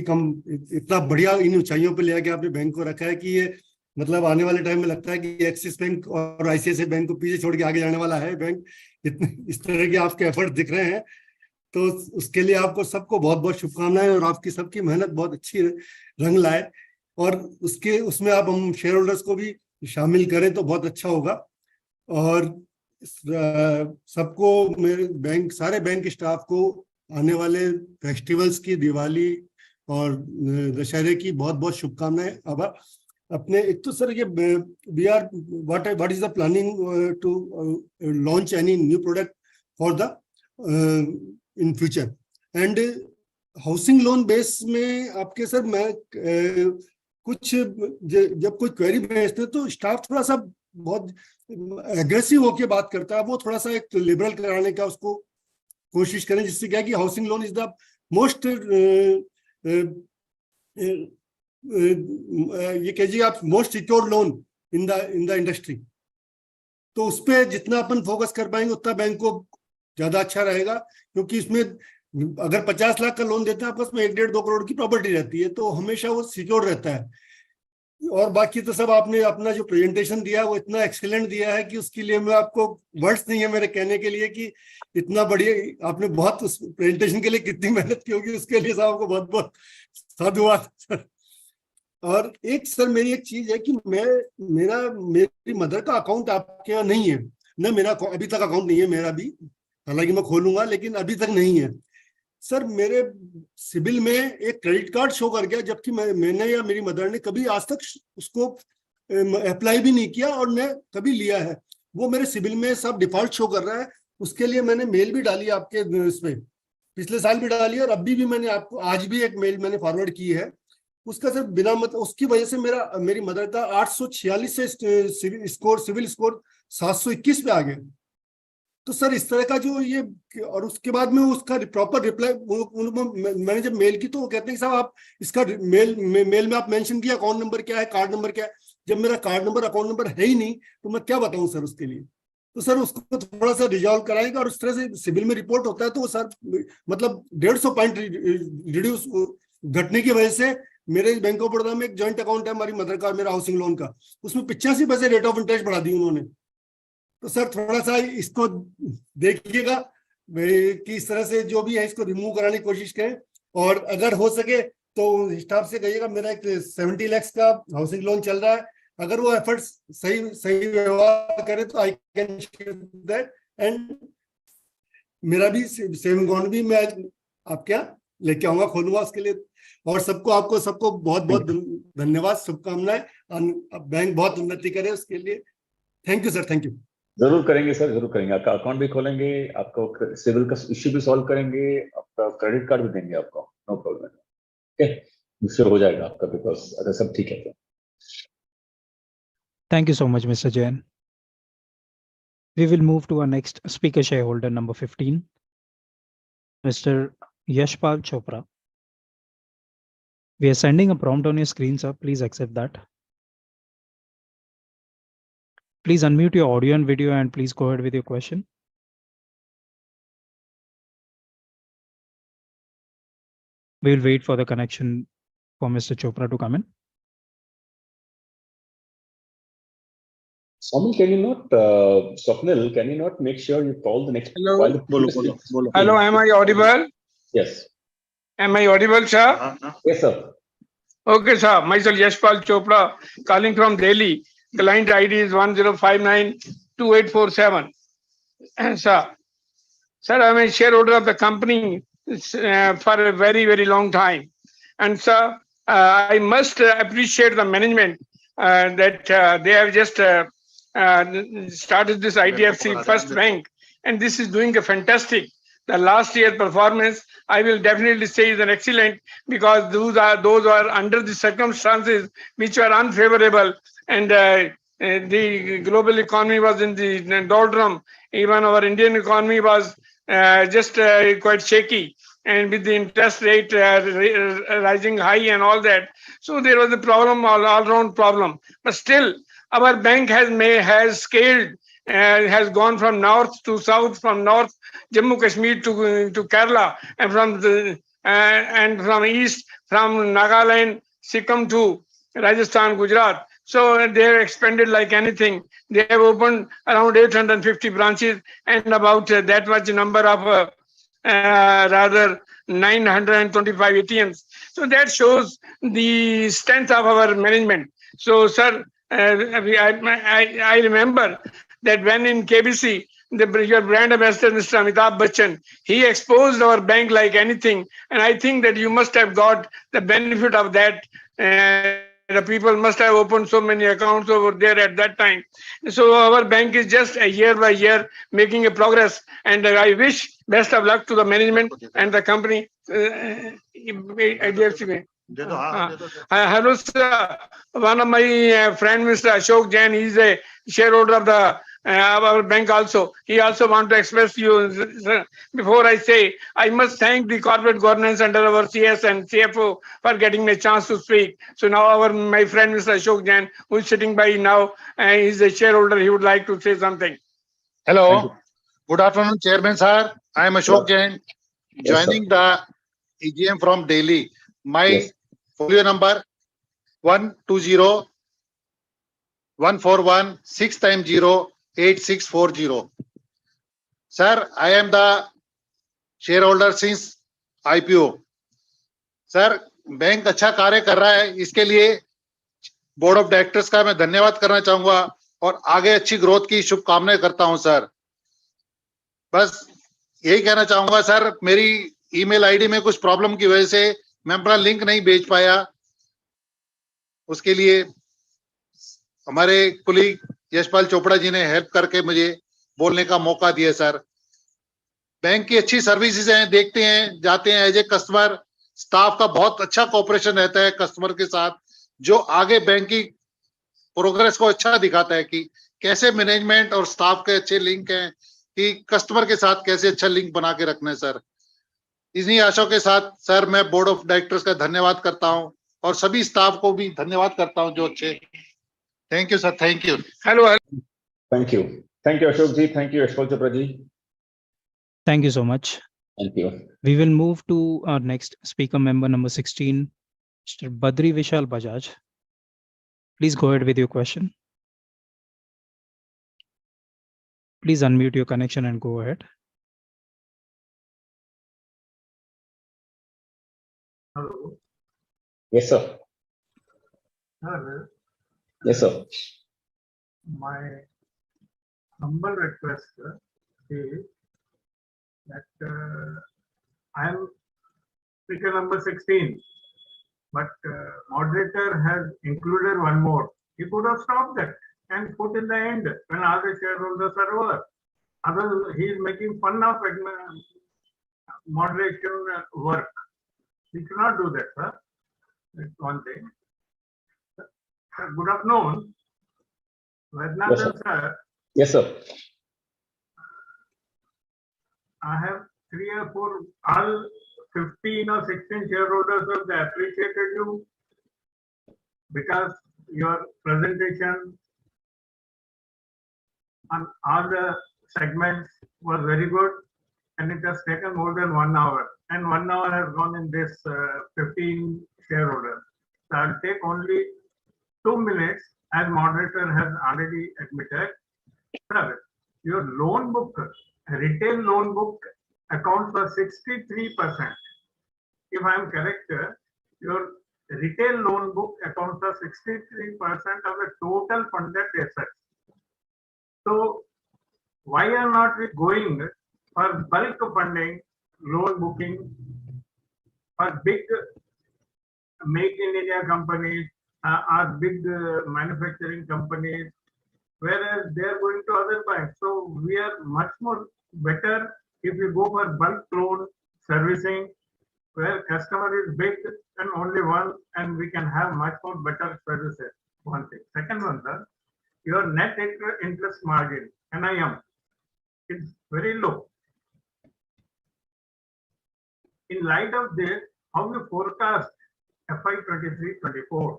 [SPEAKER 21] इतना बढ़िया इन ऊंचाइयों पे ले आके आपने बैंक को रखा है कि ये मतलब आने वाले टाइम में लगता है कि एक्सिस बैंक और आईसीआईसीआई बैंक को पीछे छोड़ के आगे जाने वाला है बैंक। इस तरह के आपके एफर्ट दिख रहे हैं, तो उसके लिए आपको सबको बहुत बहुत शुभकामनाएं और आपकी सबकी मेहनत बहुत अच्छी रंग लाए। और उसमें आप हम शेयर होल्डर्स को भी शामिल करें तो बहुत अच्छा होगा। और सबको मेरे सारे बैंक स्टाफ को आने वाले फेस्टिवल्स की, दिवाली और दशहरे की बहुत बहुत शुभकामनाएं। अब अपने एक तो सर ये we are what is the planning to launch any new product for the in future and housing loan base में आपके सर मैं कुछ जब कोई क्वेरी भेजते हैं तो स्टाफ थोड़ा सा बहुत एग्रेसिव होके बात करता है। वो थोड़ा सा एक लिबरल कराने का उसको कोशिश करें, जिससे क्या है कि housing loan is the most ये कहिए आप most secure loan in the industry, तो उस पर जितना अपन फोकस कर पाएंगे उतना बैंक को ज्यादा अच्छा रहेगा, क्योंकि इसमें अगर 50 लाख का लोन देते हैं आपस में 1-1.5-2 करोड़ की प्रॉपर्टी रहती है, तो हमेशा वो सिक्योर रहता है। और बाकी तो सब आपने अपना जो प्रेजेंटेशन दिया वो इतना एक्सीलेंट दिया है कि उसके लिए मैं आपको वर्ड्स नहीं है मेरे कहने के लिए कि इतना बढ़िया आपने बहुत उस प्रेजेंटेशन के लिए कितनी मेहनत की होगी, उसके लिए साहब को बहुत बहुत साधुवाद सर। और एक सर मेरी एक चीज है कि मेरी मदर का अकाउंट आपके यहाँ नहीं है ना, मेरा अभी तक अकाउंट नहीं है मेरा भी, हालांकि मैं खोलूंगा लेकिन अभी तक नहीं है सर। मेरे सिबिल में एक क्रेडिट कार्ड शो कर गया, जबकि मैंने या मेरी मदर ने कभी आज तक उसको अप्लाई भी नहीं किया और न कभी लिया है। वो मेरे सिबिल में सब डिफॉल्ट शो कर रहा है। उसके लिए मैंने मेल भी डाली आपके इसमें, पिछले साल भी डाली और अभी भी मैंने आपको आज भी एक मेल मैंने फॉरवर्ड की है। उसका सर बिना मतलब उसकी वजह से मेरी मदर का 846 से सिविल स्कोर 721 पे आ गया। तो सर इस तरह का जो ये, और उसके बाद में उसका प्रॉपर रिप्लाई मैंने जब मेल की तो वो कहते हैं कि साहब आप इसका मेल में आप मेंशन किया अकाउंट नंबर क्या है, कार्ड नंबर क्या है। जब मेरा कार्ड नंबर अकाउंट नंबर है ही नहीं तो मैं क्या बताऊं सर उसके लिए। तो सर उसको थोड़ा सा रिजॉल्व कराएगा, और उस तरह से सिविल में रिपोर्ट होता है तो वो सर मतलब 150 पॉइंट रिड्यूस घटने की वजह से मेरे बैंक ऑफ बड़ौदा में एक जॉइंट अकाउंट है हमारी मदर का, मेरा हाउसिंग लोन का, उसमें 85 पैसे रेट ऑफ इंटरेस्ट बढ़ा दी उन्होंने। तो सर थोड़ा सा इसको देखिएगा कि इस तरह से जो भी है इसको रिमूव कराने की कोशिश करें, और अगर हो सके तो स्टाफ से कहिएगा मेरा एक 70 लाख का हाउसिंग लोन चल रहा है, अगर वो एफर्ट्स सही व्यवहार करे तो आई कैन दैट, एंड मेरा भी सेविंग अकाउंट भी मैं आपके यहाँ लेके आऊंगा, खोलूंगा उसके लिए। और सबको बहुत बहुत धन्यवाद, शुभकामनाएं, बैंक बहुत उन्नति करे उसके लिए। Thank you sir, thank you.
[SPEAKER 4] जरूर करेंगे सर, जरूर करेंगे। आपका अकाउंट भी खोलेंगे, आपको सिविल का इश्यू भी सॉल्व करेंगे, आपका क्रेडिट कार्ड भी देंगे आपको, नो प्रॉब्लम। ओके, श्योर हो जाएगा आपका, बिकॉज अगर सब ठीक है तो।
[SPEAKER 1] Thank you so much, Mr. Jain. We will move to our next speaker shareholder number 15, Mr. Yashpal Chopra. We are sending a prompt on your screen, sir. Please accept that. Please unmute your audio and video and please go ahead with your question. We will wait for the connection for Mr. Chopra to come in.
[SPEAKER 4] Swapnil, can you not make sure you call the next?
[SPEAKER 3] Hello. Hello, am I audible?
[SPEAKER 4] Yes.
[SPEAKER 3] Am I audible, sir?
[SPEAKER 4] Yes, sir.
[SPEAKER 3] Okay, sir. Myself Yashpal Chopra, calling from Delhi. Client ID is 10592847. Sir, I'm a shareholder of the company for a very, very long time. And sir, I must appreciate the management that they have just started this IDFC First Bank, and this is doing a fantastic. The last year's performance, I will definitely say, is an excellent, because those are under the circumstances which were unfavorable, and the global economy was in the doldrum. Even our Indian economy was just quite shaky, and with the interest rate rising high and all that, so there was a problem, all-round problem. But still, our bank has scaled, has gone from north to south, from north Jammu Kashmir to Kerala, and from east, from Nagaland, Sikkim to Rajasthan, Gujarat. So they have expanded like anything. They have opened around 850 branches and about that much number of rather 925 ATMs. So that shows the strength of our management. So, sir, I remember that when in KBC, your brand ambassador, Mr. Amitabh Bachchan, he exposed our bank like anything. And I think that you must have got the benefit of that. The people must have opened so many accounts over there at that time. So our bank is just year by year making a progress. And I wish best of luck to the management and the company. IDFC. Hello, sir. One of my friend, Mr. Ashok Jain, he's a shareholder of the our bank also. He also want to express to you, sir, before I say, I must thank the corporate governance under our CS and CFO for getting me a chance to speak. So now my friend Mr. Ashok Jain, who is sitting by now, and he's a shareholder, he would like to say something.
[SPEAKER 5] Hello. Good afternoon, Chairman sir. I am Ashok Jain, joining the AGM from Delhi. My folio number 120 141 6 times 0 8640. Sir, I am the shareholder since IPO. Sir bank अच्छा कार्य कर रहा है, इसके लिए board of directors का मैं धन्यवाद करना चाहूंगा और आगे अच्छी ग्रोथ की शुभकामनाएं करता हूं सर। बस यही कहना चाहूंगा सर, मेरी ईमेल आईडी में कुछ प्रॉब्लम की वजह से मैं अपना लिंक नहीं भेज पाया, उसके लिए हमारे कुलीग यशपाल चोपड़ा जी ने हेल्प करके मुझे बोलने का मौका दिया सर। बैंक की अच्छी सर्विसेज हैं, देखते हैं, जाते हैं एज ए कस्टमर, स्टाफ का बहुत अच्छा कोऑपरेशन रहता है कस्टमर के साथ, जो आगे बैंक की प्रोग्रेस को अच्छा दिखाता है कि कैसे मैनेजमेंट और स्टाफ के अच्छे लिंक हैं, कि कस्टमर के साथ कैसे अच्छा लिंक बना के रखना है सर। इन्हीं आशा के साथ सर मैं बोर्ड ऑफ डायरेक्टर्स का धन्यवाद करता हूं और सभी स्टाफ को भी धन्यवाद करता हूं जो अच्छे। Thank you sir, thank you.
[SPEAKER 3] Hello.
[SPEAKER 4] Thank you Ashok ji, thank you Yashpal Chopra ji.
[SPEAKER 1] Thank you so much.
[SPEAKER 4] Thank you.
[SPEAKER 1] We will move to our next speaker, member number 16, Mr. Badri Vishal Bajaj. Please go ahead with your question. Please unmute your connection and go ahead.
[SPEAKER 22] Hello.
[SPEAKER 4] Yes, sir.
[SPEAKER 22] Sir,
[SPEAKER 4] Yes, sir.
[SPEAKER 22] my humble request is that I am speaker number 16, but moderator has included one more. He could have stopped that and put in the end when all the shareholders are over. Otherwise, he is making fun of moderation work. He should not do that, sir. That's one thing. Good afternoon. Vaidyanathan sir.
[SPEAKER 4] Yes, sir.
[SPEAKER 22] I have 3 or 4, all 15 or 16 shareholders have appreciated you because your presentation on all the segments was very good, and it has taken more than 1 hour, and 1 hour has gone in this 15 shareholders. So I'll take only 2 minutes as moderator has already admitted. Sir, your loan book, retail loan book accounts for 63%. If I am correct, your retail loan book accounts for 63% of the total funded assets. So why are not we going for bulk funding, loan booking for big make in India companies or big manufacturing companies, whereas they are going to other banks? So we are much more better if we go for bulk loan servicing, where customer is big and only one, and we can have much more better services. One thing. Second one, sir, your net interest margin, NIM, is very low. In light of this, how you forecast FY 23-24?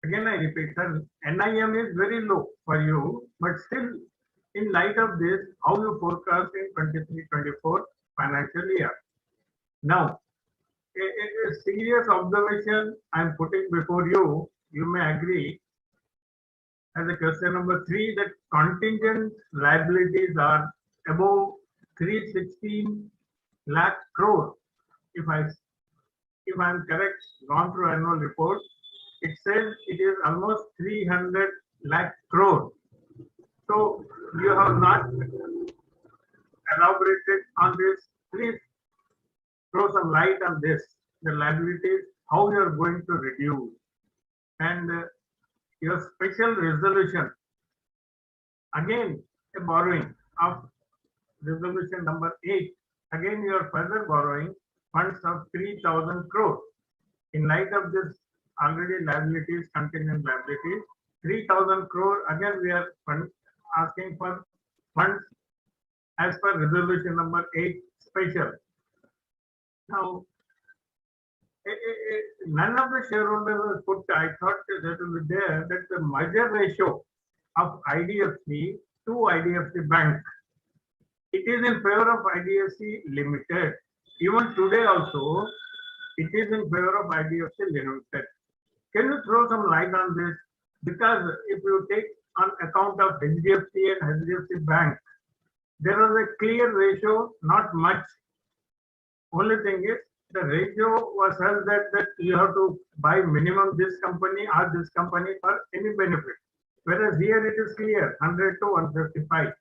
[SPEAKER 22] Again, I repeat, sir, NIM is very low for you, but still, in light of this, how you forecast in 23-24 financial year? Now, a serious observation I am putting before you, you may agree, as a question number 3, that contingent liabilities are above 316 lakh crore. If I am correct, gone through annual report, it says it is almost 300 lakh crore. So you have not elaborated on this. Please throw some light on this, the liabilities, how you are going to reduce, and your special resolution. Again, a borrowing of resolution number 8. Again, you are further borrowing funds of 3,000 crore. In light of this already liabilities, contingent liabilities, 3,000 crore, again we are asking for funds as per resolution number 8 special. Now, none of the shareholders was put. I thought that will be there that the merger ratio of IDFC to IDFC Bank, it is in favor of IDFC Limited. Even today also, it is in favor of IDFC Limited. Can you throw some light on this? Because if you take on account of HDFC and HDFC Bank, there was a clear ratio, not much. Only thing is, the ratio was held that you have to buy minimum this company or this company for any benefit. Whereas here it is clear, 100 to 155.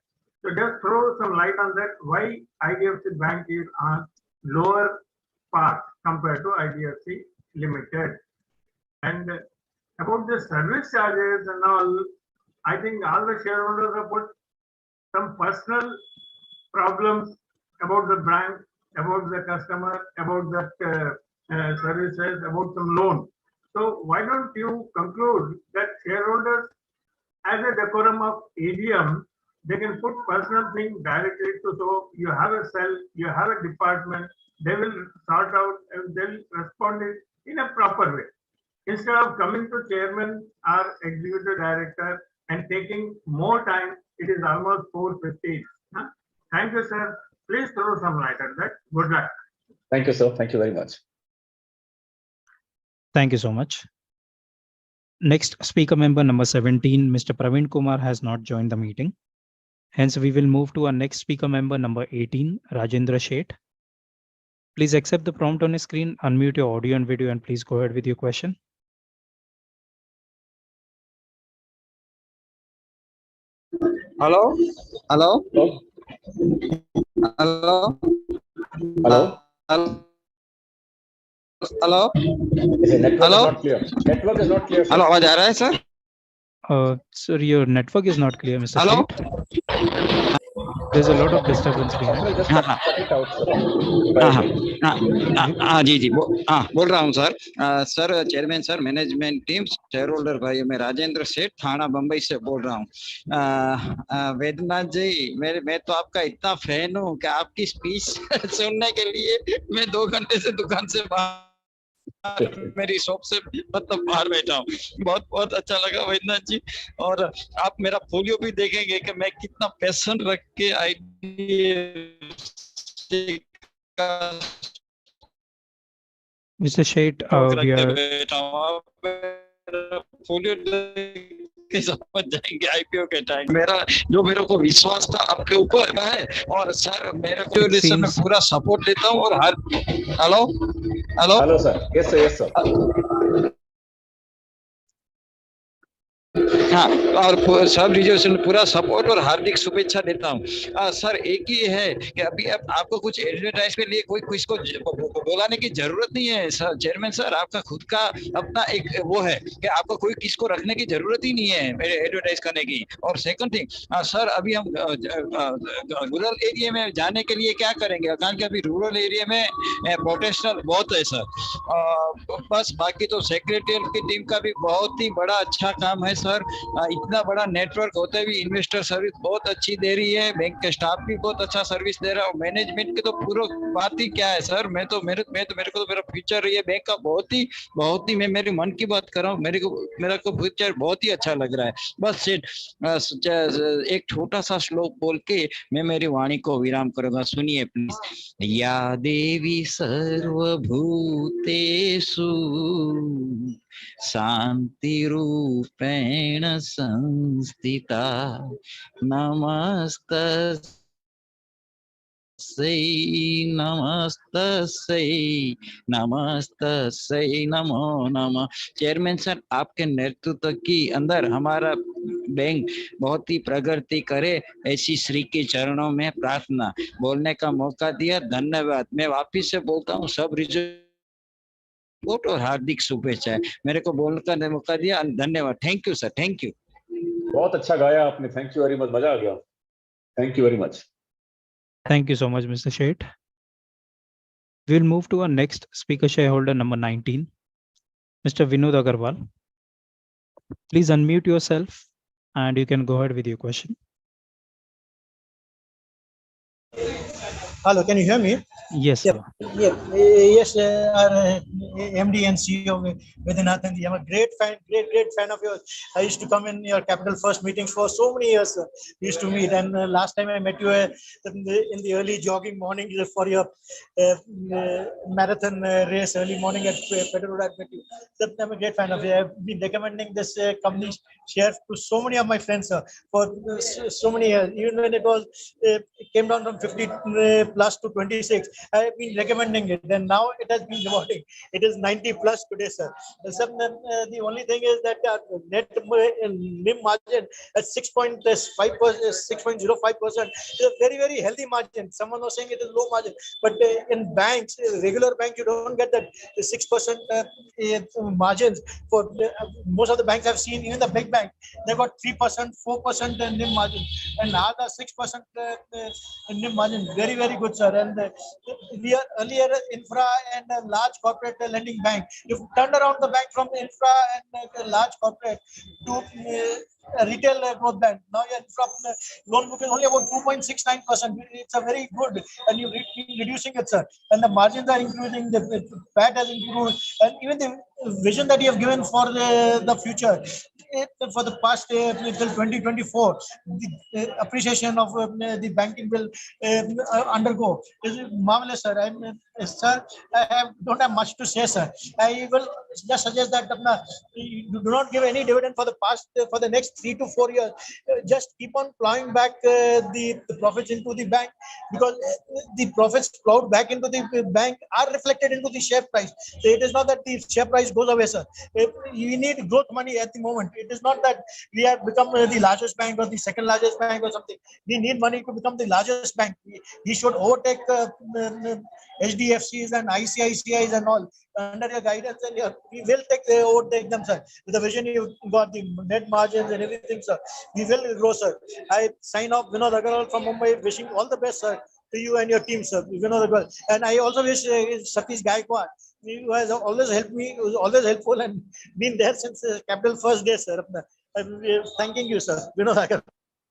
[SPEAKER 22] So just throw some light on that, why IDFC Bank is on lower part compared to IDFC Limited. And about the service charges and all, I think all the shareholders have put some personal problems about the bank, about the customer, about the services, about some loan. So why don't you conclude that shareholders, as a decorum of AGM, they can put personal thing directly to, so you have a cell, you have a department, they will sort out and they'll respond it in a proper way. Instead of coming to chairman or executive director and taking more time, it is almost 4:15. Thank you, sir. Please throw some light on that. Good luck.
[SPEAKER 4] Thank you, sir. Thank you very much.
[SPEAKER 1] Thank you so much. Next speaker member number 17, Mr. Praveen Kumar has not joined the meeting. Hence, we will move to our next speaker member number 18, Rajendra Sheth. Please accept the prompt on your screen, unmute your audio and video, and please go ahead with your question.
[SPEAKER 2] Hello? Hello? Hello?
[SPEAKER 4] Hello?
[SPEAKER 2] Hello?
[SPEAKER 4] Network is not clear. Network is not clear.
[SPEAKER 2] Hello, आवाज आ रहा है sir?
[SPEAKER 1] Sir, your network is not clear, Mr.
[SPEAKER 2] Hello?
[SPEAKER 1] Sheth. There's a lot of disturbance behind.
[SPEAKER 2] हाँ जी जी बोल रहा हूँ sir. Sir chairman sir, management team, share holder भाई, मैं राजेंद्र सेठ थाना बम्बई से बोल रहा हूँ. वैद्यनाथ जी, मैं तो आपका इतना फैन हूँ कि आपकी स्पीच सुनने के लिए मैं 2 घंटे से दुकान से बाहर मेरी शॉप से मतलब बाहर बैठा हूँ. बहुत बहुत अच्छा लगा वैद्यनाथ जी. और आप मेरा फोलियो भी देखेंगे कि मैं कितना पैशन रख के
[SPEAKER 1] Mr. Sheth, we are
[SPEAKER 2] folio के समझ जाएंगे आईपीओ के टाइम. मेरे को विश्वास था आपके ऊपर है, और सर मेरे को में पूरा सपोर्ट देता हूँ. और हर hello hello
[SPEAKER 4] hello sir. Yes sir.
[SPEAKER 2] हाँ, और सब रिजर्वेशन पूरा सपोर्ट और हार्दिक शुभेच्छा देता हूँ. सर एक ही है कि अभी आपको कुछ एडवर्टाइज के लिए कोई किसको बुलाने की जरूरत नहीं है सर. चेयरमैन सर, आपका खुद का अपना एक वो है कि आपको कोई किसको रखने की जरूरत ही नहीं है मेरे एडवर्टाइज करने की. और सेकंड थिंग सर, अभी हम रूरल एरिया में जाने के लिए क्या करेंगे, कारण कि अभी रूरल एरिया में पोटेंशियल बहुत है सर. बस बाकी तो सेक्रेटरिएट की टीम का भी बहुत ही बड़ा अच्छा काम है सर. इतना बड़ा नेटवर्क होते भी इन्वेस्टर सर्विस बहुत अच्छी दे रही है, बैंक के स्टाफ भी बहुत अच्छा सर्विस दे रहा है, और मैनेजमेंट के तो पूरा बात ही क्या है सर. मेरे को तो मेरा फ्यूचर ये बैंक का बहुत ही मैं मेरी मन की बात कर रहा हूँ. मेरा को फ्यूचर बहुत ही अच्छा लग रहा है. बस एक छोटा सा श्लोक बोल के मैं मेरी वाणी को विराम करूंगा. सुनिए प्लीज. या देवी सर्वभूतेषु शांति रूपेण संस्थिता नमस्तस्यै नमो नमः. चेयरमैन सर, आपके नेतृत्व की अंदर हमारा बैंक बहुत ही प्रगति करे, ऐसी श्री के चरणों में प्रार्थना. बोलने का मौका दिया, धन्यवाद. मैं वापिस से बोलता हूँ, सब रिजल्ट और हार्दिक शुभेच्छाएं. मेरे को बोलने का मौका दिया, धन्यवाद. Thank you sir. Thank you.
[SPEAKER 4] बहुत अच्छा गाया आपने. Thank you very much. मजा आ गया. Thank you very much.
[SPEAKER 1] Thank you so much, Mr. Sheth. We'll move to our next speaker shareholder number 19, Mr. Vinod Agarwal. Please unmute yourself and you can go ahead with your question.
[SPEAKER 6] Hello, can you hear me?
[SPEAKER 1] Yes,
[SPEAKER 6] Yep.
[SPEAKER 1] sir.
[SPEAKER 6] Yes, our MD and CEO Vaidyanathan, I'm a great fan of yours. I used to come in your Capital First meetings for so many years. We used to meet, and last time I met you in the early jogging morning for your marathon race early morning at Pedro Road. I met you. So I'm a great fan of you. I've been recommending this company share to so many of my friends for so many years. Even when it came down from 50 plus to 26, I have been recommending it, and now it has been rewarding. It is 90 plus today, sir. The only thing is that net NIM margin at 6.5%, 6.05% is a very healthy margin. Someone was saying it is low margin, but in banks, regular bank, you don't get that 6% margins. For most of the banks I've seen, even the big bank, they got 3%, 4% NIM margin, and now the 6% NIM margin. Very good, sir. And we are earlier infra and a large corporate lending bank. You've turned around the bank from infra and large corporate to retail growth bank. Now your infra loan book is only about 2.69%. It's a very good, and you're reducing it, sir. And the margins are increasing, the PAT has improved, and even the vision that you have given for the future. For the past till 2024, the appreciation of the banking will undergo is marvelous, sir. Sir, don't have much to say, sir. I will just suggest that you do not give any dividend for the next 3 to 4 years. Just keep on plowing back the profits into the bank, because the profits plowed back into the bank are reflected into the share price. So it is not that the share price goes away, sir. We need growth money at the moment. It is not that we have become the largest bank or the second largest bank or something. We need money to become the largest bank. We should overtake HDFCs and ICICIs and all under your guidance, and we will overtake them, sir. With the vision you got, the net margins and everything, sir, we will grow, sir. I sign off, Vinod Agarwal from Mumbai, wishing all the best, sir, to you and your team, sir. Vinod Agarwal. And I also wish Satish Gaikwad, who has always helped me, who's always helpful and been there since Capital First day, sir. I'm thanking you, sir. Vinod Agarwal.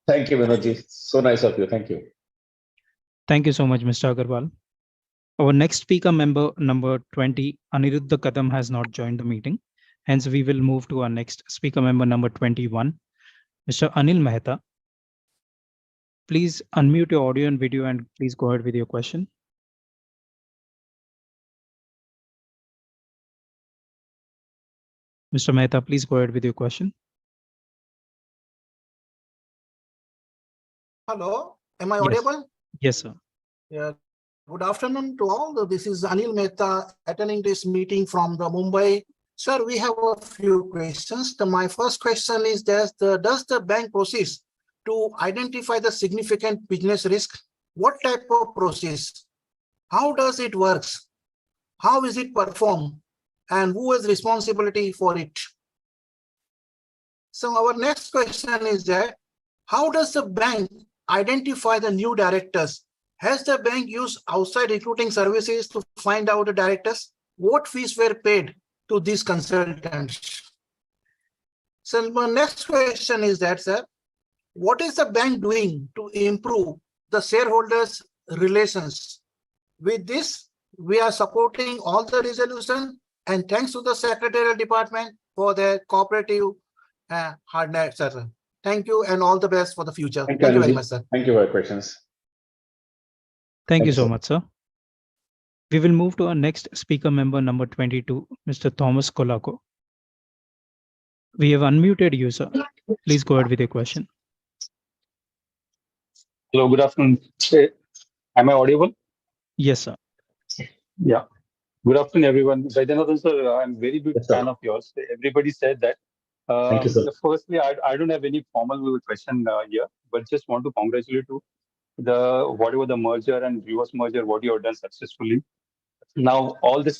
[SPEAKER 4] Thank you, Vinodji. So nice of you. Thank you.
[SPEAKER 1] Thank you so much, Mr. Agarwal. Our next speaker, member number 20, Aniruddha Kadam, has not joined the meeting. Hence, we will move to our next speaker, member number 21, Mr. Anil Mehta. Please unmute your audio and video and please go ahead with your question. Mr. Mehta, please go ahead with your question.
[SPEAKER 7] Hello, am I
[SPEAKER 1] Yes.
[SPEAKER 7] audible?
[SPEAKER 1] Yes, sir.
[SPEAKER 7] Yeah. Good afternoon to all. This is Anil Mehta attending this meeting from the Mumbai. Sir, we have a few questions. My first question is, does the bank process to identify the significant business risk? What type of process? How does it works? How is it performed? And who has responsibility for it? So our next question is that, how does the bank identify the new directors? Has the bank used outside recruiting services to find out the directors? What fees were paid to these consultants? So my next question is that, sir, what is the bank doing to improve the shareholders' relations? With this, we are supporting all the resolution, and thanks to the Secretarial Department for their cooperative hardness, sir. Thank you and all the best for the future. Thank you very much, sir.
[SPEAKER 4] Thank you for your questions.
[SPEAKER 1] Thank you so much, sir. We will move to our next speaker, member number 22, Mr. Thomas Kolako. We have unmuted you, sir. Please go ahead with your question.
[SPEAKER 23] Hello, good afternoon. Am I audible?
[SPEAKER 1] Yes, sir.
[SPEAKER 23] Yeah. Good afternoon, everyone. Vaidyanathan, sir, I'm very big fan of yours. Everybody said that.
[SPEAKER 4] Thank you, sir.
[SPEAKER 23] Firstly, I don't have any formal question here, but just want to congratulate you whatever the merger and reverse merger, what you have done successfully. Now all the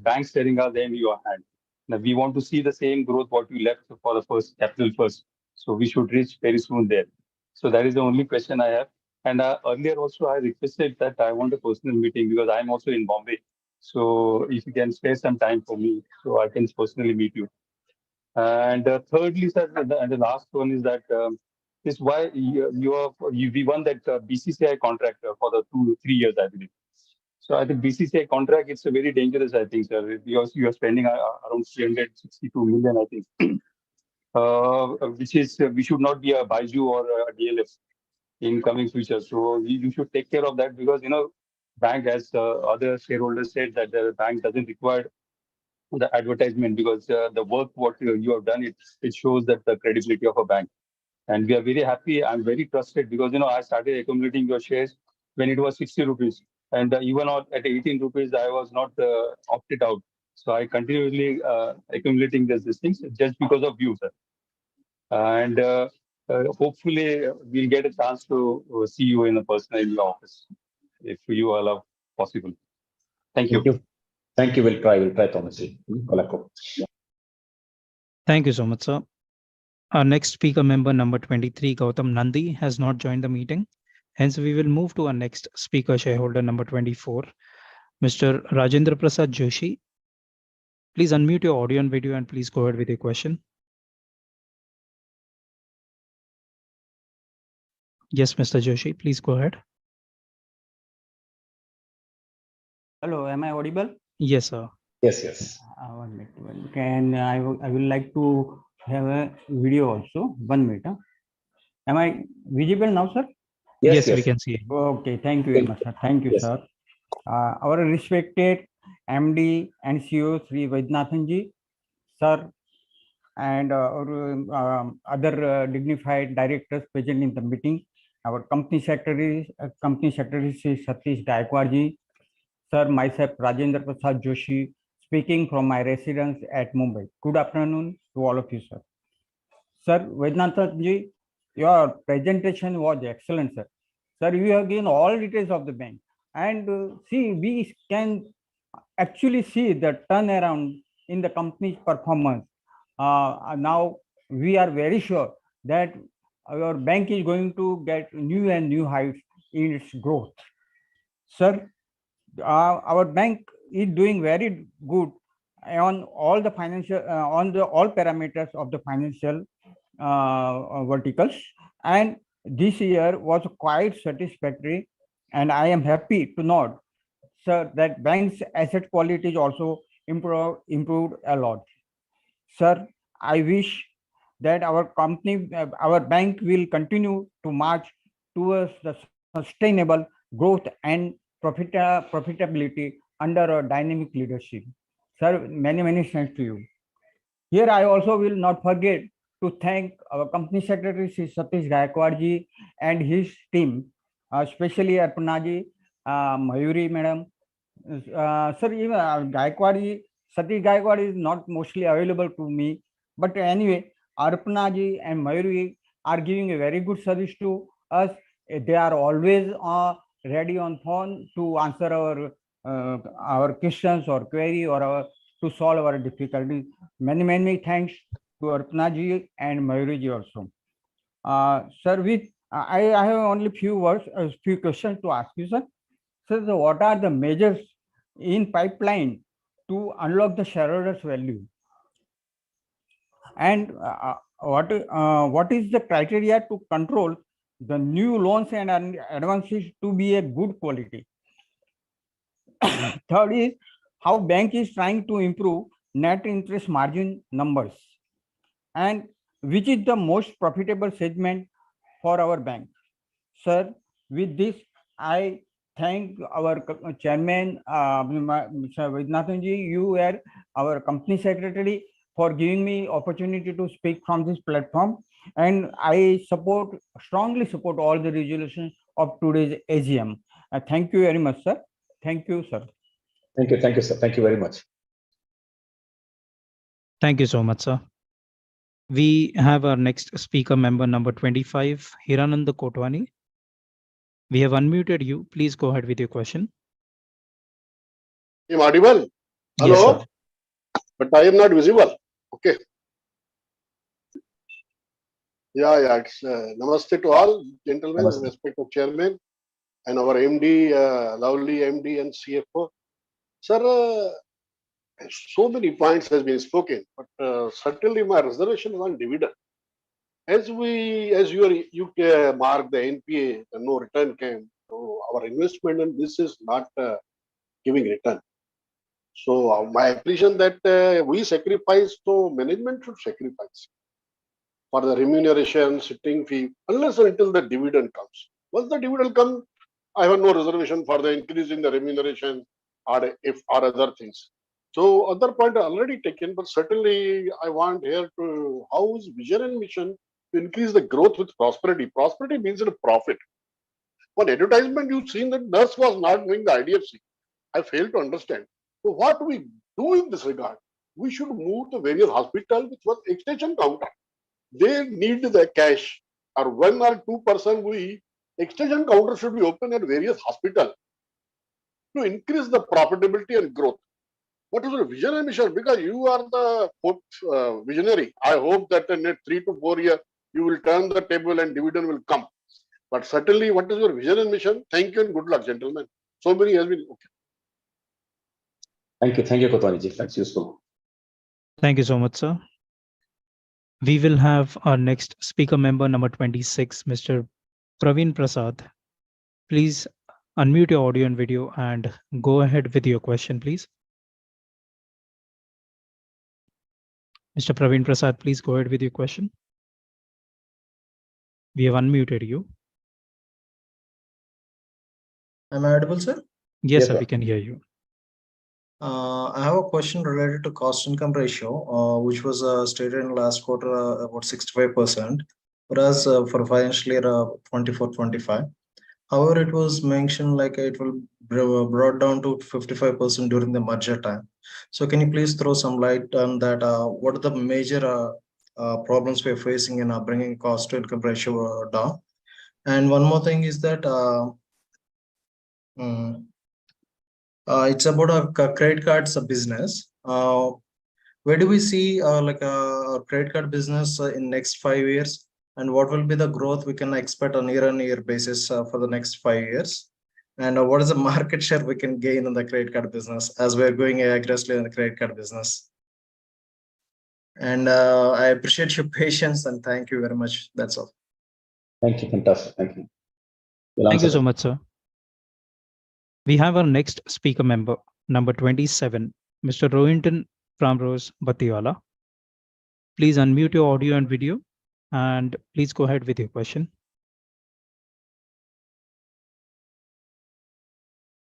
[SPEAKER 23] bank steering are there in your hand. Now we want to see the same growth what you left for the first Capital First. So we should reach very soon there. So that is the only question I have. And earlier also I requested that I want a personal meeting because I'm also in Bombay. So if you can spare some time for me, so I can personally meet you. And thirdly, sir, and the last one is that is why we won that BCCI contract for the 2-3 years, I believe. So I think BCCI contract, it's a very dangerous, I think, sir. You are spending around 362 million, I think, which is, we should not be a Baiju or a DLF in coming future. So you should take care of that, because, bank, as other shareholders said, that the bank doesn't require the advertisement, because the work what you have done, it shows that the credibility of a bank. And we are very happy. I'm very trusted, because I started accumulating your shares when it was 60 rupees, and even at 18 rupees I was not opted out. So I continuously accumulating these things just because of you, sir. And hopefully we'll get a chance to see you in a person in your office, if you allow possible. Thank you.
[SPEAKER 4] Thank you. We'll try, Thomas.
[SPEAKER 1] Thank you so much, sir. Our next speaker member, number 23, Gautam Nandi, has not joined the meeting. Hence, we will move to our next speaker shareholder, number 24, Mr. Rajendra Prasad Joshi. Please unmute your audio and video and please go ahead with your question. Yes, Mr. Joshi, please go ahead.
[SPEAKER 8] Hello, am I audible?
[SPEAKER 1] Yes, sir.
[SPEAKER 4] Yes.
[SPEAKER 8] 1 minute. Can I will like to have a video also. 1 minute. Am I visible now, sir?
[SPEAKER 1] Yes, we can see.
[SPEAKER 8] Okay, thank you very much, sir. Thank you, sir. Our respected MD and CEO, Sri Vaidyanathan ji, sir, and our other dignified directors present in the meeting. Our company secretary, Sri Satish Gaikwad ji, sir, myself, Rajendra Prasad Joshi, speaking from my residence at Mumbai. Good afternoon to all of you, sir. Sir, Vaidyanathan ji, your presentation was excellent, sir. Sir, you have given all details of the bank. And see, we can actually see the turnaround in the company's performance. Now, we are very sure that our bank is going to get new and new heights in its growth. Sir, our bank is doing very good on all the financial, all parameters of the financial verticals, and this year was quite satisfactory, and I am happy to note, sir, that bank's asset quality is also improved a lot. Sir, I wish that our company, our bank will continue to march towards the sustainable growth and profitability under a dynamic leadership. Sir, many thanks to you. Here I also will not forget to thank our company secretary, Sri Satish Gaikwad ji, and his team, especially Arpana ji, Mayuri madam. Sir, even Gaikwad ji, Satish Gaikwad is not mostly available to me, but anyway, Arpana ji and Mayuri are giving a very good service to us. They are always ready on phone to answer our questions or query or to solve our difficulties. Many thanks to Arpana ji and Mayuri ji also. Sir, I have only few questions to ask you, sir. Sir, what are the measures in pipeline to unlock the shareholders' value? And what is the criteria to control the new loans and advances to be a good quality? Third is how bank is trying to improve net interest margin numbers, and which is the most profitable segment for our bank. Sir, with this, I thank our chairman, Mr. Vaidyanathan ji, you are our company secretary, for giving me opportunity to speak from this platform, and I strongly support all the resolutions of today's AGM. Thank you very much, sir. Thank you, sir.
[SPEAKER 4] Thank you, sir. Thank you very much.
[SPEAKER 1] Thank you so much, sir. We have our next speaker member, number 25, Hiranand Kotwani. We have unmuted you. Please go ahead with your question.
[SPEAKER 9] Am I audible? Hello?
[SPEAKER 1] Yes,
[SPEAKER 9] but I am not visible. Okay. Yeah. Namaste to all gentlemen, respected chairman, and our MD, lovely MD and CFO. Sir, so many points has been spoken, but certainly my reservation is on dividend. as you mark the NPA, the no return came. So our investment in this is not giving return. So my appreciation that we sacrifice, so management should sacrifice for the remuneration, sitting fee, unless and until the dividend comes. Once the dividend comes, I have no reservation for the increase in the remuneration or other things. So other point already taken, but certainly I want here to how is vision and mission to increase the growth with prosperity. Prosperity means a profit. One advertisement you've seen that nurse was not doing the IDFC. I fail to understand. So what we do in this regard, we should move to various hospitals with one extension counter. They need the cash, or 1 or 2% we extension counter should be open at various hospitals to increase the profitability and growth. What is the vision and mission? Because you are the visionary. I hope that in 3 to 4 years you will turn the table and dividend will come. But certainly, what is your vision and mission? Thank you and good luck, gentlemen. So many has been okay.
[SPEAKER 4] Thank you, Kotwani. That's useful.
[SPEAKER 1] Thank you so much, sir. We will have our next speaker member, number 26, Mr. Praveen Prasad. Please unmute your audio and video and go ahead with your question, please. Mr. Praveen Prasad, please go ahead with your question. We have unmuted you.
[SPEAKER 10] Am I audible, sir?
[SPEAKER 1] Yes, sir, we can hear you.
[SPEAKER 10] I have a question related to cost income ratio, which was stated in last quarter about 65%, whereas for financial year 24-25. However, it was mentioned like it will brought down to 55% during the merger time. So can you please throw some light on that? What are the major problems we're facing in bringing cost to income ratio down? And one more thing is that it's about a credit cards business. Where do we see like a credit card business in next 5 years? And what will be the growth we can expect on year-on-year basis for the next 5 years? And what is the market share we can gain in the credit card business as we're going aggressively in the credit card business? And I appreciate your patience and thank you very much. That's all.
[SPEAKER 4] Thank you. Fantastic. Thank you.
[SPEAKER 1] Thank you so much, sir. We have our next speaker member, number 27, Mr. Rohinton Pramrose Batiwala. Please unmute your audio and video and please go ahead with your question.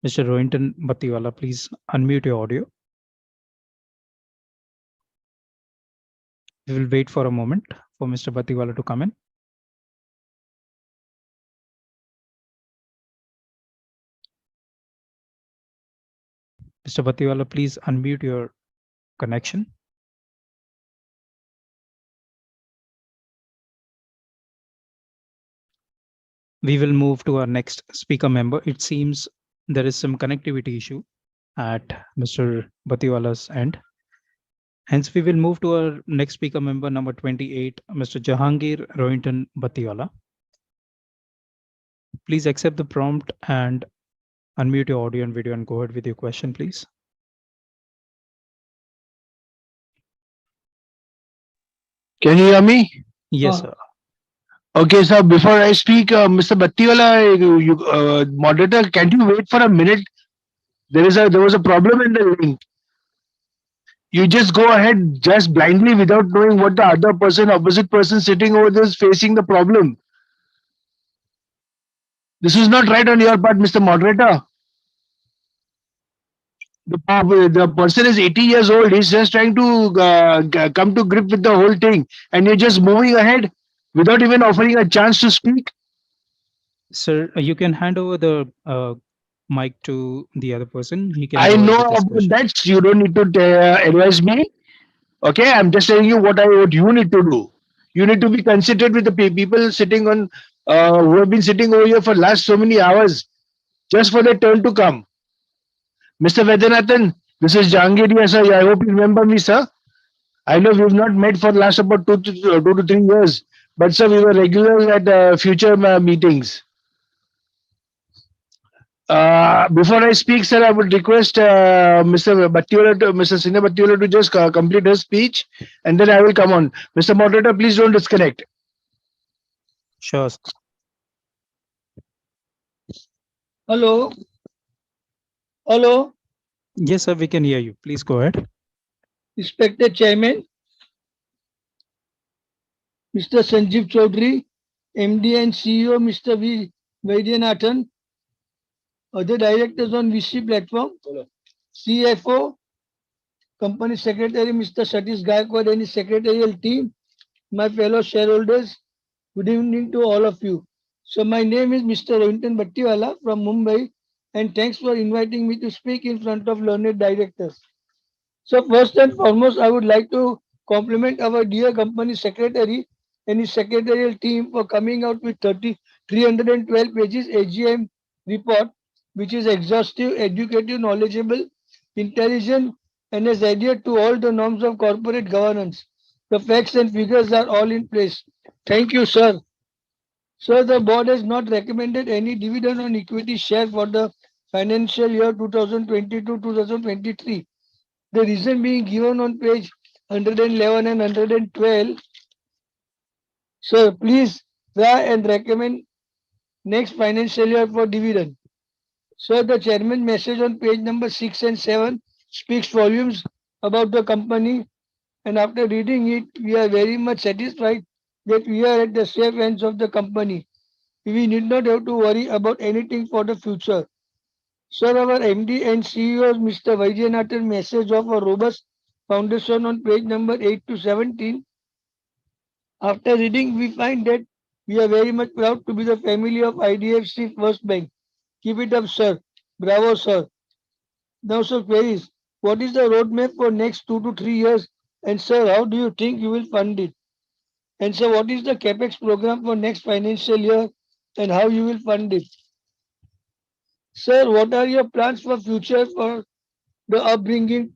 [SPEAKER 1] Mr. Rohinton Batiwala, please unmute your audio. We will wait for a moment for Mr. Batiwala to come in. Mr. Batiwala, please unmute your connection. We will move to our next speaker member. It seems there is some connectivity issue at Mr. Batiwala's end. Hence, we will move to our next speaker member, number 28, Mr. Jahangir Rohinton Batiwala. Please accept the prompt and unmute your audio and video and go ahead with your question, please.
[SPEAKER 11] Can you hear me?
[SPEAKER 1] Yes, sir.
[SPEAKER 11] Okay, sir. Before I speak, Mr. Batiwala, moderator, can you wait for a minute? There was a problem in the link. You just go ahead just blindly without knowing what the other person, opposite person sitting over there is facing the problem. This is not right on your part, Mr. Moderator. The person is 80 years old. He's just trying to come to grip with the whole thing. And you're just moving ahead without even offering a chance to speak.
[SPEAKER 1] Sir, you can hand over the mic to the other person. He can.
[SPEAKER 11] I know about that. You don't need to advise me. Okay, I'm just telling you what you need to do. You need to be considerate with the people sitting on who have been sitting over here for last so many hours, just for their turn to come. Mr. Vaidyanathan, this is Jahangir, sir. I hope you remember me, sir. I know we've not met for the last about 2 to 3 years, but sir, we were regular at future meetings. Before I speak, sir, I would request Mr. Senior Batiwala to just complete his speech, and then I will come on. Mr. Moderator, please don't disconnect.
[SPEAKER 1] Sure.
[SPEAKER 11] Hello. Hello.
[SPEAKER 1] Yes, sir, we can hear you. Please go ahead.
[SPEAKER 11] Respected Chairman, Mr. Sanjeev Chaudhary, MD and CEO, Mr. Vaidyanathan, other directors on VC platform, CFO, Company Secretary, Mr. Satish Gaikwad and his secretarial team, my fellow shareholders, good evening to all of you. So my name is Mr. Ravintan Battiwala from Mumbai, and thanks for inviting me to speak in front of learned directors. So first and foremost, I would like to compliment our dear company secretary and his secretarial team for coming out with 312 pages AGM report, which is exhaustive, educative, knowledgeable, intelligent, and has adhered to all the norms of corporate governance. The facts and figures are all in place. Thank you, sir. Sir, the board has not recommended any dividend on equity share for the financial year 2022-2023. The reason being given on page 111 and 112. So please try and recommend next financial year for dividend. So the chairman message on page number 6 and 7 speaks volumes about the company, and after reading it, we are very much satisfied that we are at the safe hands of the company. We need not have to worry about anything for the future. Sir, our MD and CEO, Mr. Vaidyanathan message of a robust foundation on page number 8 to 17. After reading, we find that we are very much proud to be the family of IDFC First Bank. Keep it up, sir. Bravo, sir. Now, sir, queries. What is the roadmap for next 2 to 3 years? And sir, how do you think you will fund it? And sir, what is the CapEx program for next financial year and how you will fund it? Sir, what are your plans for future for the upbringing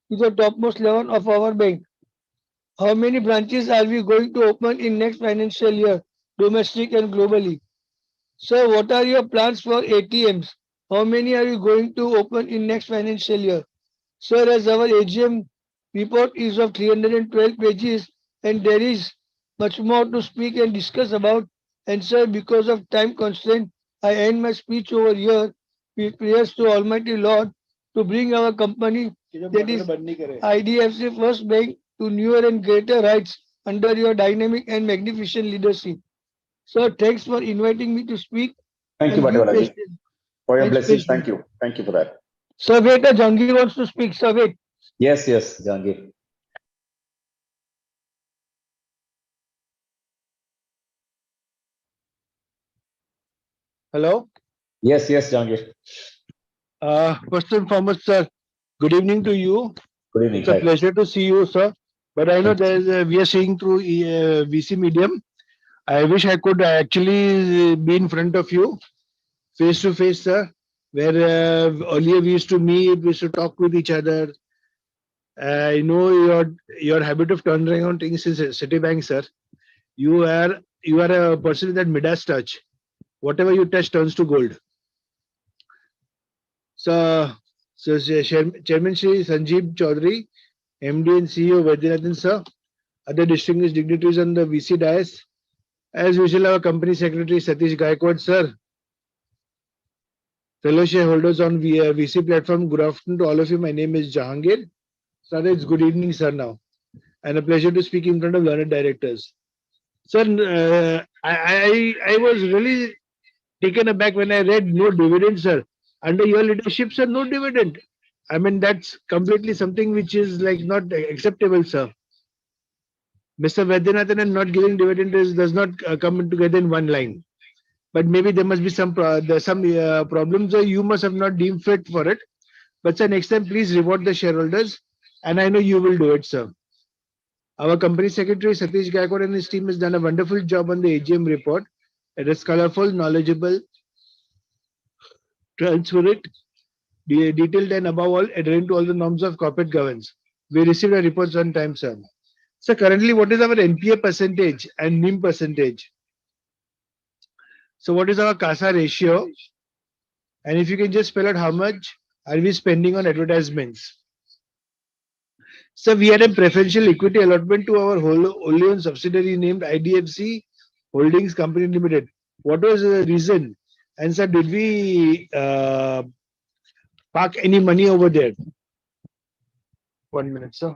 [SPEAKER 11] to the topmost level of our bank? How many branches are we going to open in next financial year, domestic and globally? Sir, what are your plans for ATMs? How many are you going to open in next financial year? Sir, as our AGM report is of 312 pages and there is much more to speak and discuss about, and sir, because of time constraint, I end my speech over here with prayers to Almighty Lord to bring our company, that is IDFC First Bank, to newer and greater heights under your dynamic and magnificent leadership. Sir, thanks for inviting me to speak.
[SPEAKER 12] Thank you, Battiwala, for your blessings. Thank you. Thank you for that.
[SPEAKER 11] Sir, wait, Jangir wants to speak. Sir, wait.
[SPEAKER 12] Yes, Jangir.
[SPEAKER 11] Hello?
[SPEAKER 12] Yes, Jangir.
[SPEAKER 11] First and foremost, sir, good evening to you.
[SPEAKER 12] Good evening.
[SPEAKER 11] It's a pleasure to see you, sir. But I know we are seeing through VC medium. I wish I could actually be in front of you, face to face, sir. Where earlier we used to meet, we used to talk with each other. I know your habit of turning around things is Citibank, sir. You are a person with that Midas touch. Whatever you touch turns to gold. So Chairman Shri Sanjeev Chaudhary, MD and CEO Vaidyanathan sir, other distinguished dignitaries on the VC dais, as usual our company secretary Satish Gaikwad sir, fellow shareholders on VC platform, good afternoon to all of you. My name is Jahangir. Sir, it's good evening sir now, and a pleasure to speak in front of learned directors. Sir, I was really taken aback when I read no dividend, sir. Under your leadership, sir, no dividend. I mean, that's completely something which is like not acceptable, sir. Mr. Vaidyanathan and not giving dividend does not come together in one line. But maybe there must be some problems, or you must have not deemed fit for it. But sir, next time, please reward the shareholders. And I know you will do it, sir. Our company secretary, Satish Gaikwad, and his team has done a wonderful job on the AGM report. It is colorful, knowledgeable, transparent, detailed, and above all, adhering to all the norms of corporate governance. We received our reports on time, sir. So currently, what is our NPA percentage and NIM percentage? So what is our CASA ratio? And if you can just spell out how much are we spending on advertisements? So we had a preferential equity allotment to our wholly owned subsidiary named IDFC Holdings Company Limited. What was the reason? And sir, did we park any money over there? 1 minute, sir.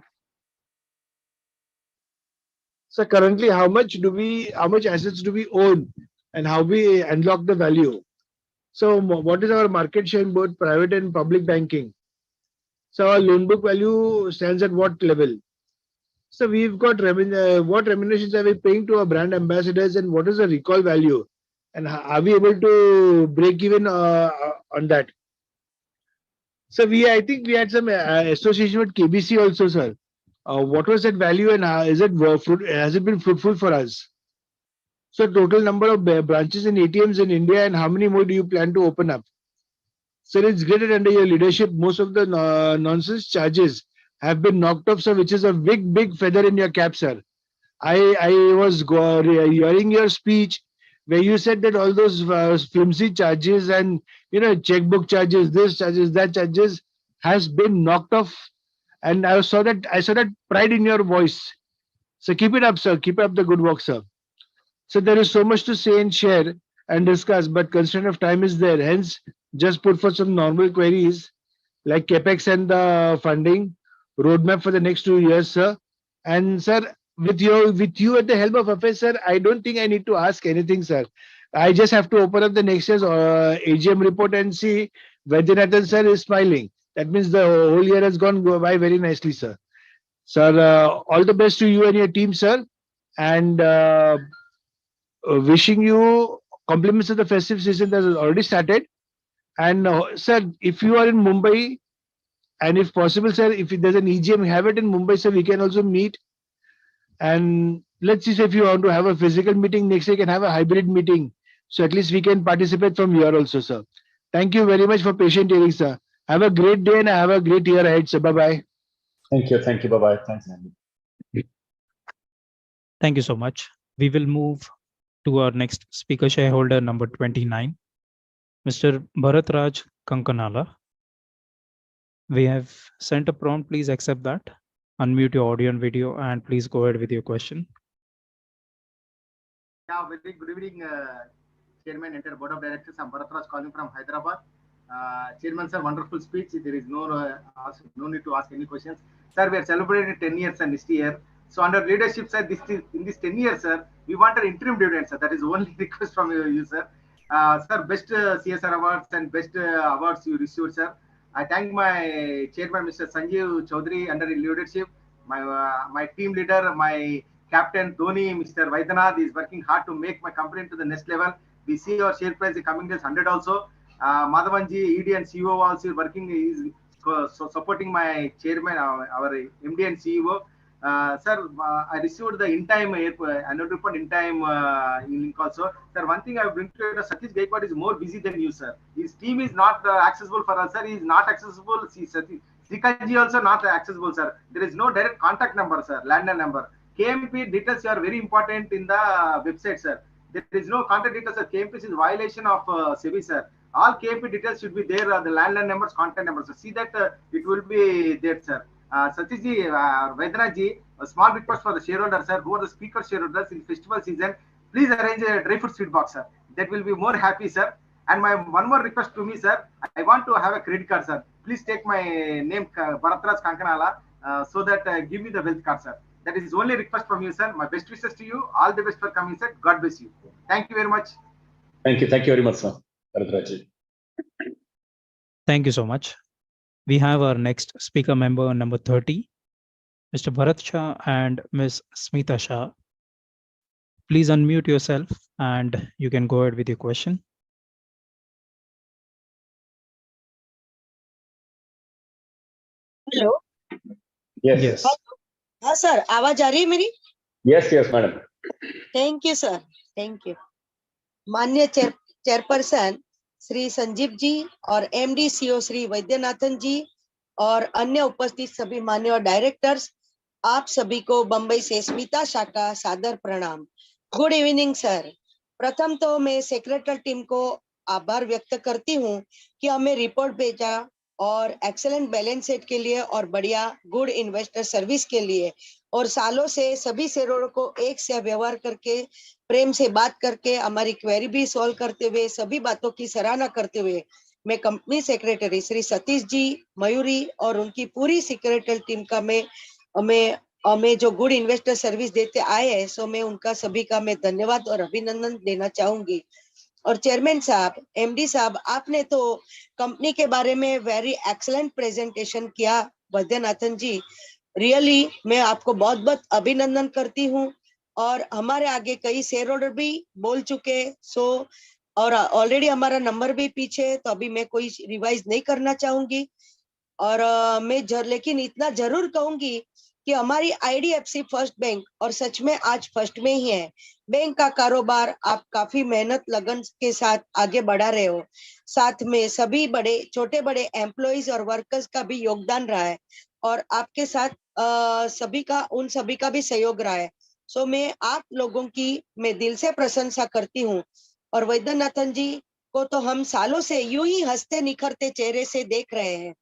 [SPEAKER 11] So currently, how much assets do we own, and how we unlock the value? So what is our market share in both private and public banking? So our loan book value stands at what level? So we've got what remunerations are we paying to our brand ambassadors, and what is the recall value, and are we able to break even on that? So I think we had some association with KBC also, sir. What was that value, and has it been fruitful for us? So total number of branches and ATMs in India, and how many more do you plan to open up? Sir, it's great that under your leadership, most of the nonsense charges have been knocked off, sir, which is a big feather in your cap, sir. I was hearing your speech where you said that all those flimsy charges and checkbook charges, this charges, that charges has been knocked off, and I saw that pride in your voice. So keep it up, sir. Keep up the good work, sir. So there is so much to say and share and discuss, but constraint of time is there. Hence, just put for some normal queries like capex and the funding roadmap for the next 2 years, sir. And sir, with you at the helm of affairs, sir, I don't think I need to ask anything, sir. I just have to open up the next year's AGM report and see Vaidyanathan sir is smiling. That means the whole year has gone by very nicely, sir. Sir, all the best to you and your team, sir. And wishing you compliments of the festive season that has already started. And sir, if you are in Mumbai, and if possible, sir, if there's an EGM, have it in Mumbai, sir. We can also meet. And let's see if you want to have a physical meeting next week, and have a hybrid meeting. So at least we can participate from here also, sir. Thank you very much for patient hearing, sir. Have a great day and have a great year ahead, sir. Bye-bye.
[SPEAKER 4] Thank you. Bye-bye. Thanks, Andy.
[SPEAKER 1] Thank you so much. We will move to our next speaker shareholder number 29, Mr. Bharatraj Kankanala. We have sent a prompt. Please accept that. Unmute your audio and video, and please go ahead with your question.
[SPEAKER 13] Yeah, very good evening, Chairman, entire Board of Directors. I'm Bharatraj calling from Hyderabad. Chairman, sir, wonderful speech. There is no need to ask any questions. Sir, we are celebrating 10 years and this year. So under leadership, sir, in this 10 years, sir, we want an interim dividend, sir. That is the only request from you, sir. Sir, best CSR awards and best awards you received, sir. I thank my chairman, Mr. Sanjeev Chaudhary, under his leadership. My team leader, my captain Dhoni, Mr. Vaidyanathan is working hard to make my company to the next level. We see our share price in coming days 100 also. Madhavanji, ED and CEO also working, is supporting my chairman, our MD and CEO. Sir, I received the in-time annual report in-time link also. Sir, one thing I bring to you, Satish Gaikwad is more busy than you, sir. His team is not accessible for us, sir. He is not accessible. See, Srikanji also not accessible, sir. There is no direct contact number, sir, landline number. KMP details are very important in the website, sir. There is no contact details, sir. KMP is violation of SEBI, sir. All KMP details should be there, the landline numbers, contact numbers. So see that it will be there, sir. Satishji, Vaidyanathanji, a small request for the shareholders, sir, who are the speaker shareholders in festival season, please arrange a dry fruit sweet box, sir. That will be more happy, sir. And my one more request to me, sir, I want to have a credit card, sir. Please take my name, Bharatraj Kankanala, so that give me the wealth card, sir. That is the only request from you, sir. My best wishes to you. All the best for coming, sir. God bless you. Thank you very much.
[SPEAKER 4] Thank you very much, sir. Bharatraj.
[SPEAKER 1] Thank you so much. We have our next speaker member number 30, Mr. Bharat Shah and Ms. Smita Shah. Please unmute yourself and you can go ahead with your question.
[SPEAKER 14] Hello
[SPEAKER 4] Yes.
[SPEAKER 14] हाँ sir, आवाज आ रही है मेरी?
[SPEAKER 4] Yes, madam.
[SPEAKER 14] Thank you sir, thank you. माननीय chairperson Shri Sanjeev ji और MD CO Shri Vaidyanathan जी और अन्य उपस्थित सभी माननीय डायरेक्टर्स, आप सभी को बंबई से स्मिता शाह का सादर प्रणाम। Good evening sir. प्रथम तो मैं सेक्रेटरी टीम को आभार व्यक्त करती हूँ कि हमें रिपोर्ट भेजा और एक्सेलेंट बैलेंस शीट के लिए और बढ़िया गुड इन्वेस्टर सर्विस के लिए, और सालों से सभी शेयरहोल्डर को एक से व्यवहार करके प्रेम से बात करके हमारी क्वेरी भी सॉल्व करते हुए सभी बातों की सराहना करते हुए मैं कंपनी सेक्रेटरी श्री सतीश जी मयूरी और उनकी पूरी सेक्रेटरी टीम का हमें जो गुड इन्वेस्टर सर्विस देते आए हैं, सो मैं उनका सभी का मैं धन्यवाद और अभिनंदन देना चाहूंगी। और चेयरमैन साहब, एमडी साहब, आपने तो कंपनी के बारे में वेरी एक्सीलेंट प्रेजेंटेशन किया। वैद्यनाथन जी, रियली मैं आपको बहुत बहुत अभिनंदन करती हूँ। और हमारे आगे कई शेयर होल्डर भी बोल चुके, सो और ऑलरेडी हमारा नंबर भी पीछे, तो अभी मैं कोई रिवाइज नहीं करना चाहूंगी। और लेकिन इतना जरूर कहूंगी कि हमारी आईडीएफसी फर्स्ट बैंक और सच में आज फर्स्ट में ही है। बैंक का कारोबार आप काफी मेहनत लगन के साथ आगे बढ़ा रहे हो, साथ में सभी बड़े छोटे बड़े एम्प्लॉइज और वर्कर्स का भी योगदान रहा है और आपके साथ उन सभी का भी सहयोग रहा है। सो मैं आप लोगों की मैं दिल से प्रशंसा करती हूँ। और वैद्यनाथन जी को तो हम सालों से यूं ही हंसते निखरते चेहरे से देख रहे हैं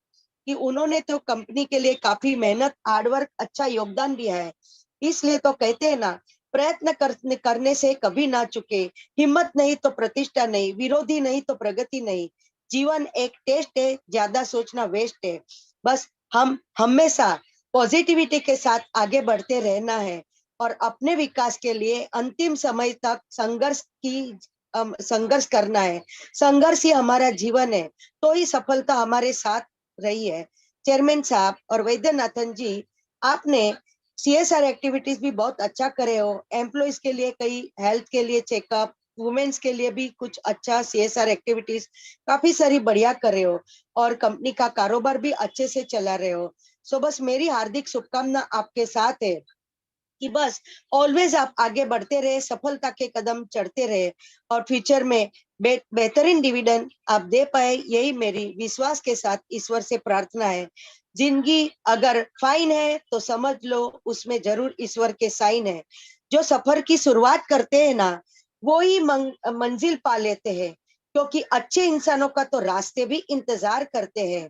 [SPEAKER 14] कि उन्होंने तो कंपनी के लिए काफी मेहनत, हार्डवर्क, अच्छा योगदान दिया है। इसलिए तो कहते हैं ना, प्रयत्न करने से कभी ना चुके, हिम्मत नहीं तो प्रतिष्ठा नहीं, विरोधी नहीं तो प्रगति नहीं। जीवन एक टेस्ट है, ज्यादा सोचना वेस्ट है। बस हम हमेशा पॉजिटिविटी के साथ आगे बढ़ते रहना है और अपने विकास के लिए अंतिम समय तक संघर्ष करना है। संघर्ष ही हमारा जीवन है, तो ही सफलता हमारे साथ रही है। चेयरमैन साहब और वैद्यनाथन जी, आपने सीएसआर एक्टिविटीज भी बहुत अच्छा करे हो। एम्प्लॉइज के लिए कई हेल्थ के लिए चेकअप, वुमेन्स के लिए भी कुछ अच्छा सीएसआर एक्टिविटीज काफी सारी बढ़िया करे हो और कंपनी का कारोबार भी अच्छे से चला रहे हो। सो बस मेरी हार्दिक शुभकामना आपके साथ है कि बस ऑलवेज आप आगे बढ़ते रहे, सफलता के कदम चढ़ते रहे और फ्यूचर में बेहतरीन डिविडेंड आप दे पाए, यही मेरी विश्वास के साथ ईश्वर से प्रार्थना है। जिंदगी अगर फाइन है तो समझ लो उसमें जरूर ईश्वर के साइन है। जो सफर की शुरुआत करते हैं ना, वो ही मंजिल पा लेते हैं, क्योंकि अच्छे इंसानों का तो रास्ते भी इंतजार करते हैं।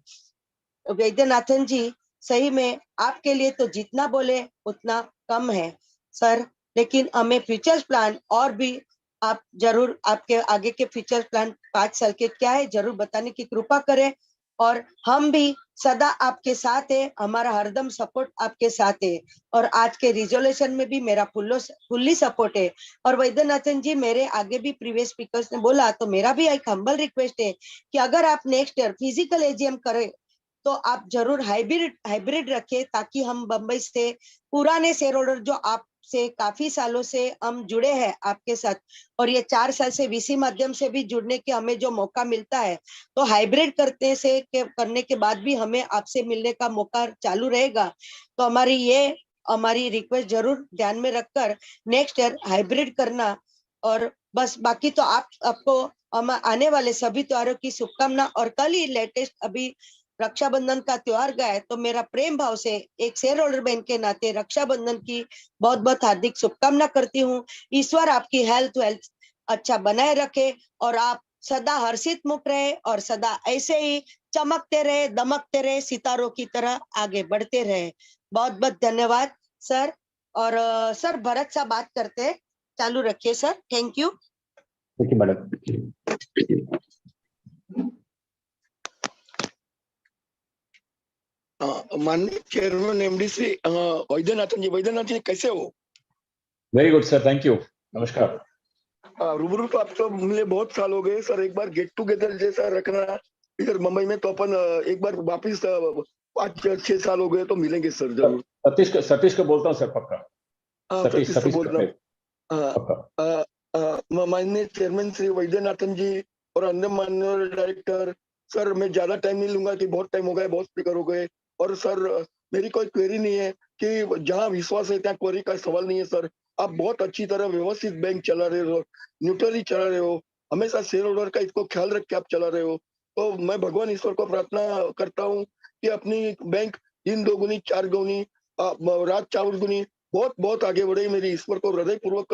[SPEAKER 14] वैद्यनाथन जी, सही में आपके लिए तो जितना बोले उतना कम है सर, लेकिन हमें फ्यूचर प्लान और भी आप जरूर आपके आगे के फ्यूचर प्लान 5 साल के क्या है जरूर बताने की कृपा करें। और हम भी सदा आपके साथ है, हमारा हरदम सपोर्ट आपके साथ है और आज के रिजोल्यूशन में भी मेरा फुल्ली सपोर्ट है। और वैद्यनाथन जी, मेरे आगे भी प्रीवियस स्पीकर्स ने बोला, तो मेरा भी एक हम्बल रिक्वेस्ट है कि अगर आप नेक्स्ट ईयर फिजिकल एजीएम करें तो आप जरूर हाइब्रिड रखें, ताकि हम बंबई से पुराने शेयर होल्डर जो आपसे काफी सालों से हम जुड़े हैं आपके साथ, और ये 4 साल से वीसी माध्यम से भी जुड़ने के हमें जो मौका मिलता है, तो हाइब्रिड करने के बाद भी हमें आपसे मिलने का मौका चालू रहेगा। तो हमारी रिक्वेस्ट जरूर ध्यान में रखकर नेक्स्ट ईयर हाइब्रिड करना। और बस बाकी तो आपको आने वाले सभी त्योहारों की शुभकामना। और कल ही लेटेस्ट अभी रक्षाबंधन का त्योहार गया है, तो मेरा प्रेम भाव से एक शेयर होल्डर बहन के नाते रक्षाबंधन की बहुत बहुत हार्दिक शुभकामना करती हूँ। ईश्वर आपकी हेल्थ अच्छा बनाए रखे और आप सदा हर्षित मुख रहे और सदा ऐसे ही चमकते रहे, दमकते रहे, सितारों की तरह आगे बढ़ते रहे। बहुत बहुत धन्यवाद सर। और सर भरत साहब बात करते हैं, चालू रखिए सर। Thank you.
[SPEAKER 12] मैडम।
[SPEAKER 15] माननीय चेयरमैन एमडी श्री वैद्यनाथन जी कैसे हो?
[SPEAKER 4] Very good sir, thank you, नमस्कार।
[SPEAKER 15] रूबरू तो आपको मिले बहुत साल हो गए सर, एक बार गेट टुगेदर जैसा रखना इधर मुंबई में, तो अपन एक बार वापिस 5-6 साल हो गए तो मिलेंगे सर जरूर।
[SPEAKER 4] सतीश को बोलता हूँ सर, पक्का।
[SPEAKER 15] सतीश से बोल रहा हूँ। माननीय चेयरमैन श्री वैद्यनाथन जी और अन्य माननीय डायरेक्टर सर, मैं ज्यादा टाइम नहीं लूंगा कि बहुत टाइम हो गया, बहुत स्पीकर हो गए। और सर मेरी कोई क्वेरी नहीं है कि जहाँ विश्वास है ત્યાં क्वेरी का सवाल नहीं है सर। आप बहुत अच्छी तरह व्यवस्थित बैंक चला रहे हो, न्यूट्रली चला रहे हो, हमेशा शेयर होल्डर का इसको ख्याल रख के आप चला रहे हो। तो मैं भगवान ईश्वर को प्रार्थना करता हूँ कि अपनी बैंक 3 दोगुनी 4 गुनी रात 4 गुनी बहुत बहुत आगे बढ़े, मेरी ईश्वर को हृदय पूर्वक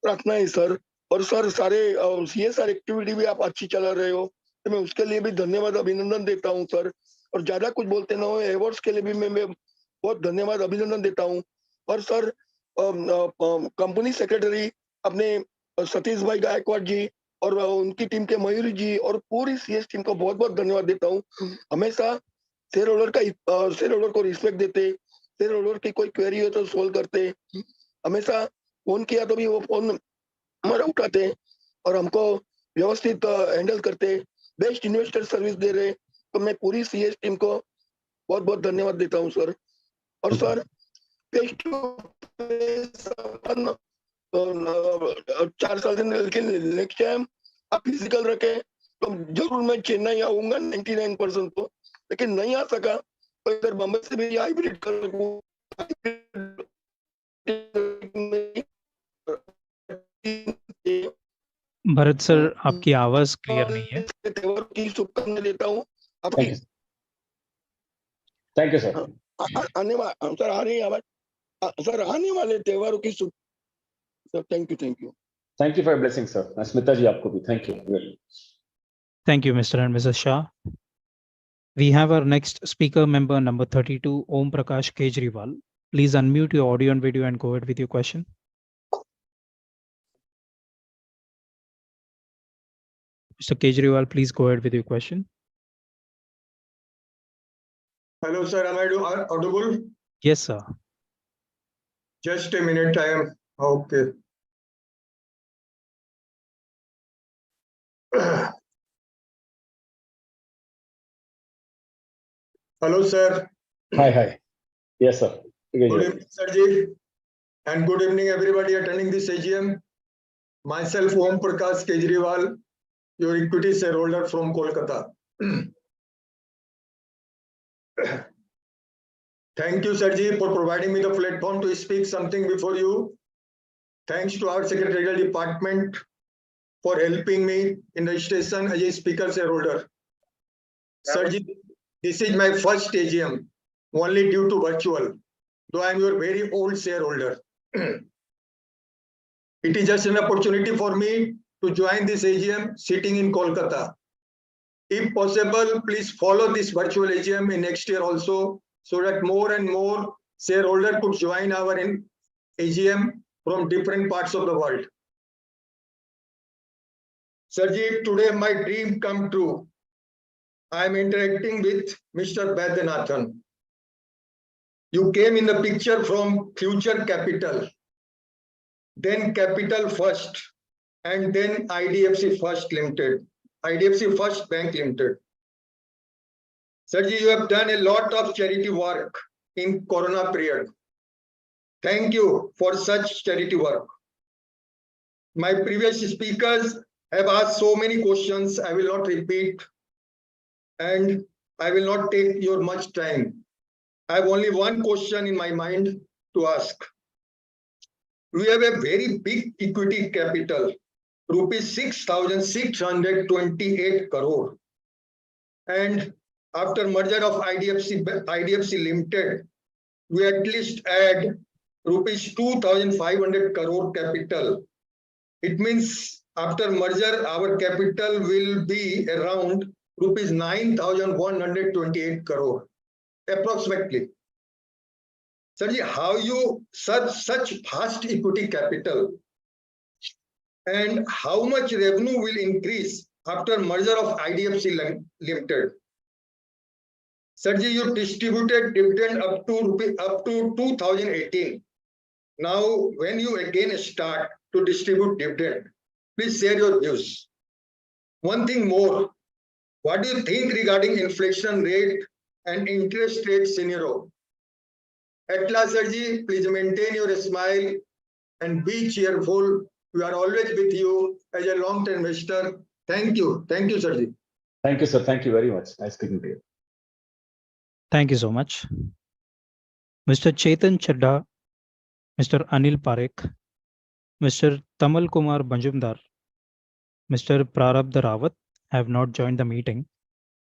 [SPEAKER 15] प्रार्थना है सर। और सर सारे सीएसआर एक्टिविटी भी आप अच्छी चला रहे हो, तो मैं उसके लिए भी धन्यवाद अभिनंदन देता हूँ सर। और ज्यादा कुछ बोलते ना हो, अवार्ड्स के लिए भी मैं बहुत धन्यवाद अभिनंदन देता हूँ। और सर कंपनी सेक्रेटरी अपने सतीश भाई गायकवाड़ जी और उनकी टीम के मयूरी जी और पूरी सीएस टीम को बहुत बहुत धन्यवाद देता हूँ। हमेशा शेयर होल्डर को रिस्पेक्ट देते, शेयर होल्डर की कोई क्वेरी हो तो सोल्व करते, हमेशा फोन किया तो भी वो फोन हमारा उठाते और हमको व्यवस्थित हैंडल करते, बेस्ट इन्वेस्टर सर्विस दे रहे। तो मैं पूरी सीएस टीम को बहुत बहुत धन्यवाद देता हूँ सर। और सर फेस टू फेस अपन 4 साल से नेक्स्ट टाइम आप फिजिकल रखे तो जरूर मैं चेन्नई आऊंगा 99% तो, लेकिन नहीं आ सका तो इधर बम्बई से भी हाइब्रिड कर सकूं।
[SPEAKER 1] भरत सर, आपकी आवाज क्लियर नहीं है।
[SPEAKER 15] त्योहार की शुभकामनाएं देता हूँ आपकी।
[SPEAKER 4] Thank you sir.
[SPEAKER 15] आने वाले सर आ रही है आवाज सर, आने वाले त्योहारों की शुभ sir. Thank you
[SPEAKER 4] thank you for blessing sir. Smita ji आपको भी thank you.
[SPEAKER 1] Thank you, Mr. and Mrs. Shah. We have our next speaker member number 32, Om Prakash Kejriwal. Please unmute your audio and video and go ahead with your question. Mr. Kejriwal, please go ahead with your question.
[SPEAKER 16] Hello, sir. Am I audible?
[SPEAKER 1] Yes, sir.
[SPEAKER 16] Just a minute. I am okay. Hello, sir.
[SPEAKER 4] Hi. Yes, sir.
[SPEAKER 16] Good evening, Sirji. And good evening, everybody attending this AGM. Myself, Om Prakash Kejriwal, your equity shareholder from Kolkata. Thank you, Sirji, for providing me the platform to speak something before you. Thanks to our secretarial department for helping me in registration as a speaker shareholder. Sirji, this is my first AGM, only due to virtual, though I am your very old shareholder. It is just an opportunity for me to join this AGM sitting in Kolkata. If possible, please follow this virtual AGM in next year also, so that more and more shareholders could join our AGM from different parts of the world. Sirji, today my dream come true. I am interacting with Mr. Vaidyanathan. You came in the picture from Future Capital, then Capital First, and then IDFC First Limited, IDFC First Bank Limited. Sirji, you have done a lot of charity work in Corona period. Thank you for such charity work. My previous speakers have asked so many questions, I will not repeat, and I will not take your much time. I have only one question in my mind to ask. We have a very big equity capital, rupees 6,628 crore. And after merger of IDFC Limited, we at least add rupees 2,500 crore capital. It means after merger, our capital will be around rupees 9,128 crore, approximately. Sirji, how you such vast equity capital and how much revenue will increase after merger of IDFC Limited? Sirji, you distributed dividend up to 2018. Now, when you again start to distribute dividend, please share your views. One thing more, what do you think regarding inflation rate and interest rate scenario? At last, Sirji, please maintain your smile and be cheerful. We are always with you as a long-term investor. Thank you. Thank you, Sirji.
[SPEAKER 4] Thank you, sir. Thank you very much. Nice speaking to you.
[SPEAKER 1] Thank you so much. Mr. Chetan Chadda, Mr. Anil Parekh, Mr. Tamal Kumar Banjumdar, Mr. Prarabdha Rawat have not joined the meeting.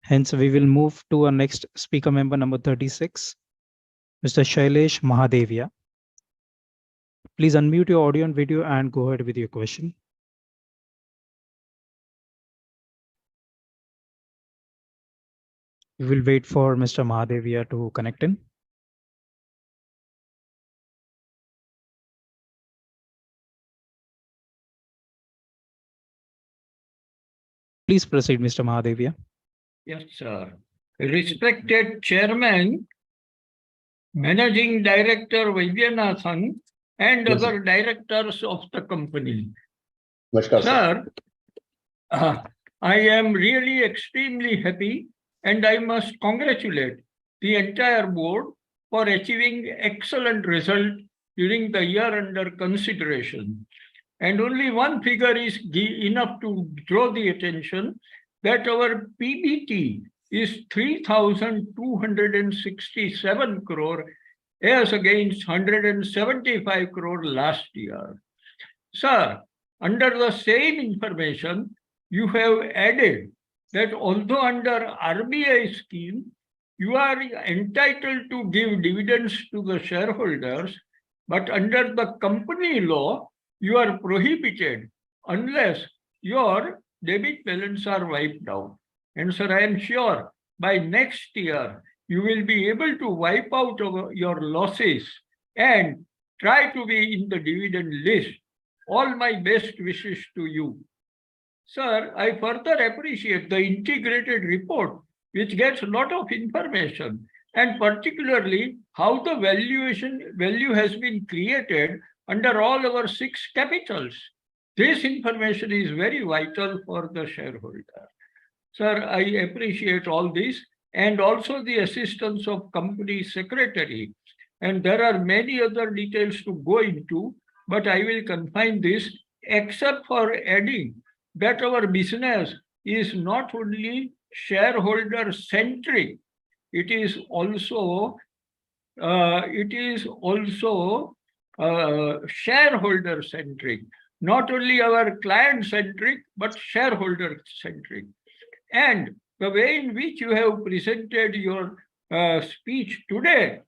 [SPEAKER 1] Hence, we will move to our next speaker member number 36, Mr. Shailesh Mahadevia. Please unmute your audio and video and go ahead with your question. We will wait for Mr. Mahadevia to connect in. Please proceed, Mr. Mahadevia.
[SPEAKER 17] Yes, sir. Respected Chairman, Managing Director Vaidyanathan, and
[SPEAKER 4] Yes,
[SPEAKER 17] other directors of the company.
[SPEAKER 4] Namaskar,
[SPEAKER 17] Sir, I am really extremely happy, and I must congratulate the entire board for achieving excellent result during the year under consideration. And only one figure is enough to draw the attention that our PBT is 3,267 crore as against 175 crore last year. Sir, under the same information, you have added that although under RBI scheme, you are entitled to give dividends to the shareholders, but under the company law, you are prohibited unless your debit balance are wiped out. And sir, I am sure by next year, you will be able to wipe out your losses and try to be in the dividend list. All my best wishes to you. Sir, I further appreciate the integrated report, which gets a lot of information, and particularly how the value has been created under all our 6 capitals. This information is very vital for the shareholder. Sir, I appreciate all this, and also the assistance of company secretary. And there are many other details to go into, but I will confine this, except for adding that our business is not only shareholder centric, it is also shareholder centric. Not only our client centric, but shareholder centric. And the way in which you have presented your speech today,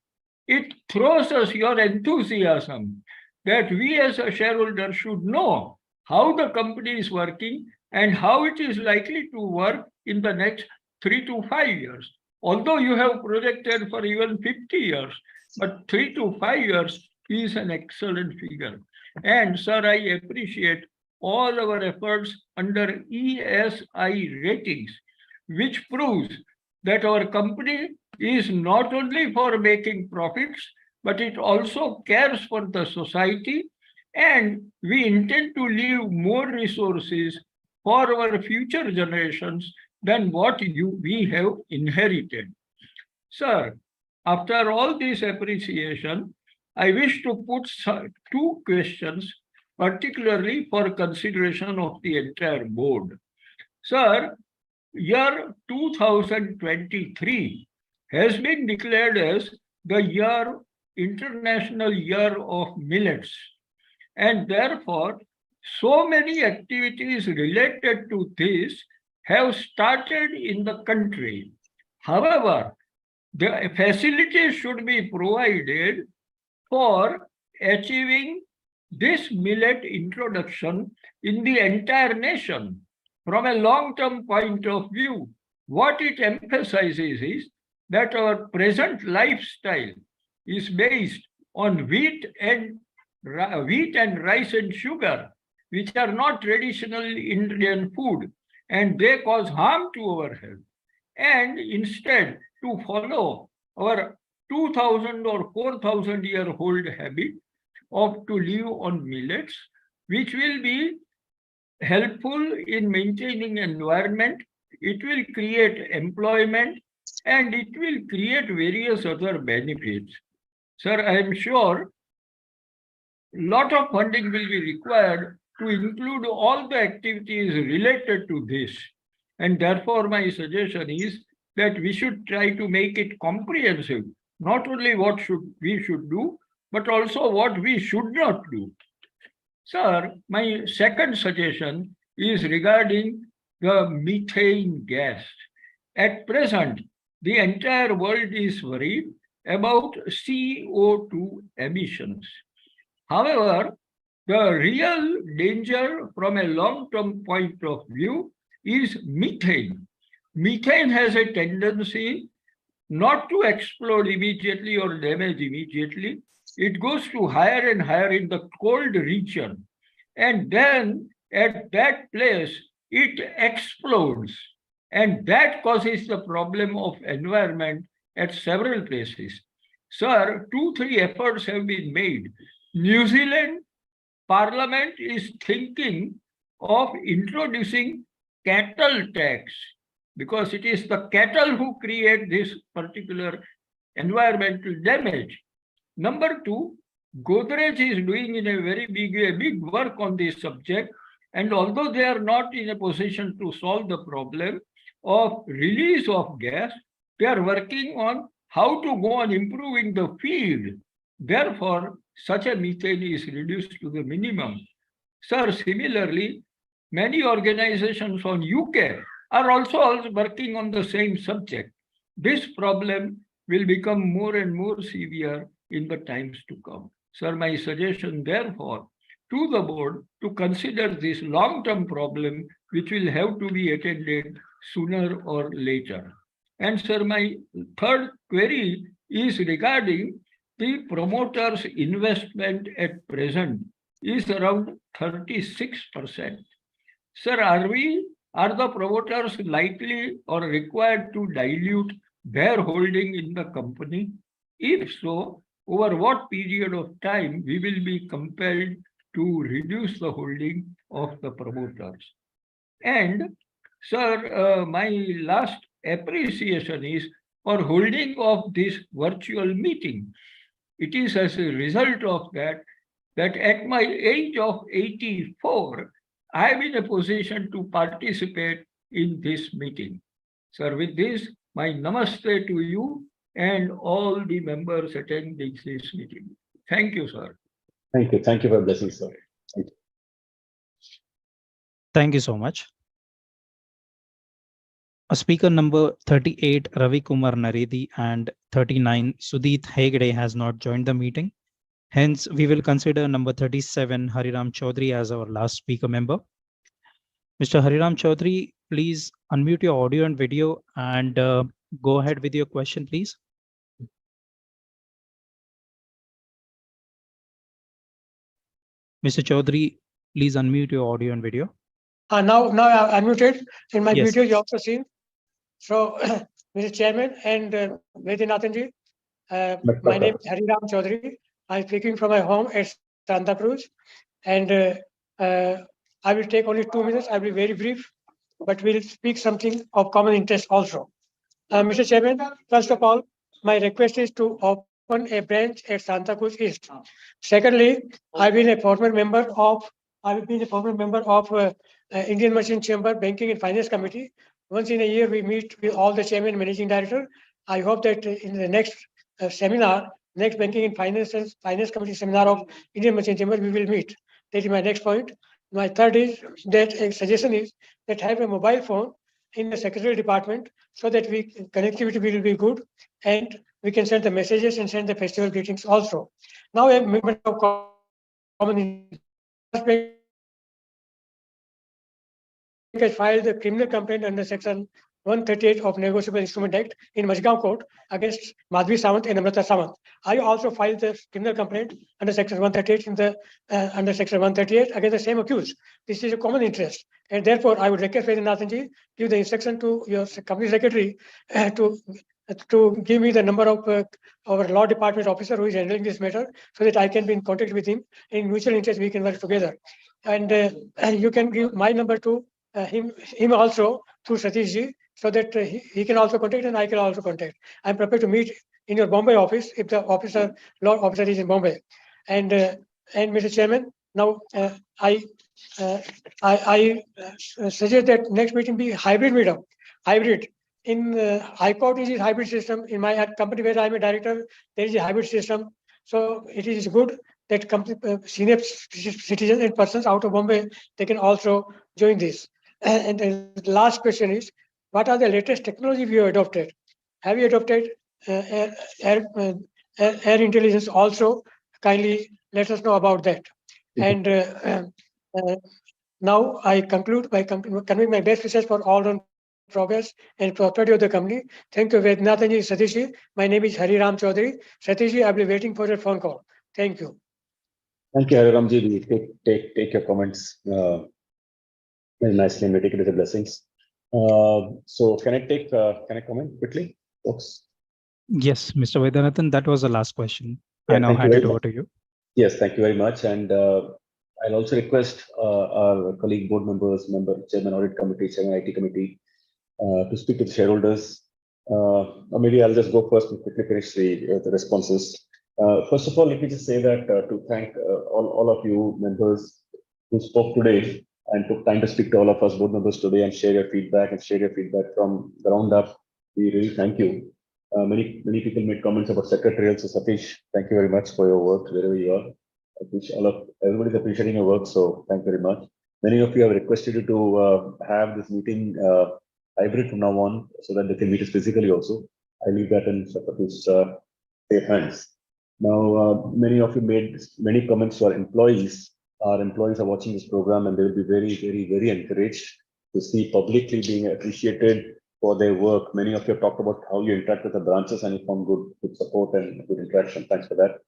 [SPEAKER 17] it throws us your enthusiasm that we as a shareholder should know how the company is working and how it is likely to work in the next 3 to 5 years. Although you have projected for even 50 years, but 3 to 5 years is an excellent figure. And sir, I appreciate all our efforts under ESI ratings, which proves that our company is not only for making profits, but it also cares for the society, and we intend to leave more resources for our future generations than what we have inherited. Sir, after all this appreciation, I wish to put 2 questions, particularly for consideration of the entire board. Sir, year 2023 has been declared as the International Year of Millets. And therefore, so many activities related to this have started in the country. However, the facilities should be provided for achieving this millet introduction in the entire nation. From a long-term point of view, what it emphasizes is that our present lifestyle is based on wheat and rice and sugar, which are not traditional Indian food, and they cause harm to our health. And instead, to follow our 2000 or 4000 year old habit of to live on millets, which will be helpful in maintaining environment, it will create employment, and it will create various other benefits. Sir, I am sure lot of funding will be required to include all the activities related to this. And therefore, my suggestion is that we should try to make it comprehensive, not only what we should do, but also what we should not do. Sir, my second suggestion is regarding the methane gas. At present, the entire world is worried about CO2 emissions. However, the real danger from a long-term point of view is methane. Methane has a tendency not to explode immediately or damage immediately. It goes to higher and higher in the cold region. And then at that place, it explodes. And that causes the problem of environment at several places. Sir, 2-3 efforts have been made. New Zealand Parliament is thinking of introducing cattle tax because it is the cattle who create this particular environmental damage. Number 2, Godrej is doing in a very big work on this subject, and although they are not in a position to solve the problem of release of gas, they are working on how to go on improving the field. Therefore, such a methane is reduced to the minimum. Sir, similarly, many organizations on UK are also working on the same subject. This problem will become more and more severe in the times to come. Sir, my suggestion, therefore, to the board to consider this long-term problem, which will have to be attended sooner or later. And sir, my third query is regarding the promoters' investment at present is around 36%. Sir, are the promoters likely or required to dilute their holding in the company? If so, over what period of time we will be compelled to reduce the holding of the promoters? And sir, my last appreciation is for holding of this virtual meeting. It is as a result of that at my age of 84, I am in a position to participate in this meeting. Sir, with this, my namaste to you and all the members attending this meeting. Thank you, sir.
[SPEAKER 4] Thank you. Thank you for blessing, sir. Thank you.
[SPEAKER 1] Thank you so much. Speaker number 38, Ravi Kumar Naredi, and 39, Sudit Hegde has not joined the meeting. Hence, we will consider number 37, Hariram Chaudhary, as our last speaker member. Mr. Hariram Chaudhary, please unmute your audio and video and go ahead with your question, please. Mr. Chaudhary, please unmute your audio and video.
[SPEAKER 18] Now I'm unmuted. In my
[SPEAKER 1] Yes.
[SPEAKER 18] video, you also seen. So, Mr. Chairman and Vaidyanathan ji, my name is Hariram Chaudhary. I'm speaking from my home at Santa Cruz, and I will take only 2 minutes. I will be very brief, but we'll speak something of common interest also. Mr. Chairman, first of all, my request is to open a branch at Santa Cruz East. Secondly, I've been a former member of Indian Merchant Chamber Banking and Finance Committee. Once in a year, we meet with all the chairman and managing director. I hope that in the next seminar, next Banking and Finance Committee seminar of Indian Merchant Chamber, we will meet. That is my next point. My third is that a suggestion is that have a mobile phone in the secretarial department so that connectivity will be good and we can send the messages and send the festival greetings also. Now, a member of common has filed a criminal complaint under section 138 of Negotiable Instrument Act in Majgaon Court against Madhvi Sawant and Amrita Sawant. I also filed the criminal complaint under section 138 under section 138 against the same accused. This is a common interest, and therefore I would request Vaidyanathan ji give the instruction to your company secretary to give me the number of our law department officer who is handling this matter, so that I can be in contact with him. In mutual interest, we can work together. And you can give my number to him also through Satish ji, so that he can also contact and I can also contact. I'm prepared to meet in your Bombay office if the law officer is in Bombay. And Mr. Chairman, now I suggest that next meeting be hybrid meetup. Hybrid. In High Court, it is hybrid system. In my company where I'm a director, there is a hybrid system. So it is good that senior citizens and persons out of Bombay, they can also join this. And the last question is, what are the latest technology we have adopted? Have you adopted air intelligence also? Kindly let us know about that. And now I conclude by conveying my best wishes for all on progress and prosperity of the company. Thank you, Vaidyanathan ji, Satish ji. My name is Hariram Chaudhary. Satish ji, I'll be waiting for your phone call. Thank you.
[SPEAKER 4] Thank you, Hariram ji. We take your comments Very nicely, and we take it as a blessings. So can I comment quickly, folks?
[SPEAKER 1] Yes, Mr. Vaidyanathan, that was the last question.
[SPEAKER 4] Yeah,
[SPEAKER 1] I now
[SPEAKER 4] thank you
[SPEAKER 1] hand
[SPEAKER 4] very
[SPEAKER 1] it over
[SPEAKER 4] much.
[SPEAKER 1] to you.
[SPEAKER 4] Yes, thank you very much. And I'll also request our colleague board members, Chairman Audit Committee, Chairman IT Committee, to speak to the shareholders. Or maybe I'll just go first and quickly finish the responses. First of all, let me just say that to thank all of you members who spoke today and took time to speak to all of us board members today and share your feedback from the round up. We really thank you. Many people made comments about secretarial. So Satish, thank you very much for your work wherever you are. I wish everybody's appreciating your work. So thank you very much. Many of you have requested you to have this meeting hybrid from now on, so that they can meet us physically also. I leave that in Satish's safe hands. Now, many of you made many comments to our employees. Our employees are watching this program, and they will be very encouraged to see publicly being appreciated for their work. Many of you have talked about how you interact with the branches and you found good support and good interaction. Thanks for that.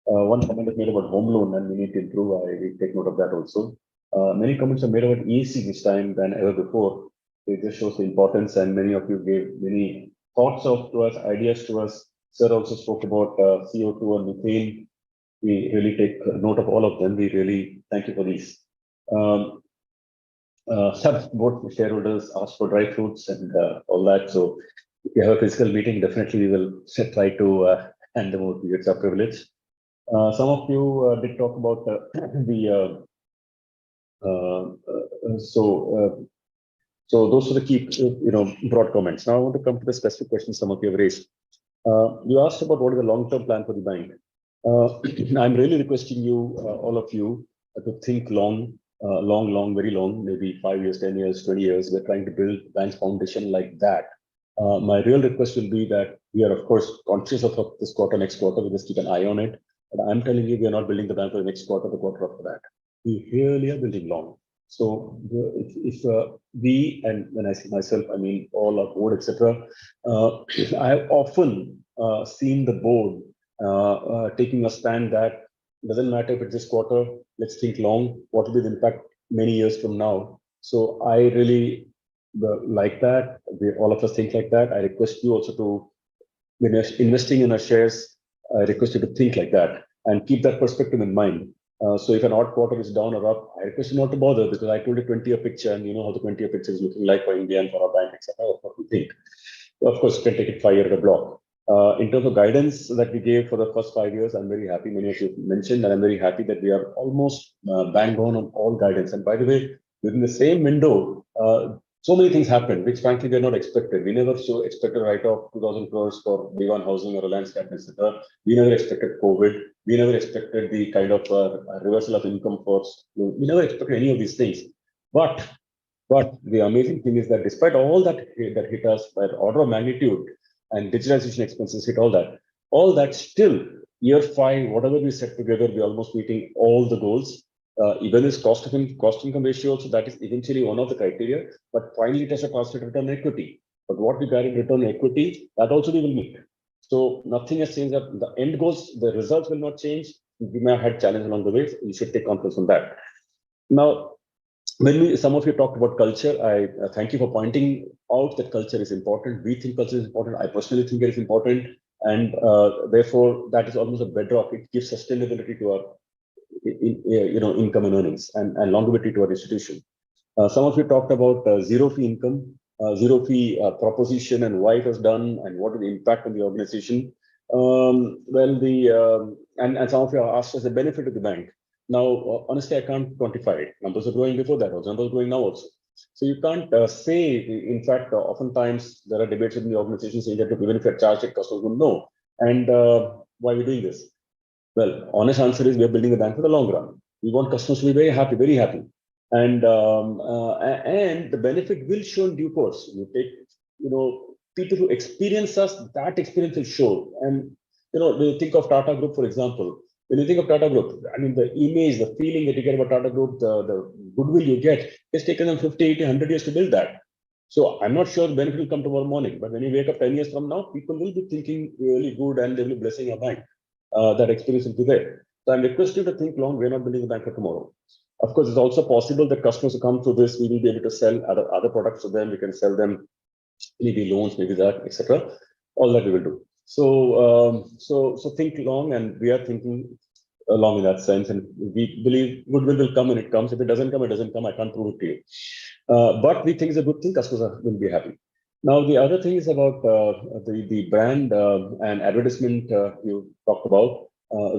[SPEAKER 4] One comment is made about home loan, and we need to improve. I will take note of that also. Many comments are made about ESG this time than ever before. It just shows the importance, and many of you gave many thoughts to us, ideas to us. Sir also spoke about CO2 and methane. We really take note of all of them. We really thank you for these. Some board shareholders asked for dry fruits and all that. So if you have a physical meeting, definitely we will try to hand them over to you. It's our privilege. Some of you did talk about so those are the key, broad comments. Now I want to come to the specific questions some of you have raised. You asked about what is the long-term plan for the bank. I'm really requesting you, all of you, to think long, very long, maybe 5 years, 10 years, 20 years. We're trying to build bank's foundation like that. My real request will be that we are, of course, conscious of this quarter, next quarter. We just keep an eye on it. But I'm telling you, we are not building the bank for the next quarter, the quarter after that. We really are building long. So if we, and when I say myself, I mean all our board, etc. I have often seen the board taking a stand that doesn't matter if it's this quarter, let's think long, what will be the impact many years from now. So I really like that. All of us think like that. I request you also to, when you're investing in our shares, I request you to think like that and keep that perspective in mind. So if an odd quarter is down or up, I request you not to bother, because I told you 20-year picture, and you know how the 20-year picture is looking like for India and for our bank, etc. Of what we think. Of course, you can take it 5 years at a block. In terms of guidance that we gave for the first 5 years, I'm very happy. Many of you mentioned, and I'm very happy that we are almost bang on all guidance. And by the way, within the same window, so many things happened, which frankly were not expected. We never expected a write-off 2,000 crores for Big-On Housing or Reliance Capital, etc. We never expected COVID. We never expected the kind of reversal of income force. We never expected any of these things. But the amazing thing is that despite all that hit us by order of magnitude, and digitalization expenses hit all that still, year 5, whatever we set together, we're almost meeting all the goals. Even this cost income ratio also, that is eventually one of the criteria, but finally it has a translated return on equity. But what we got in return on equity, that also we will meet. So nothing has changed. That the end goals, the results will not change. We may have had challenge along the way. So you should take confidence on that. Now, when some of you talked about culture, I thank you for pointing out that culture is important. We think culture is important. I personally think it is important, and therefore that is almost a bedrock. It gives sustainability to our income and earnings, and longevity to our institution. Some of you talked about zero fee income, zero fee proposition, and why it was done, and what is the impact on the organization. And some of you asked us the benefit of the bank. Now, honestly, I can't quantify it. Numbers are growing before that also. Numbers are growing now also. So you can't say. In fact, oftentimes there are debates within the organization saying that even if you're charged, it customers will know. And why are we doing this? Well, honest answer is we are building the bank for the long run. We want customers to be very happy, and the benefit will show in due course. You take, people who experience us, that experience will show. And when you think of Tata Group, for example, when you think of Tata Group, I mean, the image, the feeling that you get about Tata Group, the goodwill you get, it's taken them 50, 80, 100 years to build that. So I'm not sure the benefit will come tomorrow morning, but when you wake up 10 years from now, people will be thinking really good, and they will be blessing your bank. That experience will be there. So I'm requesting you to think long. We're not building a bank for tomorrow. Of course, it's also possible that customers who come through this, we will be able to sell other products to them. We can sell them maybe loans, maybe that, etc. All that we will do. So, so think long, and we are thinking along in that sense, and we believe goodwill will come when it comes. If it doesn't come, it doesn't come. I can't prove it to you. But we think it's a good thing. Customers will be happy. Now, the other thing is about the brand and advertisement you talked about.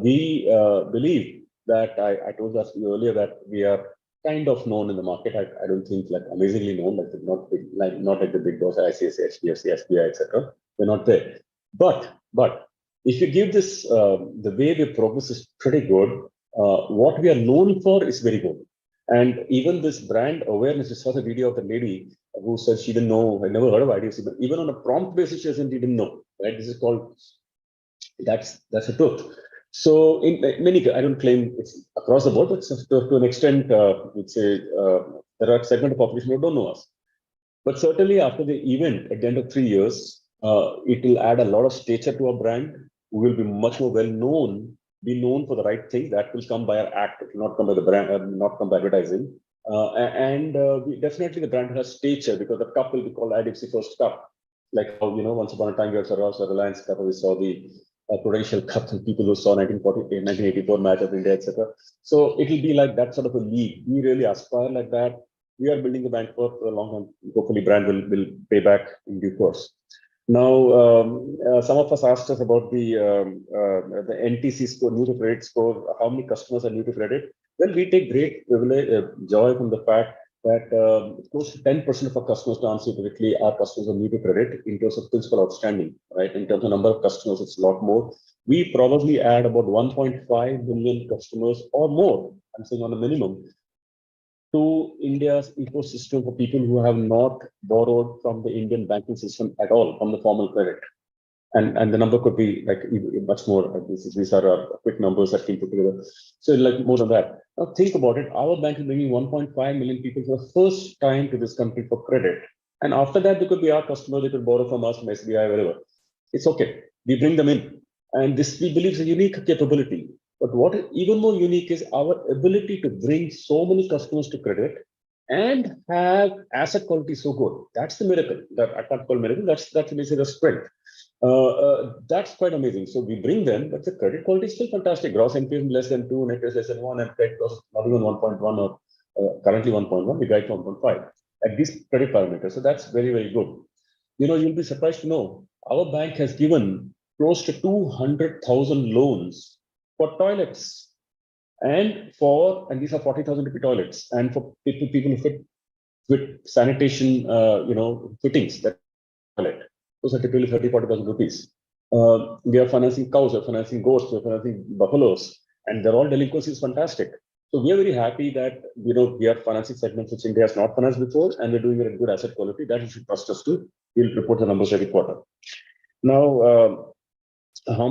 [SPEAKER 4] We believe that I told us earlier that we are kind of known in the market. I don't think like amazingly known, like not big, not like the big boss, ICICI, HDFC, SBI, etc. We're not there. But if you give this, the way we progress is pretty good. What we are known for is very good. And even this brand awareness, you saw the video of the lady who said she didn't know, I never heard of IDFC, but even on a prompt basis, she didn't know, right? This is called, that's the truth. So in many, I don't claim it's across the board, but to an extent, we'd say there are segment of population who don't know us. But certainly after the event, at the end of 3 years, it will add a lot of stature to our brand. We will be much more well known, be known for the right thing. That will come by our act, it will not come by the brand, not come by advertising. Definitely the brand has stature, because the cup will be called IDFC First Cup. Like how, once upon a time we also saw Reliance Cup, we saw the Prudential Cup, and people who saw 1984 match of India, etc. So it will be like that sort of a league. We really aspire like that. We are building the bank for a long time. Hopefully brand will pay back in due course. Now, some of us asked us about the NTC score, new to credit score, how many customers are new to credit. Well, we take great privilege, joy from the fact that close to 10% of our customers, to answer directly, our customers are new to credit in terms of principal outstanding, right? In terms of number of customers, it's a lot more. We probably add about 1.5 million customers or more, I'm saying on a minimum, to India's ecosystem for people who have not borrowed from the Indian banking system at all, from the formal credit. And the number could be like much more. These are quick numbers that came put together. So like more than that. Now think about it. Our bank is bringing 1.5 million people for the first time to this country for credit. And after that, they could be our customers. They could borrow from us, from SBI, wherever. It's okay. We bring them in. And this, we believe, is a unique capability. But what is even more unique is our ability to bring so many customers to credit and have asset quality so good. That's the miracle. That I can't call miracle. That's basically the strength. That's quite amazing. So we bring them, but the credit quality is still fantastic. Gross NPA less than 2, net is less than 1, and credit cost not even 1.1 or currently 1.1. We guide to 1.5 at these credit parameters. So that's very, very good. You'll be surprised to know our bank has given close to 200,000 loans for toilets and these are 40,000 rupee toilets, and for people who fit with sanitation, fittings that toilet. Those are typically 30,000-40,000 rupees. We are financing cows, we are financing goats, we are financing buffaloes, and they're all delinquencies fantastic. So we are very happy that we are financing segments which India has not financed before, and we're doing it at good asset quality. That you should trust us to. We'll report the numbers every quarter. Now, how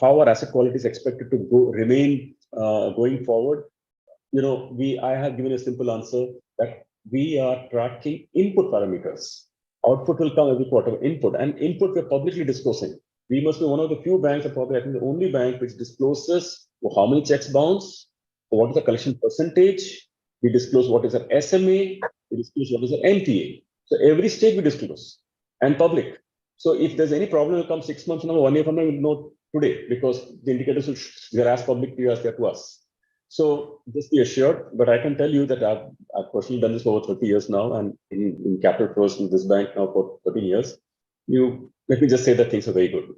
[SPEAKER 4] our asset quality is expected to remain going forward? I have given a simple answer that we are tracking input parameters. Output will come every quarter, input we're publicly disclosing. We must be one of the few banks, probably I think the only bank, which discloses how many checks bounce, what is the collection percentage, we disclose what is our SMA, we disclose what is our NPA. So every stage we disclose and public. So if there's any problem, will come 6 months from now, 1 year from now, we'll know today, because the indicators they're as public to you as they're to us. So just be assured, but I can tell you that I've personally done this for over 30 years now, and in capital flows in this bank now for 13 years. Let me just say that things are very good.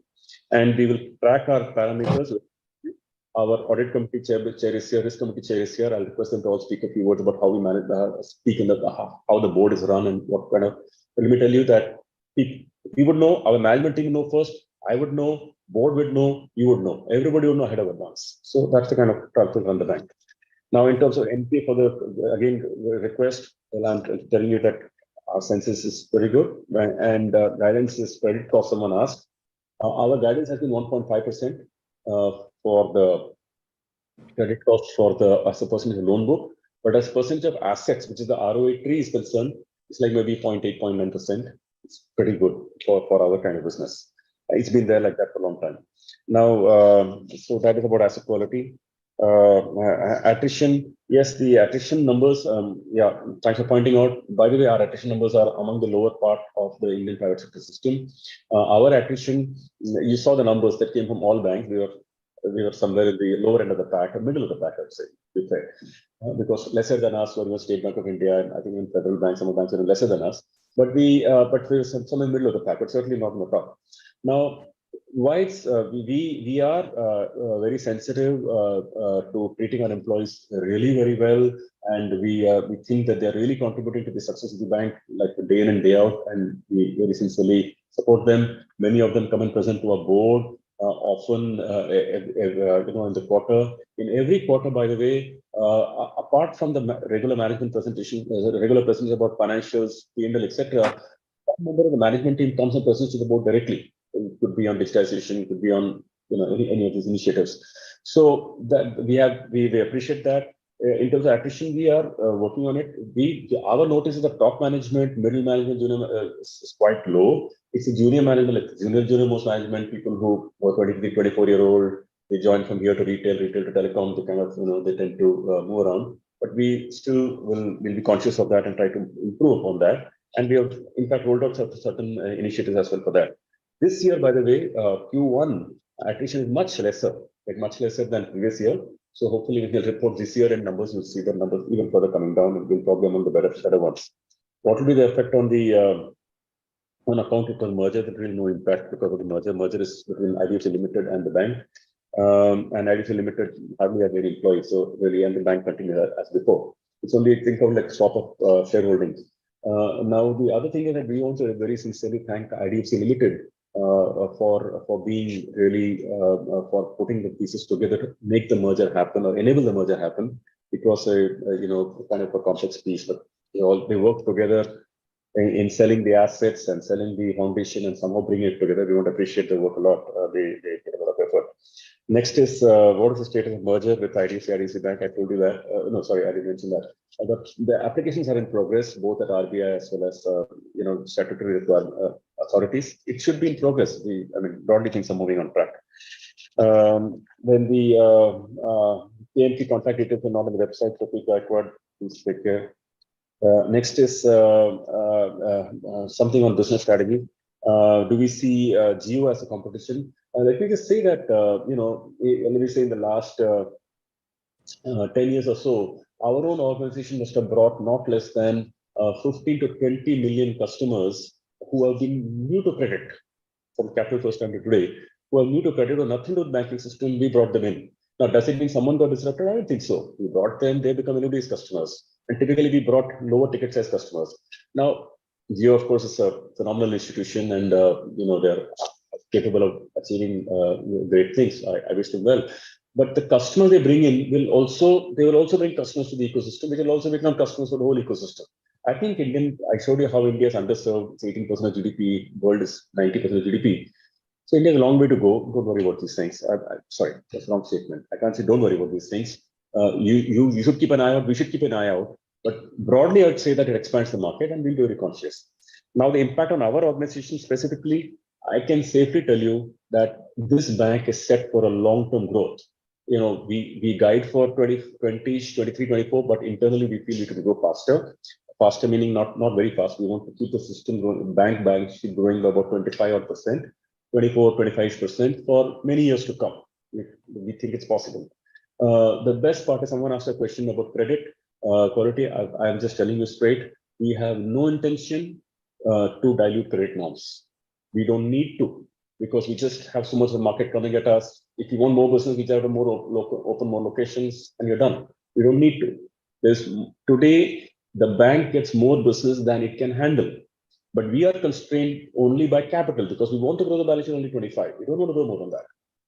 [SPEAKER 4] And we will track our parameters. Our audit committee chair is here, risk committee chair is here. I'll request them to all speak a few words about how we manage, speak in how the board is run and what kind of. Let me tell you that we would know, our management team know first, I would know, board would know, you would know. Everybody would know ahead of advance. So that's the kind of track to run the bank. Now, in terms of NPA for the, again, request, well, I'm telling you that our census is very good, and guidance is credit cost, someone asked. Our guidance has been 1.5% for the credit cost for as a percentage of loan book, but as percentage of assets, which is the ROA tree is concerned, it's like maybe 0.8, 0.9%. It's pretty good for our kind of business. It's been there like that for a long time. Now, so that is about asset quality. Attrition, yes, the attrition numbers, yeah, thanks for pointing out. By the way, our attrition numbers are among the lower part of the Indian private sector system. Our attrition, you saw the numbers that came from all banks. We were somewhere in the lower end of the pack, or middle of the pack, I would say, because lesser than us were State Bank of India, and I think in federal banks, some of the banks are lesser than us. But we were somewhere in the middle of the pack, but certainly not in the top. Now, why we are very sensitive to treating our employees really very well, and we think that they are really contributing to the success of the bank, like day in and day out, and we very sincerely support them. Many of them come and present to our board often, in the quarter. In every quarter, by the way, apart from the regular management presentation, regular presentations about financials, P&L, etc., a member of the management team comes and presents to the board directly. It could be on digitization, it could be on any of these initiatives. So that we appreciate that. In terms of attrition, we are working on it. Our notice is that top management, middle management, junior is quite low. It's a junior management, like junior most management, people who are 23, 24-year-old, they join from here to retail to telecom, they kind of, they tend to move around. But we still will be conscious of that and try to improve upon that. And we have, in fact, rolled out certain initiatives as well for that. This year, by the way, Q1 attrition is much lesser than previous year. So hopefully we will report this year and numbers, you'll see the numbers even further coming down and will probably among the better ones. What will be the effect on the on account of the merger? There will be no impact because of the merger. Merger is between IDFC Limited and the bank. And IDFC Limited hardly have any employees, so really, and the bank continues as before. It's only think of like swap of shareholdings. Now the other thing is that we also very sincerely thank IDFC Limited for being really for putting the pieces together to make the merger happen or enable the merger happen. It was a kind of a complex piece, but they worked together in selling the assets and selling the foundation and somehow bringing it together. We want to appreciate the work a lot. They put a lot of effort. Next is what is the status of merger with IDFC Bank? I told you that. No, sorry, I didn't mention that. The applications are in progress, both at RBI as well as statutory authorities. It should be in progress. Broadly things are moving on track. Then the PMP contact details are not on the website, so please backward, please take care. Next is something on business strategy. Do we see Geo as a competition? Let me just say that, let me say in the last 10 years or so, our own organization must have brought not less than 15 to 20 million customers who have been new to credit from capital first time to today, who are new to credit or nothing to do with banking system. We brought them in. Now, does it mean someone got disrupted? I don't think so. We brought them, they become anybody's customers. And typically we brought lower ticket size customers. Now, Geo, of course, is a phenomenal institution and, they're capable of achieving great things. I wish them well. But the customers they bring in will also bring customers to the ecosystem, which will also become customers for the whole ecosystem. I think I showed you how India is underserved. It's 18% of GDP, world is 90% of GDP. So India has a long way to go. Don't worry about these things. Sorry, that's a wrong statement. I can't say don't worry about these things. You should keep an eye out. We should keep an eye out. But broadly, I would say that it expands the market and we'll be very conscious. Now, the impact on our organization specifically, I can safely tell you that this bank is set for a long-term growth. We guide for 2020, 23, 24, but internally we feel we can go faster. Faster meaning not very fast. We want to keep the system growing, bank should growing by about 25%, 24, 25% for many years to come. We think it's possible. The best part is someone asked a question about credit quality. I'm just telling you straight, we have no intention to dilute credit norms. We don't need to, because we just have so much of the market coming at us. If you want more business, we have to open more locations and you're done. We don't need to. Today, the bank gets more business than it can handle. But we are constrained only by capital because we want to grow the balance sheet only 25. We don't want to grow more than that.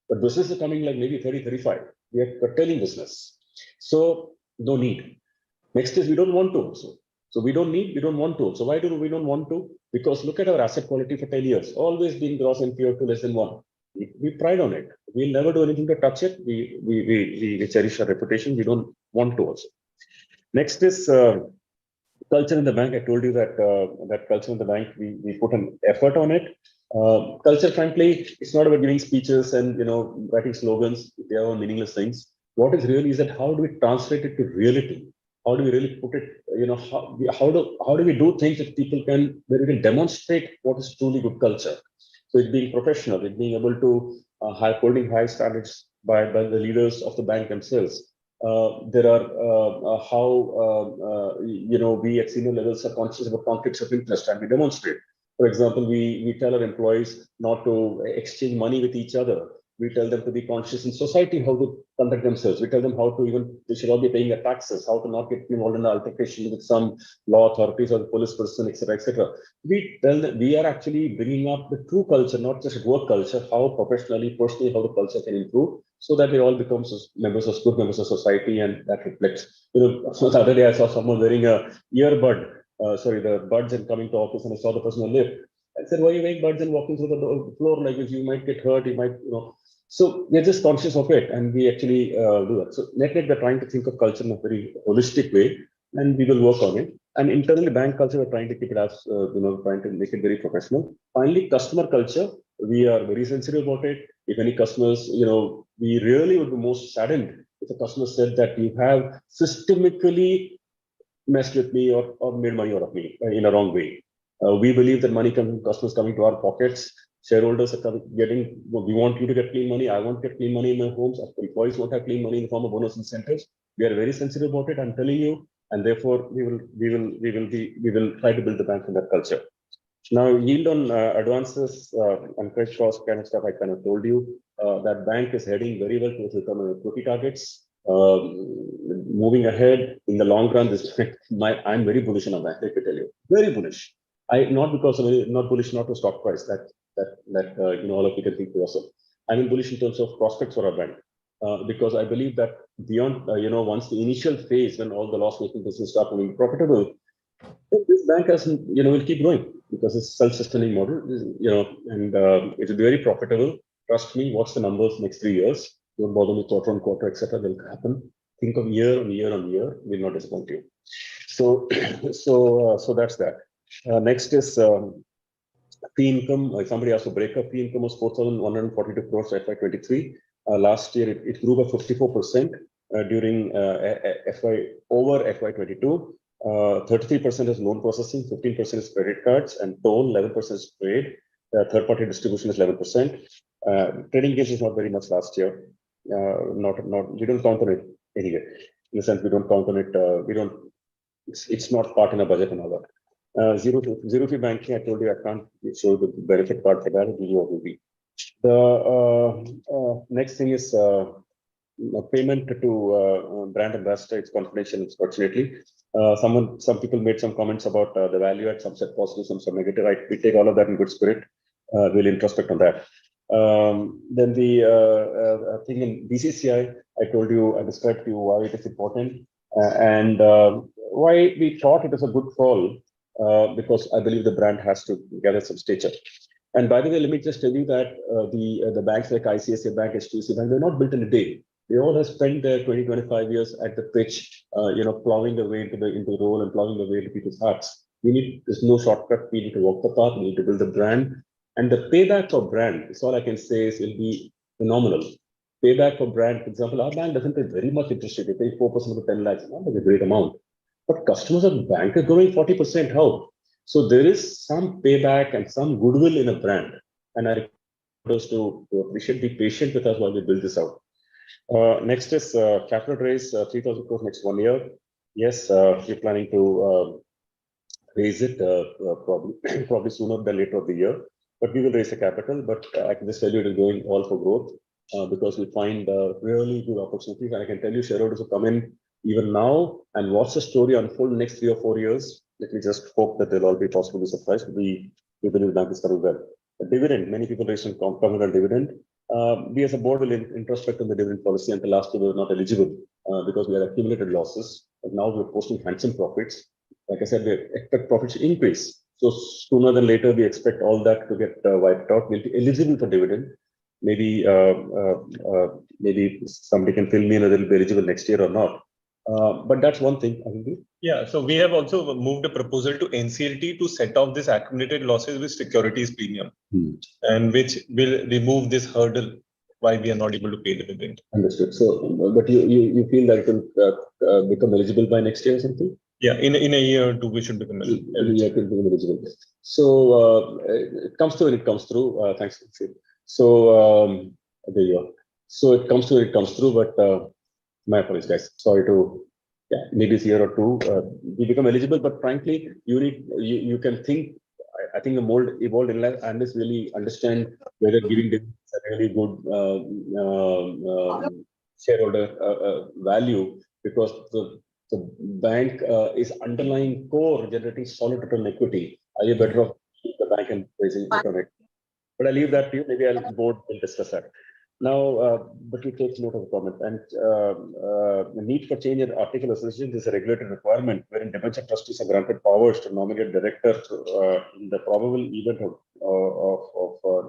[SPEAKER 4] But business is coming like maybe 30, 35. We are curtailing business. So no need. Next is we don't want to. So we don't need, we don't want to. So why do we don't want to? Because look at our asset quality for 10 years, always been gross NPA to less than 1. We pride on it. We'll never do anything to touch it. We cherish our reputation. We don't want to also. Next is culture in the bank. I told you that that culture in the bank, we put an effort on it. Culture, frankly, it's not about giving speeches and writing slogans. They are all meaningless things. What is really is that how do we translate it to reality? How do we really put it, how do we do things that people can, where we can demonstrate what is truly good culture? So it being professional, it being able to holding high standards by the leaders of the bank themselves. There are we at senior levels are conscious about conflicts of interest and we demonstrate. For example, we tell our employees not to exchange money with each other. We tell them to be conscious in society, how to conduct themselves. We tell them how to they should all be paying their taxes, how to not get involved in an altercation with some law authorities or the police person, etc., etc. We tell them we are actually bringing up the true culture, not just work culture, how professionally, personally, how the culture can improve, so that they all become good members of society, and that reflects. So the other day I saw someone wearing a earbud, the buds, and coming to office, and I saw the person on the lift. I said, why are you wearing buds and walking through the floor like this? You might get hurt, you might, So we're just conscious of it, and we actually do that. So net, we're trying to think of culture in a very holistic way, and we will work on it. And internally, bank culture, we're trying to keep it as, trying to make it very professional. Finally, customer culture, we are very sensitive about it. If any customers, we really would be most saddened if a customer said that you have systemically messed with me or made money out of me in a wrong way. We believe that money comes from customers coming to our pockets. Shareholders are getting, we want you to get clean money. I want to get clean money in my homes. Employees won't have clean money in the form of bonus incentives. We are very sensitive about it, I'm telling you. And therefore, we will try to build the bank in that culture. Now, yield on advances and credit cost kind of stuff, I kind of told you. That bank is heading very well towards return on equity targets. Moving ahead in the long run, I'm very bullish on a bank, I can tell you. Very bullish. Not because of not bullish, not to stock price, that all of you can think to yourself. I'm bullish in terms of prospects for our bank. Because I believe that beyond, once the initial phase when all the loss-making business start becoming profitable, this bank has, will keep growing because it's self-sustaining model, and it will be very profitable. Trust me, watch the numbers next 3 years. Don't bother me quarter on quarter, etc. Will happen. Think of year on year on year. Will not disappoint you. So that's that. Next is fee income. Somebody asked to break up. Fee income was 4,142 crores FY23. Last year it grew by 54% during FY22. 33% is loan processing, 15% is credit cards, and toll 11% is trade. Third-party distribution is 11%. Trading gains is not very much last year. We don't count on it anyway. In the sense, we don't count on it. It's not part in a budget and all that. Zero fee banking, I told you I can't show the benefit part for that. It will be. The next thing is payment to brand ambassador. It's confidential, unfortunately. Some people made some comments about the value add, some said positive, some negative. We take all of that in good spirit. We'll introspect on that. Then the thing in BCCI, I described to you why it is important and why we thought it was a good call, because I believe the brand has to gather some stature. And by the way, let me just tell you that the banks like ICICI Bank, HDFC Bank, they're not built in a day. They all have spent their 20-25 years at the pitch, plowing their way into the role and plowing their way into people's hearts. There's no shortcut. We need to walk the path. We need to build the brand. And the payback for brand, that's all I can say is it'll be phenomenal. Payback for brand, for example, our bank doesn't pay very much interest rate. They pay 4% of the 10 lakhs. Not like a great amount. But customers of the bank are growing 40%. How? So there is some payback and some goodwill in a brand. And I request us to appreciate, be patient with us while we build this out. Next is capital raise, 3,000 crores next 1 year. Yes, we're planning to raise it probably sooner than later of the year. But we will raise the capital. But I can just tell you it is going all for growth because we find really good opportunities. And I can tell you shareholders will come in even now and watch the story unfold in the next 3 or 4 years. Let me just hope that they'll all be possibly surprised. We believe the bank is coming well. The dividend, many people raise some comment on dividend. We as a board will introspect on the dividend policy. Until last year we were not eligible because we had accumulated losses. But now we're posting handsome profits. Like I said, we expect profits to increase. So sooner than later, we expect all that to get wiped out. We'll be eligible for dividend. Maybe somebody can fill me in whether it'll be eligible next year or not. But that's one thing I will do.
[SPEAKER 19] Yeah, so we have also moved a proposal to NCLT to set off this accumulated losses with securities premium, and which will remove this hurdle why we are not able to pay the dividend.
[SPEAKER 4] Understood. So, but you feel that it will become eligible by next year or something?
[SPEAKER 19] Yeah, in a year or two, we should become
[SPEAKER 4] eligible. So it comes through when it comes through. Thanks. So there you are. So it comes through when it comes through. But my apologies, guys. Sorry to maybe it's a year or two. We become eligible, but frankly, you can think. I think the mold evolved analysts really understand whether giving them a really good shareholder value, because the bank is underlying core generating solid return on equity. Are you better off the bank and raising return on equity? But I leave that to you. Maybe the board will discuss that. Now, but we take note of the comment. And the need for change in article association is a regulated requirement wherein debenture trustees are granted powers to nominate directors in the probable event of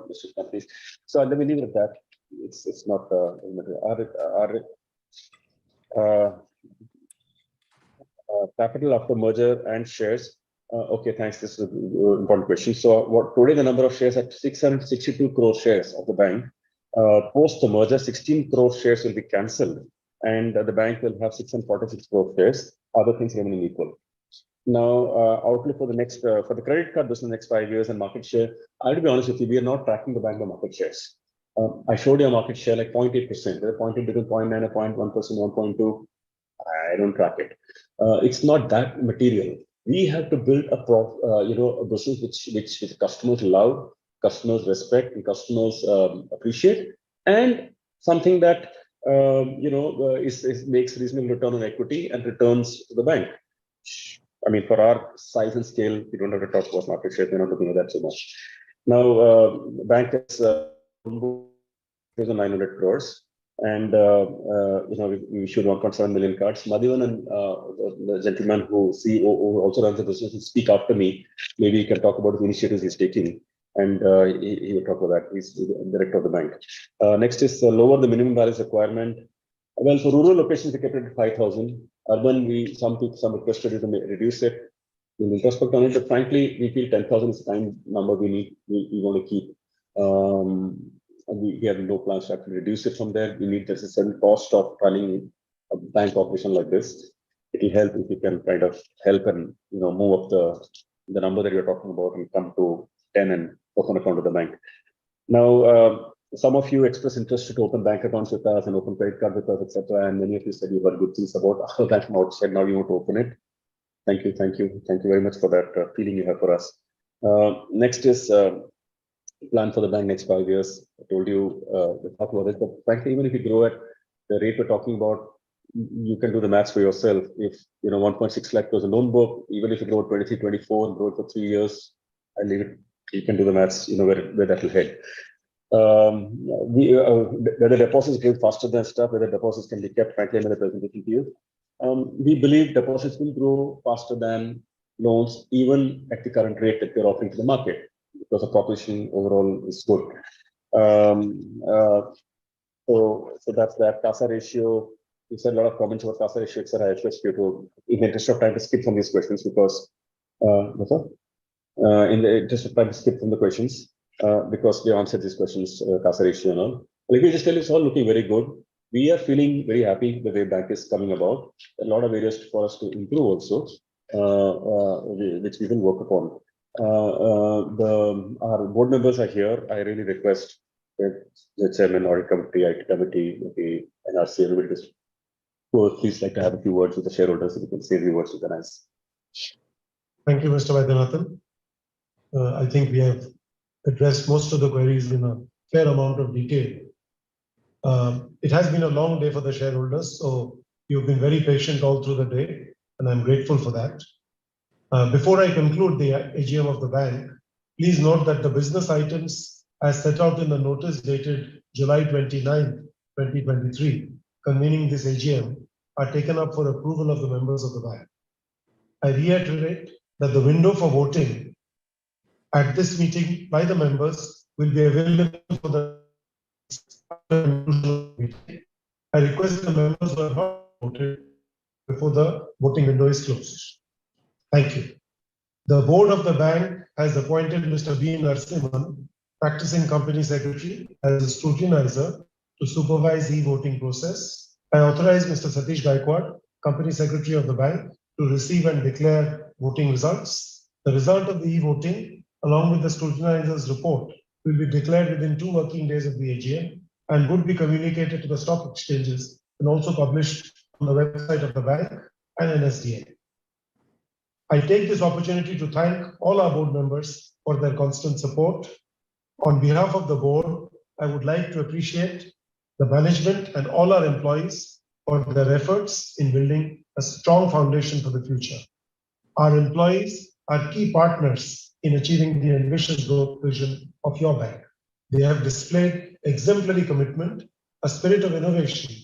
[SPEAKER 4] listed companies. So let me leave it at that. It's not capital after merger and shares. Okay, thanks. This is an important question. So, today the number of shares at 662 crore shares of the bank. Post the merger, 16 crore shares will be cancelled, and the bank will have 646 crore shares. Other things remaining equal. Now, outlook for the next for the credit card business next 5 years and market share. I have to be honest with you, we are not tracking the bank by market shares. I showed you a market share like 0.8%. They're 0.8 between 0.9 and 0.1%, 1.2. I don't track it. It's not that material. We have to build a business which customers love, customers respect, and customers appreciate, and something that makes reasonable return on equity and returns to the bank. I mean, for our size and scale, we don't have to talk about market share. We're not looking at that so much. Now, bank is 900 crores. And we issued 1.7 million cards. Madhivan and the gentleman who also runs the business will speak after me. Maybe he can talk about the initiatives he's taking, and he will talk about that. He's the director of the bank. Next is lower the minimum balance requirement. Well, for rural locations, we kept it at 5,000. Urban, some requested you to reduce it. In retrospect on it, but frankly, we feel 10,000 is the kind number we need. We want to keep. We have no plans to actually reduce it from there. We need, there's a certain cost of running a bank operation like this. It will help if you can kind of help and move up the number that you're talking about and come to 10 and open account with the bank. Now, some of you expressed interest to open bank accounts with us and open credit card with us, etc. And many of you said you heard good things about our bank from outside. Now you want to open it. Thank you very much for that feeling you have for us. Next is plan for the bank next 5 years. I told you we'll talk about it, but frankly, even if you grow at the rate we're talking about, you can do the maths for yourself. If 1.6 lakh was a loan book, even if you grow 23, 24 and grow it for 3 years, I leave it. You can do the maths. Where that will head. Whether deposits grow faster than stuff, whether deposits can be kept. Frankly, I'm in the presentation to you. We believe deposits will grow faster than loans, even at the current rate that we're offering to the market, because the proposition overall is good. So that's that. CASA ratio, you said a lot of comments about CASA ratio, etc. I request you to, in the interest of time, to skip from these questions because, in the interest of time, skip from the questions because we answered these questions, CASA ratio and all. Let me just tell you, it's all looking very good. We are feeling very happy the way bank is coming about. A lot of areas for us to improve also, which we will work upon. Our board members are here. I really request that the chairman, audit committee, IT committee, the NRC, everybody just please like to have a few words with the shareholders so we can say a few words with the nice.
[SPEAKER 5] Thank you, Mr. Vaidyanathan. I think we have addressed most of the queries in a fair amount of detail. It has been a long day for the shareholders, so you've been very patient all through the day, and I'm grateful for that. Before I conclude the AGM of the bank, please note that the business items as set out in the notice dated July 29, 2023, convening this AGM, are taken up for approval of the members of the bank. I reiterate that the window for voting at this meeting by the members will be available for the meeting. I request the members who have not voted before the voting window is closed. Thank you. The board of the bank has appointed Mr. B. Narasimhan, practicing company secretary, as a scrutinizer to supervise the e-voting process. I authorize Mr. Satish Gaikwad, Company Secretary of the bank, to receive and declare voting results. The result of the e-voting, along with the scrutinizer's report, will be declared within 2 working days of the AGM and would be communicated to the stock exchanges and also published on the website of the bank and NSDL. I take this opportunity to thank all our board members for their constant support. On behalf of the board, I would like to appreciate the management and all our employees for their efforts in building a strong foundation for the future. Our employees are key partners in achieving the ambitious growth vision of your bank. They have displayed exemplary commitment, a spirit of innovation,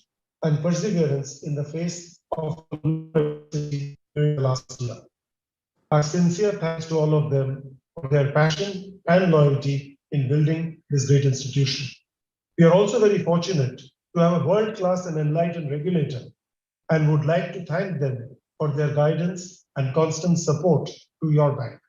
[SPEAKER 5] and perseverance in the face of adversity during the last year. Our sincere thanks to all of them for their passion and loyalty in building this great institution. We are also very fortunate to have a world-class and enlightened regulator and would like to thank them for their guidance and constant support to your bank.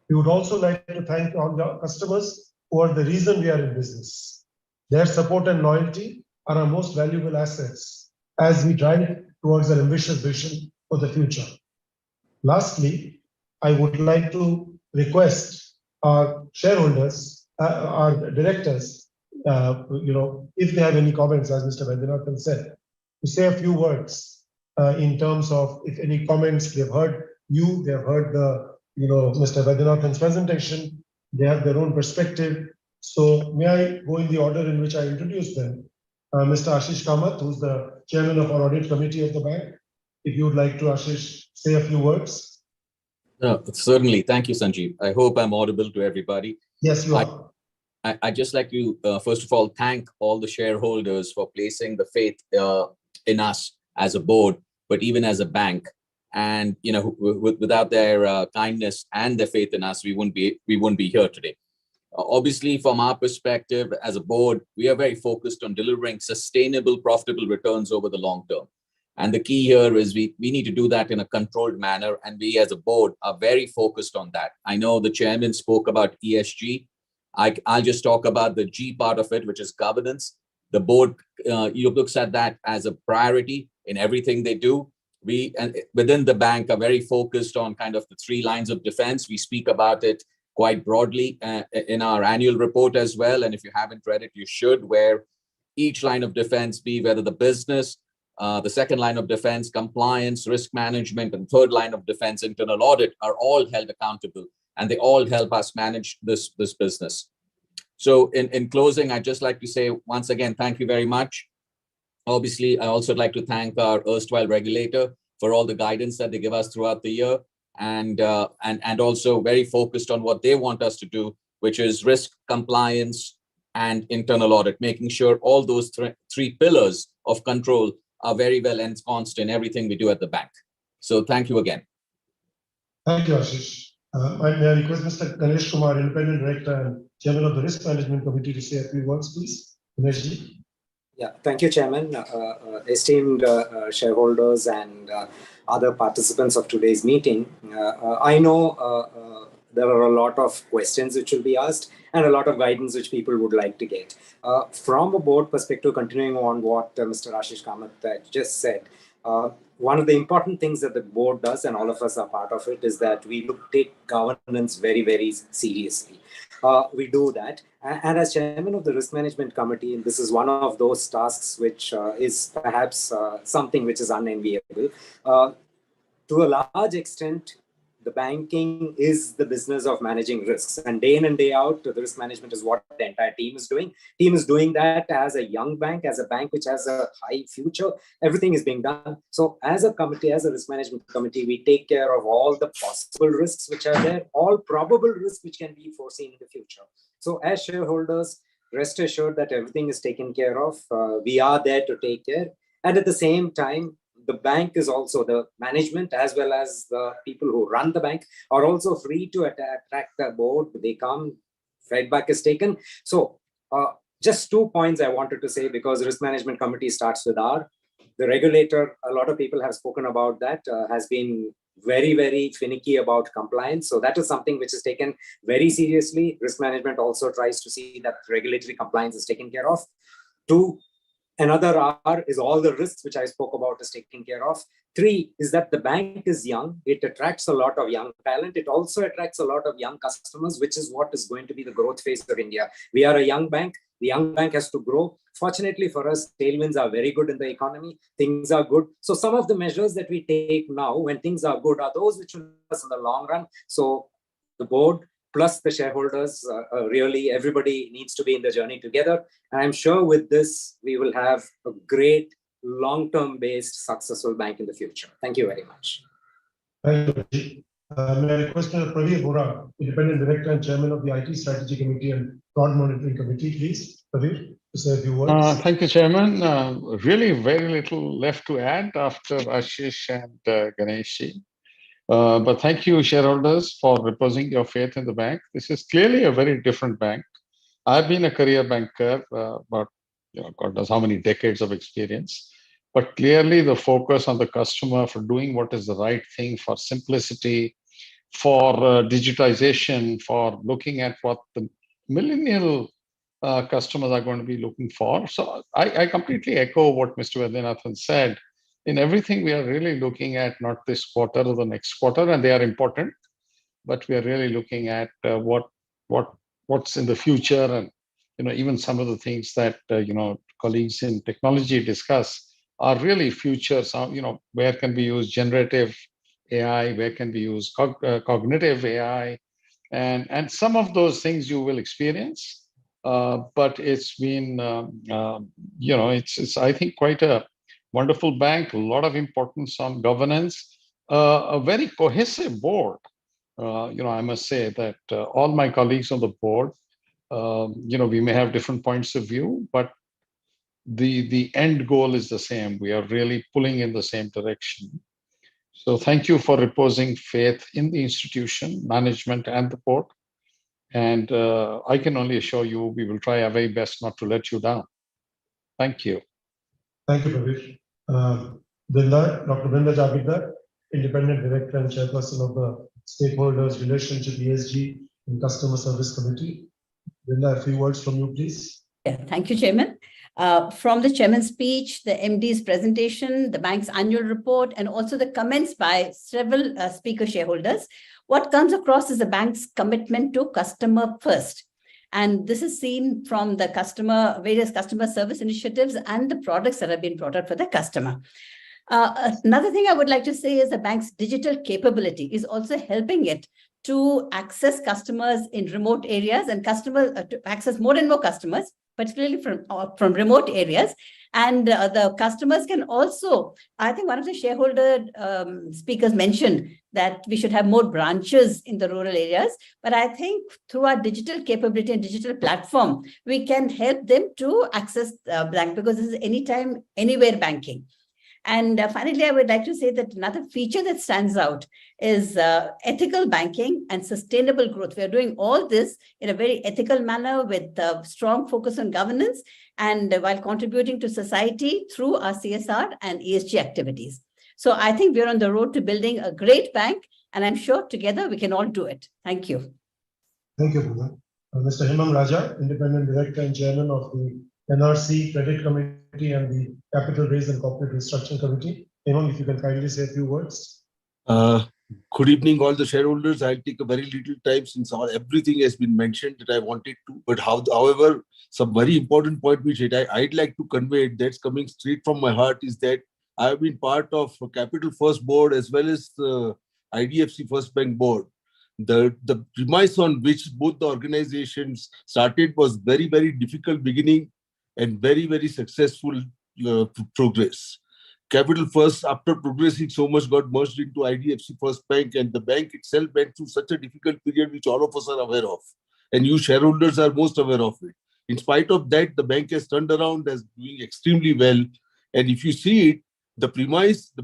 [SPEAKER 5] We would also like to thank all the customers who are the reason we are in business. Their support and loyalty are our most valuable assets as we drive towards an ambitious vision for the future. Lastly, I would like to request our shareholders, our directors, if they have any comments, as Mr. Vaidyanathan said, to say a few words in terms of if any comments they've heard they have heard the, Mr. Vaidyanathan's presentation, they have their own perspective. So may I go in the order in which I introduced them? Mr. Ashish Kamath, who's the chairman of our audit committee of the bank. If you would like to, Ashish, say a few words.
[SPEAKER 3] Certainly. Thank you, Sanjeev. I hope I'm audible to everybody.
[SPEAKER 5] Yes, you are.
[SPEAKER 3] I'd just like to, first of all, thank all the shareholders for placing the faith in us as a board, but even as a bank. And without their kindness and their faith in us, we wouldn't be here today. Obviously, from our perspective as a board, we are very focused on delivering sustainable, profitable returns over the long term. And the key here is we need to do that in a controlled manner. And we as a board are very focused on that. I know the chairman spoke about ESG. I'll just talk about the G part of it, which is governance. The board looks at that as a priority in everything they do. We and within the bank are very focused on kind of the 3 lines of defense. We speak about it quite broadly in our annual report as well. And if you haven't read it, you should, where each line of defense be whether the business, the second line of defense, compliance, risk management, and third line of defense, internal audit, are all held accountable. And they all help us manage this business. So in closing, I'd just like to say, once again, thank you very much. Obviously, I also would like to thank our erstwhile regulator for all the guidance that they give us throughout the year, and also very focused on what they want us to do, which is risk, compliance, and internal audit, making sure all those 3 pillars of control are very well ensconced in everything we do at the bank. So thank you again.
[SPEAKER 5] Thank you, Ashish. May I request Mr. Ganesh Kumar, Independent Director and Chairman of the Risk Management Committee, to say a few words, please. Ganesh.
[SPEAKER 20] Yeah, thank you, Chairman. Esteemed shareholders and other participants of today's meeting. I know there are a lot of questions which will be asked and a lot of guidance which people would like to get. From a board perspective, continuing on what Mr. Ashish Kamath just said, one of the important things that the board does, and all of us are part of it, is that we take governance very, very seriously. We do that. And as chairman of the risk management committee, and this is one of those tasks which is perhaps something which is unenviable. To a large extent, the banking is the business of managing risks, and day in and day out, the risk management is what the entire team is doing. Team is doing that as a young bank, as a bank which has a high future. Everything is being done. So as a committee, as a risk management committee, we take care of all the possible risks which are there, all probable risks which can be foreseen in the future. So as shareholders, rest assured that everything is taken care of. We are there to take care. And at the same time, the bank is also, the management as well as the people who run the bank are also free to attract the board. They come, feedback is taken. So just 2 points I wanted to say, because the risk management committee starts with the regulator. A lot of people have spoken about that, has been very, very finicky about compliance. So that is something which is taken very seriously. Risk management also tries to see that regulatory compliance is taken care of. 2, another R is all the risks which I spoke about is taken care of. 3 is that the bank is young. It attracts a lot of young talent. It also attracts a lot of young customers, which is what is going to be the growth phase of India. We are a young bank. The young bank has to grow. Fortunately for us, tailwinds are very good in the economy. Things are good. So some of the measures that we take now when things are good are those which will help us in the long run. So the board plus the shareholders, really everybody needs to be in the journey together. And I'm sure with this, we will have a great long-term based successful bank in the future. Thank you very much.
[SPEAKER 5] Thank you. May I request Praveer Bora, Independent Director and Chairman of the IT Strategy Committee and Fraud Monitoring Committee, please. Praveer, to say a few words.
[SPEAKER 2] Thank you, Chairman. Really very little left to add after Ashish and Ganeshi. But thank you, shareholders, for reposing your faith in the bank. This is clearly a very different bank. I've been a career banker, but God knows how many decades of experience. But clearly the focus on the customer for doing what is the right thing, for simplicity, for digitization, for looking at what the millennial customers are going to be looking for. So I completely echo what Mr. Vaidyanathan said. In everything, we are really looking at not this quarter or the next quarter, and they are important, but we are really looking at what's in the future, and even some of the things that colleagues in technology discuss are really futures. Where can we use generative AI? Where can we use cognitive AI? And some of those things you will experience, but it's been it's I think quite a wonderful bank, a lot of importance on governance, a very cohesive board. I must say that all my colleagues on the board, we may have different points of view, but the end goal is the same. We are really pulling in the same direction. So thank you for reposing faith in the institution, management, and the board. And I can only assure you we will try our very best not to let you down. Thank you.
[SPEAKER 5] Thank you, Praveer. Dr. Brinda Jagirdar, Independent Director and Chairperson of the Stakeholders Relationship ESG and Customer Service Committee. Brinda, a few words from you, please.
[SPEAKER 21] Yeah, thank you, Chairman. From the Chairman's speech, the MD's presentation, the bank's annual report, and also the comments by several speaker shareholders, what comes across is the bank's commitment to customer first. And this is seen from the various customer service initiatives and the products that have been brought out for the customer. Another thing I would like to say is the bank's digital capability is also helping it to access customers in remote areas and to access more and more customers, particularly from remote areas. And the customers can also, I think one of the shareholder speakers mentioned that we should have more branches in the rural areas. But I think through our digital capability and digital platform, we can help them to access the bank, because this is anytime, anywhere banking. And finally, I would like to say that another feature that stands out is ethical banking and sustainable growth. We are doing all this in a very ethical manner with a strong focus on governance and while contributing to society through our CSR and ESG activities. So I think we're on the road to building a great bank, and I'm sure together we can all do it. Thank you.
[SPEAKER 5] Thank you, Bhuvan. Mr. Hemam Raja, Independent Director and Chairman of the NRC Credit Committee and the Capital Raise and Corporate Restructuring Committee. Hemam, if you can kindly say a few words.
[SPEAKER 22] Good evening, all the shareholders. I'll take a very little time since everything has been mentioned that I wanted to. But however, some very important point which I'd like to convey, that's coming straight from my heart, is that I have been part of Capital First Board as well as the IDFC First Bank Board. The premise on which both the organizations started was very, very difficult beginning and very, very successful progress. Capital First, after progressing so much, got merged into IDFC First Bank, and the bank itself went through such a difficult period, which all of us are aware of. And you shareholders are most aware of it. In spite of that, the bank has turned around as doing extremely well. And if you see it, the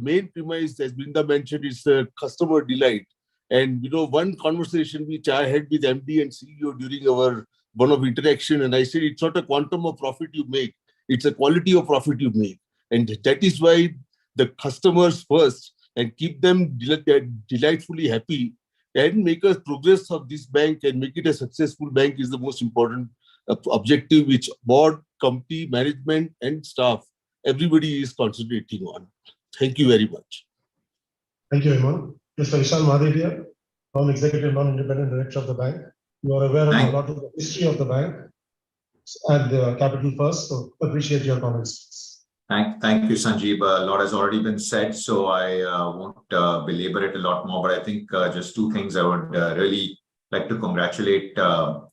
[SPEAKER 22] main premise, as Brinda mentioned, is customer delight. And one conversation which I had with MD and CEO during our one of interaction, and I said, it's not a quantum of profit you make, it's a quality of profit you make. And that is why the customers first, and keep them delightfully happy, and make us progress of this bank and make it a successful bank is the most important objective which board company management and staff, everybody is concentrating on. Thank you very much.
[SPEAKER 5] Thank you, Hemant. Mr. Vishal Mahadevia, non-executive, non-independent director of the bank. You are aware of a lot of the history of the bank and the Capital First, so appreciate your comments.
[SPEAKER 6] Thank you, Sanjeev. A lot has already been said, so I won't belabor it a lot more, but I think just two things I would really like to congratulate the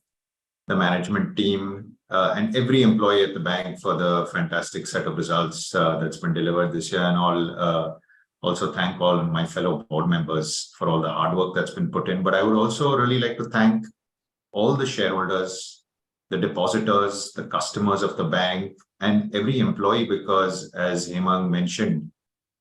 [SPEAKER 6] management team and every employee at the bank for the fantastic set of results that's been delivered this year, and all. Also thank all my fellow board members for all the hard work that's been put in. But I would also really like to thank all the shareholders, the depositors, the customers of the bank, and every employee, because as Hemant mentioned,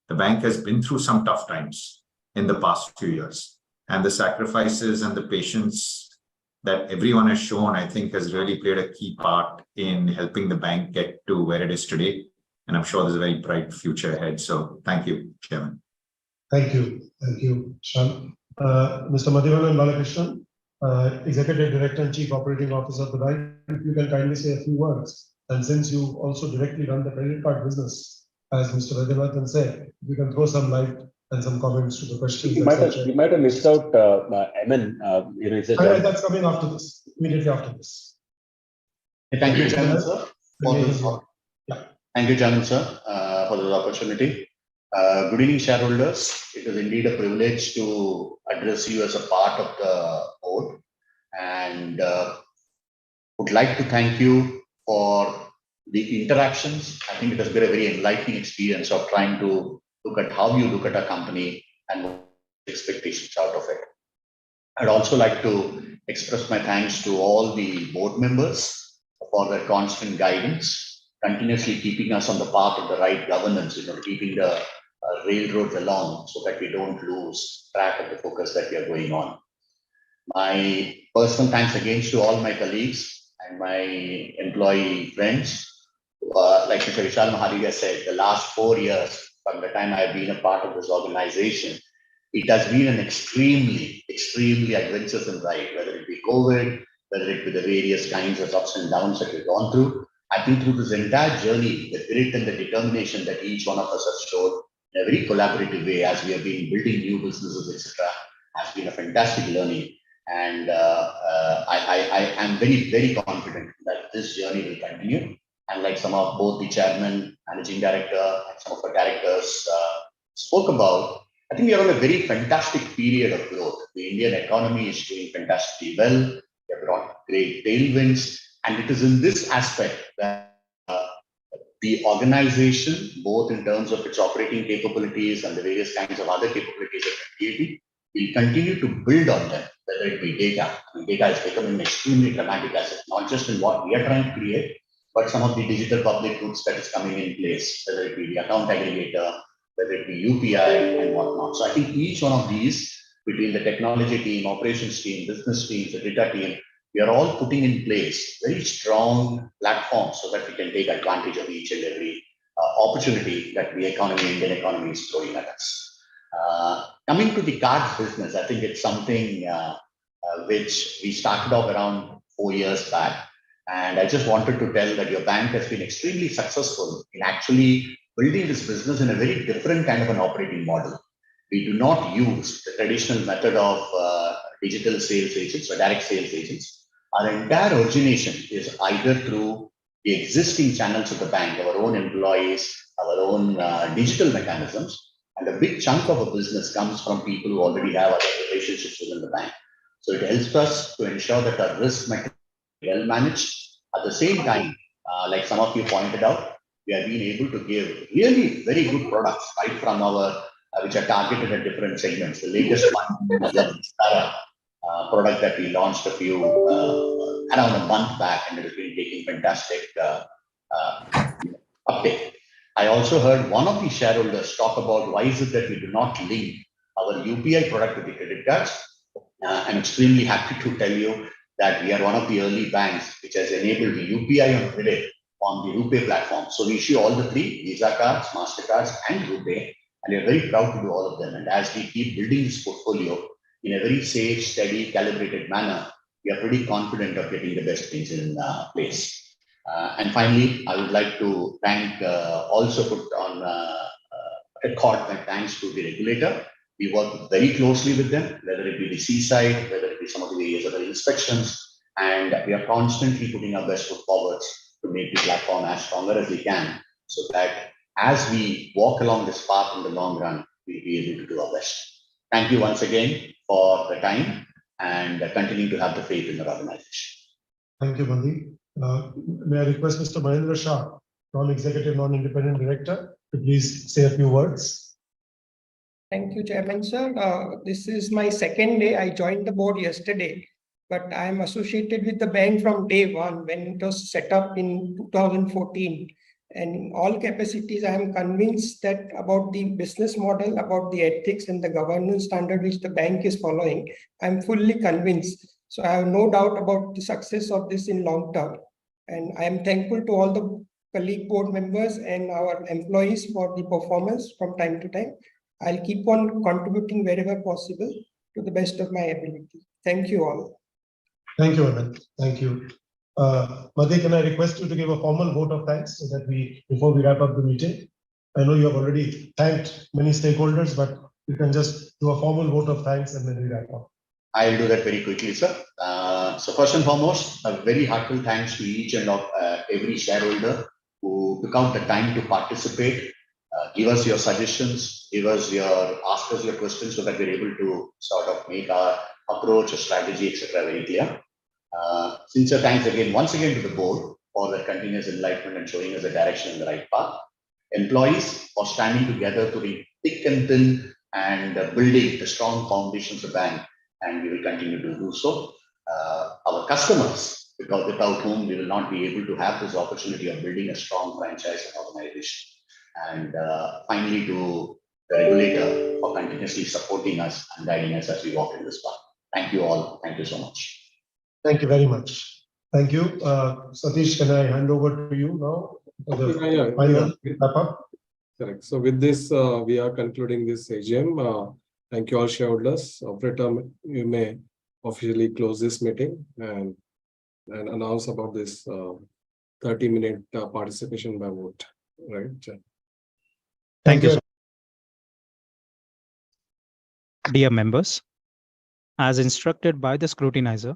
[SPEAKER 6] the bank has been through some tough times in the past few years. And the sacrifices and the patience that everyone has shown, I think, has really played a key part in helping the bank get to where it is today. And I'm sure there's a very bright future ahead. So thank you, Chairman.
[SPEAKER 5] Thank you. Thank you, Sean. Mr. Madhivanan Balakrishnan, Executive Director and Chief Operating Officer of the bank, if you can kindly say a few words. And since you also directly run the credit card business, as Mr. Vaidyanathan said, you can throw some light and some comments to the questions.
[SPEAKER 4] You might have missed out Emin.
[SPEAKER 5] That's coming after this, immediately after this.
[SPEAKER 7] Thank you, Chairman, sir. Thank you, Chairman, sir, for this opportunity. Good evening, shareholders. It is indeed a privilege to address you as a part of the board, and would like to thank you for the interactions. I think it has been a very enlightening experience of trying to look at how you look at a company and expectations out of it. I'd also like to express my thanks to all the board members for their constant guidance, continuously keeping us on the path of the right governance, keeping the railroads along so that we don't lose track of the focus that we are going on. My personal thanks again to all my colleagues and my employee friends. Like Mr. Vishal Mahadevia said, the last 4 years from the time I've been a part of this organization, it has been an extremely adventuresome ride, whether it be COVID, whether it be the various kinds of ups and downs that we've gone through. I think through this entire journey, the grit and the determination that each one of us has showed in a very collaborative way as we have been building new businesses, etc., has been a fantastic learning. And I am very confident that this journey will continue. And like some of both the chairman, managing director, and some of the directors spoke about, I think we are on a very fantastic period of growth. The Indian economy is doing fantastically well. We have brought great tailwinds. And it is in this aspect that the organization, both in terms of its operating capabilities and the various kinds of other capabilities that are creating, will continue to build on them, whether it be data. I mean, data is becoming an extremely dramatic asset, not just in what we are trying to create, but some of the digital public goods that is coming in place, whether it be the account aggregator, whether it be UPI and whatnot. So I think each one of these, between the technology team, operations team, business teams, the data team, we are all putting in place very strong platforms so that we can take advantage of each and every opportunity that the Indian economy is throwing at us. Coming to the cards business, I think it's something which we started off around 4 years back. And I just wanted to tell that your bank has been extremely successful in actually building this business in a very different kind of an operating model. We do not use the traditional method of digital sales agents or direct sales agents. Our entire origination is either through the existing channels of the bank, our own employees, our own digital mechanisms, and a big chunk of a business comes from people who already have other relationships within the bank. So it helps us to ensure that our risk metrics are well managed. At the same time, like some of you pointed out, we have been able to give really very good products, right from our, which are targeted at different segments. The latest one is the product that we launched around a month back, and it has been taking fantastic uptake. I also heard one of the shareholders talk about why is it that we do not link our UPI product with the credit cards. I'm extremely happy to tell you that we are one of the early banks which has enabled the UPI on credit on the RuPay platform. So we issue all the three, Visa cards, MasterCards, and RuPay, and we are very proud to do all of them. And as we keep building this portfolio in a very safe, steady, calibrated manner, we are pretty confident of getting the best things in place. And finally, I would like to thank, also put on record my thanks to the regulator. We work very closely with them, whether it be the seaside, whether it be some of the areas of the inspections, and we are constantly putting our best foot forward to make the platform as stronger as we can, so that as we walk along this path in the long run, we'll be able to do our best. Thank you once again for the time and continue to have the faith in the organization.
[SPEAKER 5] Thank you, Bandi. May I request Mr. Mahendra Shah, non-executive, non-independent director, to please say a few words.
[SPEAKER 8] Thank you, Chairman, sir. This is my second day. I joined the board yesterday, but I am associated with the bank from day one when it was set up in 2014. And in all capacities, I am convinced that about the business model, about the ethics and the governance standard which the bank is following, I am fully convinced. So I have no doubt about the success of this in long term. And I am thankful to all the colleague board members and our employees for the performance from time to time. I'll keep on contributing wherever possible to the best of my ability. Thank you all.
[SPEAKER 5] Thank you, Anand. Thank you. Madhi, can I request you to give a formal vote of thanks so that before we wrap up the meeting? I know you have already thanked many stakeholders, but you can just do a formal vote of thanks and then we wrap up.
[SPEAKER 7] I'll do that very quickly, sir. So first and foremost, a very heartfelt thanks to each and every shareholder who took out the time to participate. Give us your suggestions, ask us your questions so that we're able to sort of make our approach, a strategy, etc. very clear. Sincere thanks again, once again to the board for their continuous enlightenment and showing us the direction in the right path. Employees for standing together to be thick and thin and building the strong foundations of the bank, and we will continue to do so. Our customers, because without whom we will not be able to have this opportunity of building a strong franchise and organization. And finally, to the regulator for continuously supporting us and guiding us as we walk in this path. Thank you all. Thank you so much.
[SPEAKER 5] Thank you very much. Thank you. Satish, can I hand over to you now for the final wrap up?
[SPEAKER 9] Correct. So with this, we are concluding this AGM. Thank you all shareholders. Operator, you may officially close this meeting and announce about this 30-minute participation by vote. Right.
[SPEAKER 1] Thank you. Dear members, as instructed by the scrutinizer,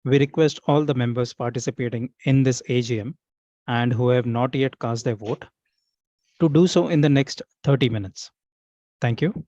[SPEAKER 1] we request all the members participating in this AGM and who have not yet cast their vote to do so in the next 30 minutes. Thank you.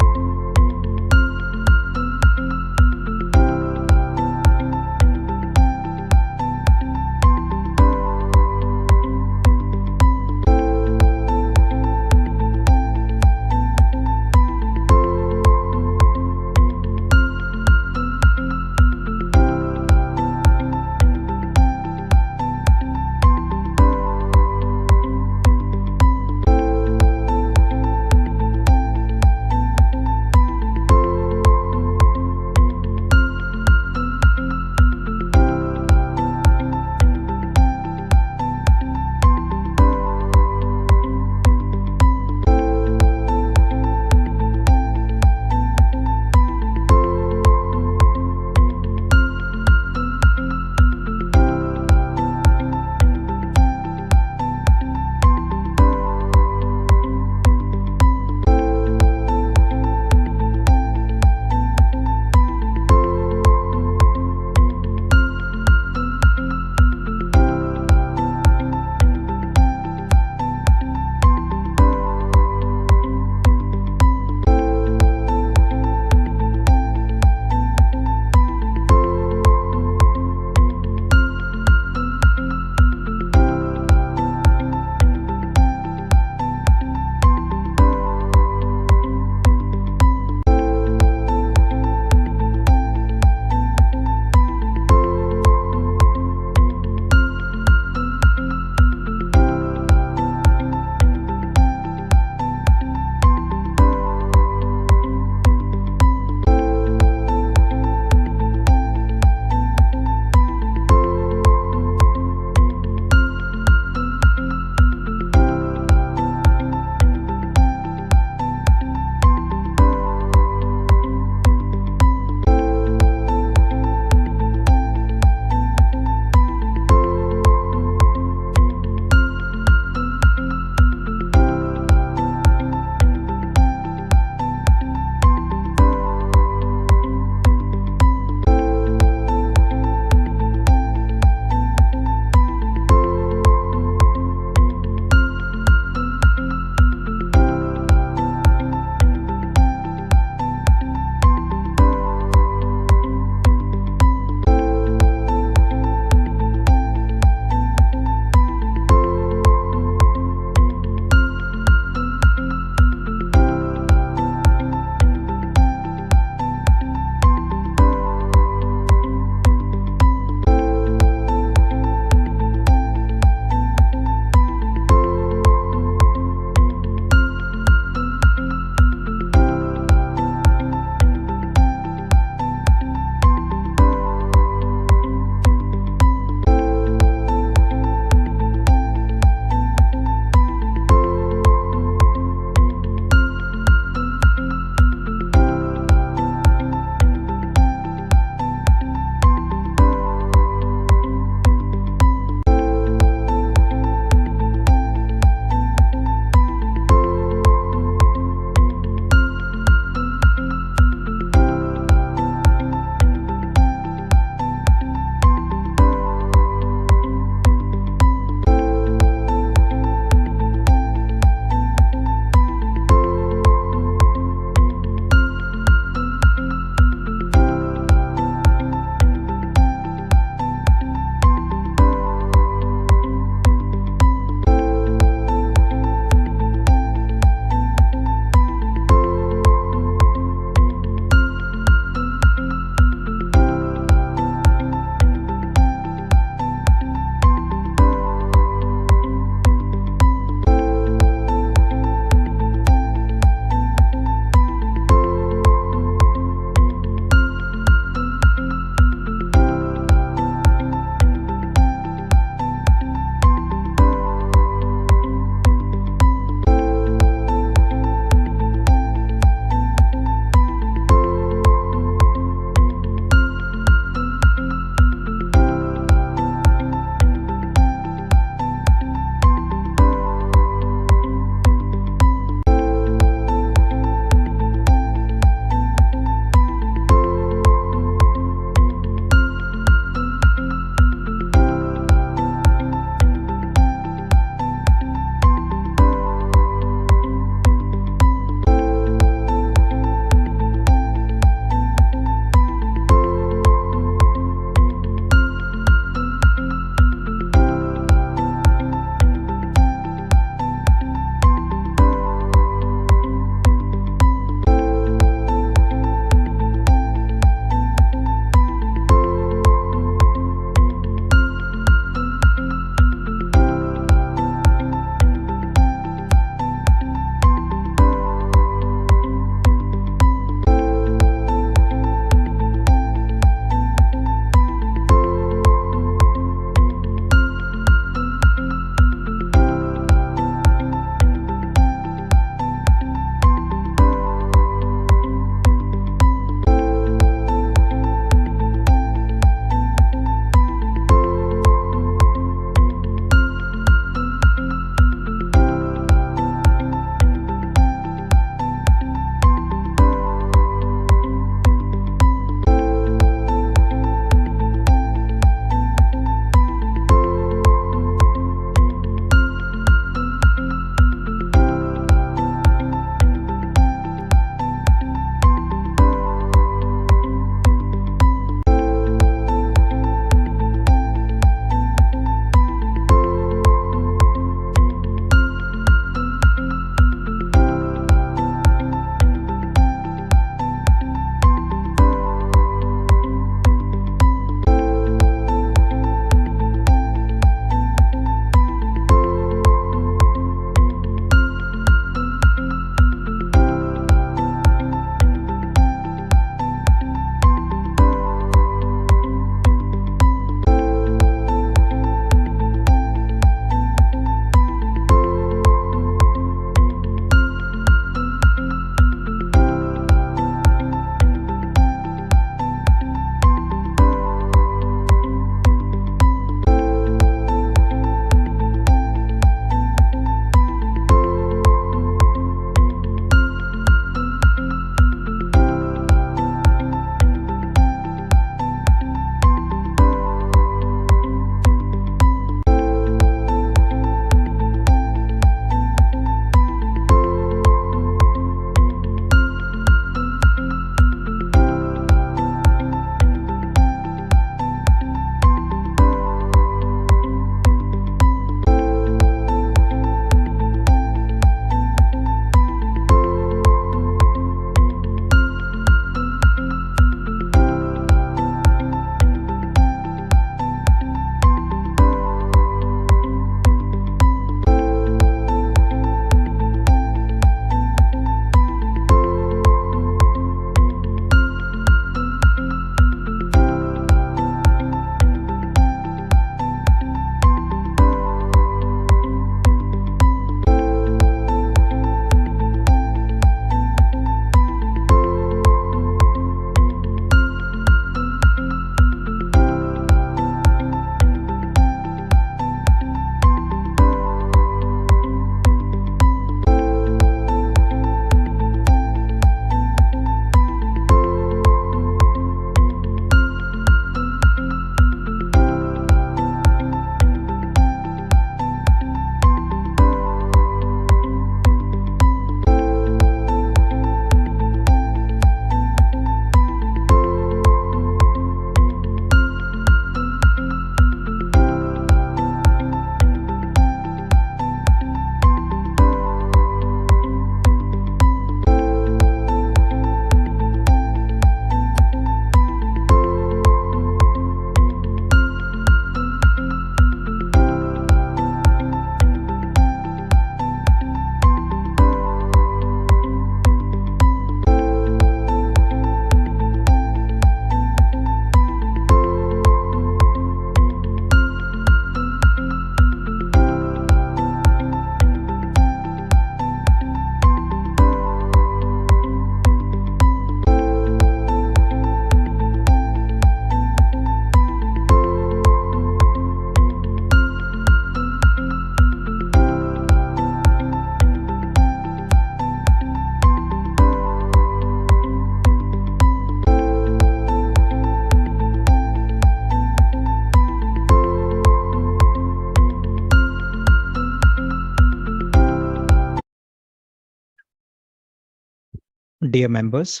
[SPEAKER 1] Dear members,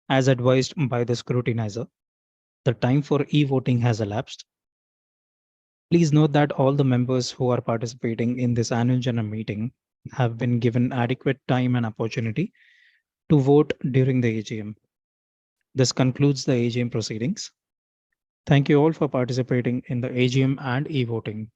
[SPEAKER 1] as advised by the scrutinizer, the time for e-voting has elapsed. Please note that all the members who are participating in this annual general meeting have been given adequate time and opportunity to vote during the AGM. This concludes the AGM proceedings. Thank you all for participating in the AGM and e-voting.